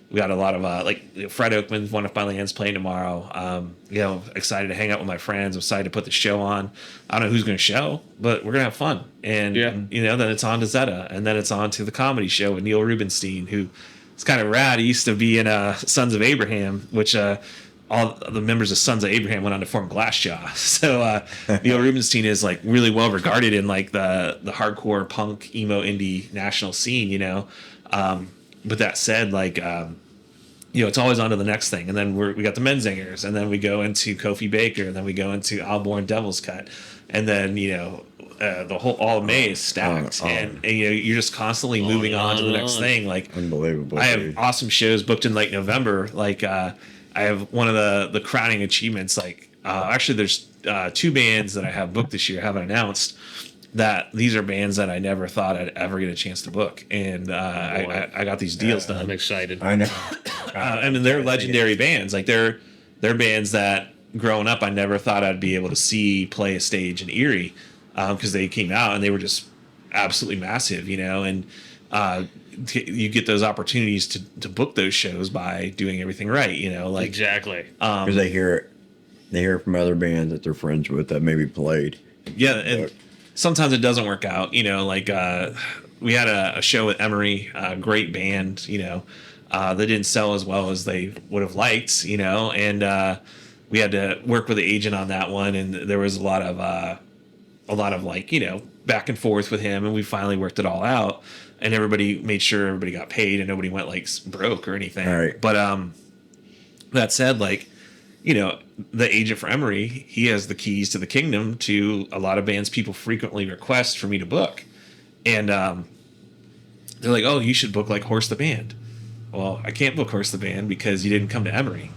Speaker 3: We got a lot of like Fred Oakman's one of my lands playing tomorrow. You know, excited to hang out with my friends. I'm excited to put the show on. I don't know who's going to show, but we're going to have fun. And, you know, then it's on to Zeta, and then it's on to the comedy show with Neil Rubenstein, who is kind of rad. He used to be in Sons of Abraham, which all the members of Sons of Abraham went on to form Glassjaw. So Neil Rubenstein is like really well regarded in like the hardcore punk emo indie national scene, you know. But that said, like, you it's always on to the next thing. And then we got the Menzingers, and then we go into Kofi Baker, and then we go into Alborn Devil's Cut, and then the whole all of May is stacked, and you're just constantly moving on to the next thing. Like
Speaker 2: unbelievable.
Speaker 3: I have awesome shows booked in like November. Like I have one of the crowning achievements. Like actually, there's 2 bands that I have booked this year. I haven't announced that these are bands that I never thought I'd ever get a chance to book, and I got these deals done.
Speaker 1: I'm excited.
Speaker 2: I know.
Speaker 3: I mean, they're legendary bands. Like they're bands that growing up I never thought I'd be able to see play a stage in Erie, because they came out and they were just absolutely massive, and you get those opportunities to book those shows by doing everything right, like
Speaker 1: exactly,
Speaker 2: because they hear it from other bands that they're friends with that maybe played.
Speaker 3: Yeah, and sometimes it doesn't work out, like we had a show with Emery, a great band, they didn't sell as well as they would have liked, and we had to work with the agent on that one, and there was a lot of like, back and forth with him, and we finally worked it all out, and everybody made sure everybody got paid and nobody went like broke or anything.
Speaker 2: All right.
Speaker 3: But that said, like, the agent for Emery, he has the keys to the kingdom to a lot of bands people frequently request for me to book. And they're like, oh, you should book like Horse the Band. Well, I can't book Horse the Band because you didn't come to Emery.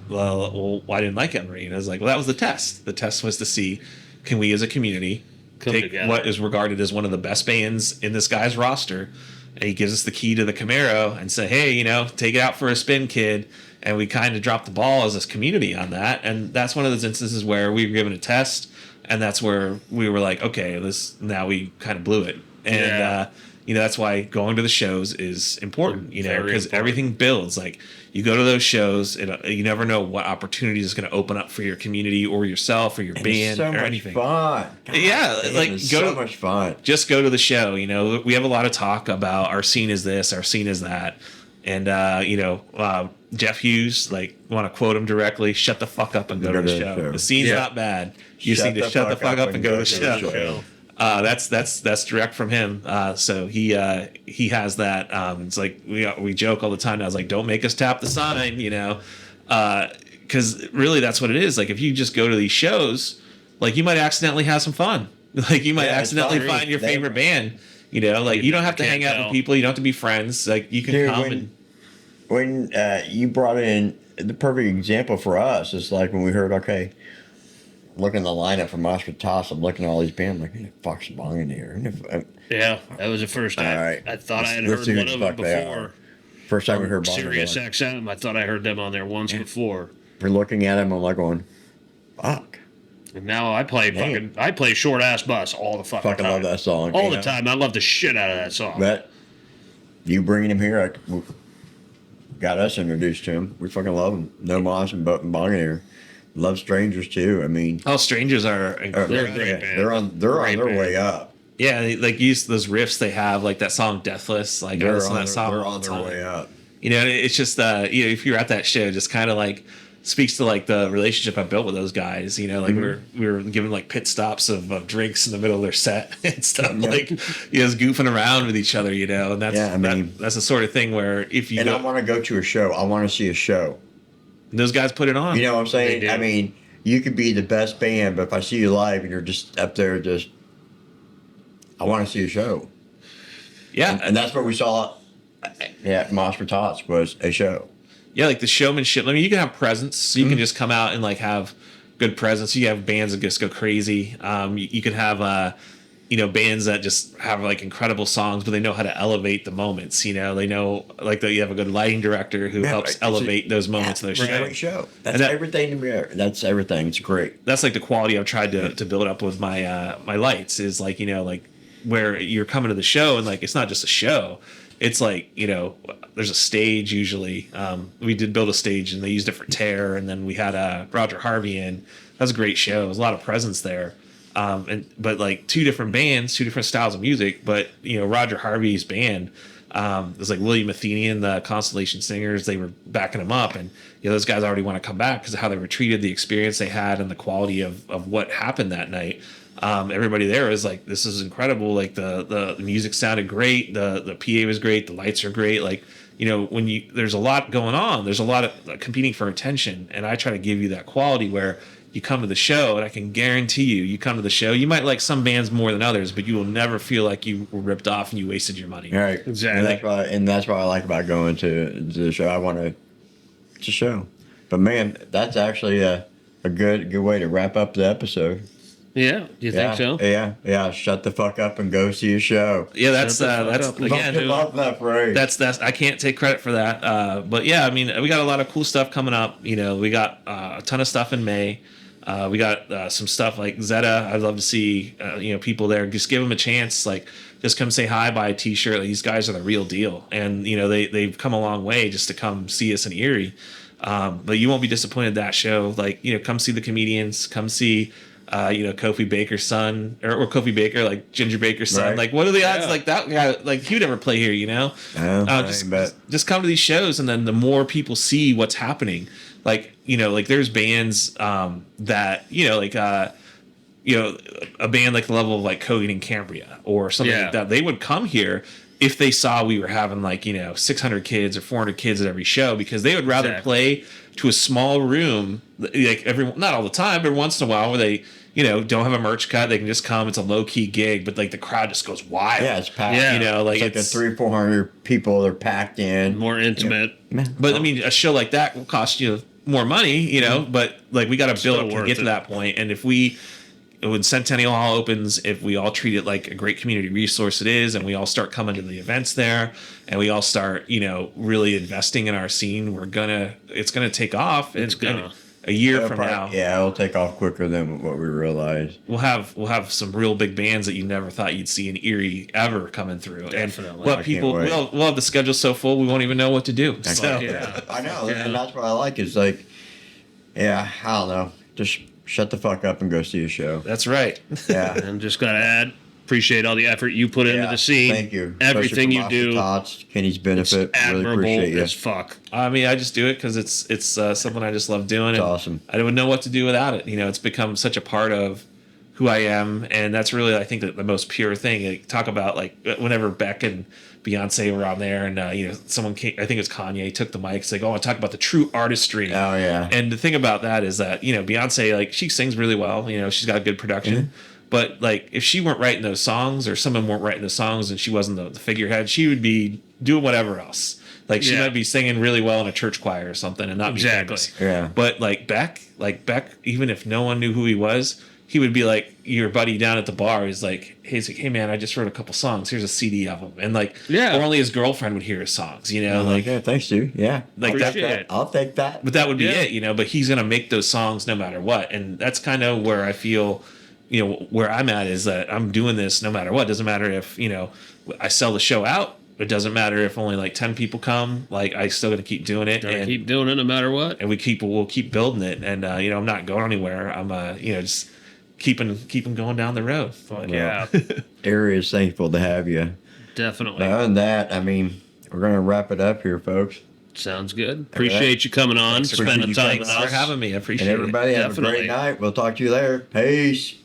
Speaker 3: Well, I didn't like Emery. And I was like, well, that was the test. The test was to see, can we as a community take
Speaker 1: together.
Speaker 3: What is regarded as one of the best bands in this guy's roster, and he gives us the key to the Camaro and say, hey, take it out for a spin, kid. And we kind of dropped the ball as this community on that. And that's one of those instances where we were given a test, and that's where we were like, okay, now we kind of blew it. And, that's why going to the shows is important, because everything builds. Like, you go to those shows, you never know what opportunities is going to open up for your community or yourself or your band or anything.
Speaker 2: Fun. God,
Speaker 3: yeah, like
Speaker 2: so much fun.
Speaker 3: Just go to the show. We have a lot of talk about our scene is this, our scene is that, and Jeff Hughes, like, want to quote him directly: "Shut the fuck up and go to the show. The scene's not bad. You just need to shut the fuck up and go to the show." That's direct from him. So he has that. It's like we joke all the time. I was like, don't make us tap the sign, because really that's what it is. Like, if you just go to these shows, like, you might accidentally have some fun. Like, you might accidentally find your favorite band. Like, you don't have to hang out with people. You don't have to be friends. Like, you can come
Speaker 2: when you brought in the perfect example for us is like when we heard, okay, looking at the lineup from Oscar Toss, I'm looking at all these bands, like, who the fuck's Bong in here?
Speaker 1: Yeah, that was the first time.
Speaker 2: All right.
Speaker 1: I thought I had heard one of them before.
Speaker 2: First time we heard Bong.
Speaker 1: Sirius XM, I thought I heard them on there once before.
Speaker 2: We're looking at them, I'm like going, fuck.
Speaker 1: And now I play Short Ass Bus all the fucking time.
Speaker 2: Love that song.
Speaker 1: All the time. I love the shit out of that song.
Speaker 2: But you bringing him here, got us introduced to him. We fucking love him. No Moss and Bong in here. Love Strangers too. I mean,
Speaker 3: Strangers are incredible.
Speaker 1: They're a great band.
Speaker 2: They're on their way up.
Speaker 3: Yeah, like, use those riffs they have, like that song Deathless. Like, I listen to that song all the time.
Speaker 2: They're on their way up.
Speaker 3: It's just if you're at that show, just kind of like speaks to like the relationship I built with those guys. Like, we were given like pit stops of drinks in the middle of their set and stuff. Yeah. Like, goofing around with each other. And that's that's the sort of thing where if you
Speaker 2: I want to go to a show, I want to see a show.
Speaker 3: Those guys put it on.
Speaker 2: You know what I'm saying? I mean, you could be the best band, but if I see you live and you're just up there, I want to see a show.
Speaker 3: Yeah,
Speaker 2: and that's what we saw. Yeah, Moss for Tots was a show.
Speaker 3: Yeah, like the showmanship. I mean, you can have presence. So you can just come out and like have good presence. You have bands that just go crazy. You can have bands that just have like incredible songs, but they know how to elevate the moments. They know like that you have a good lighting director who helps elevate those moments in those shows.
Speaker 2: Great show. That's everything. That's everything. It's great.
Speaker 3: That's like the quality I've tried to build up with my my lights is like like where you're coming to the show and like it's not just a show. It's like, there's a stage usually. We did build a stage and they used it for Tear, and then we had Roger Harvey in. That was a great show. There was a lot of presence there. But like two different bands, two different styles of music. But Roger Harvey's band, it was like William Athenian, the Constellation Singers. They were backing him up, and those guys already want to come back because of how they were treated, the experience they had, and the quality of what happened that night. Everybody there was like, this is incredible. Like the music sounded great, the PA was great, the lights are great. Like when there's a lot going on, there's a lot of competing for attention, and I try to give you that quality where you come to the show, and I can guarantee you come to the show, you might like some bands more than others, but you will never feel like you were ripped off and you wasted your money.
Speaker 2: Right.
Speaker 1: Exactly.
Speaker 2: And that's what I like about going to the show. I want to show. But man, that's actually a good way to wrap up the episode.
Speaker 1: Yeah, do you think so?
Speaker 2: Yeah. Shut the fuck up and go see a show.
Speaker 3: Yeah, that's
Speaker 1: again.
Speaker 2: Love that phrase.
Speaker 3: That's I can't take credit for that. But yeah, I mean, we got a lot of cool stuff coming up. We got a ton of stuff in May. We got some stuff like Zeta. I'd love to see people there. Just give them a chance. Like, just come say hi, buy a T-shirt. Like, these guys are the real deal, and they've come a long way just to come see us in Erie. But you won't be disappointed at that show. Like, come see the comedians. Come see. Kofi Baker's son, or Kofi Baker, like Ginger Baker's son.
Speaker 2: Right.
Speaker 3: Like, what are the odds? Like that guy, like he would ever play here, just come to these shows, and then the more people see what's happening, like there's bands that a band like the level of like Coheed and Cambria or something like that, they would come here if they saw we were having 600 kids or 400 kids at every show, because they would rather play to a small room, like not all the time, but every once in a while, where they don't have a merch cut, they can just come. It's a low key gig, but like the crowd just goes wild.
Speaker 2: Yeah, it's packed.
Speaker 1: Yeah.
Speaker 2: It's like 300-400 people. They're packed in,
Speaker 1: more intimate.
Speaker 2: Yeah.
Speaker 3: But I mean, a show like that will cost you more money, but like we got to build up to get to that point. And when Centennial Hall opens, if we all treat it like a great community resource it is, and we all start coming to the events there, and we all start, really investing in our scene, it's gonna take off. It's gonna a year from now.
Speaker 2: Yeah, it'll take off quicker than what we realize.
Speaker 3: We'll have some real big bands that you never thought you'd see in Erie ever coming through.
Speaker 1: Definitely.
Speaker 3: And we'll have the schedule so full we won't even know what to do. So.
Speaker 1: Yeah.
Speaker 2: I know, and that's what I like. Is like, I don't know, just shut the fuck up and go see a show.
Speaker 3: That's right.
Speaker 2: Yeah.
Speaker 1: And just gotta add, appreciate all the effort you put into the scene.
Speaker 2: Thank you.
Speaker 1: Everything you do.
Speaker 2: Tots, Kenny's Benefit.
Speaker 1: It's
Speaker 2: really
Speaker 1: admirable
Speaker 2: appreciate you.
Speaker 1: as fuck.
Speaker 3: I mean, I just do it because it's something I just love doing.
Speaker 2: It's awesome.
Speaker 3: I don't know what to do without it. It's become such a part of who I am, and that's really, I think, the most pure thing. Like, talk about like whenever Beck and Beyonce were on there, and someone came, I think it was Kanye, took the mic. It's like, I want to talk about the true artistry.
Speaker 2: Oh yeah.
Speaker 3: And the thing about that is that Beyonce, like, she sings really well. She's got a good production. Mm-hmm. But like, if she weren't writing those songs, or someone weren't writing those songs, and she wasn't the figurehead, she would be doing whatever else. Like, she might be singing really well in a church choir or something, and not be famous.
Speaker 2: Yeah.
Speaker 3: But like Beck, even if no one knew who he was, he would be like your buddy down at the bar. He's like, hey man, I just wrote a couple songs. Here's a CD of them, and like, or only his girlfriend would hear his songs.
Speaker 2: Thanks, dude. Yeah,
Speaker 3: like that.
Speaker 2: I'll take that.
Speaker 3: But that would be it. But he's gonna make those songs no matter what, and that's kind of where I feel. Where I'm at is that I'm doing this no matter what. Doesn't matter if I sell the show out. It doesn't matter if only like 10 people come. Like, I still gonna keep doing it.
Speaker 1: And keep doing it no matter what.
Speaker 3: And we'll keep building it. And I'm not going anywhere. I'm just keeping going down the road.
Speaker 1: Yeah.
Speaker 2: Area is thankful to have you.
Speaker 1: Definitely.
Speaker 2: But other than that, I mean, we're gonna wrap it up here, folks.
Speaker 1: Sounds good. Appreciate you coming on, spending time with us.
Speaker 3: Thanks for having me. I appreciate
Speaker 2: it. And everybody have
Speaker 1: Definitely.
Speaker 2: a great night. We'll talk to you later. Peace.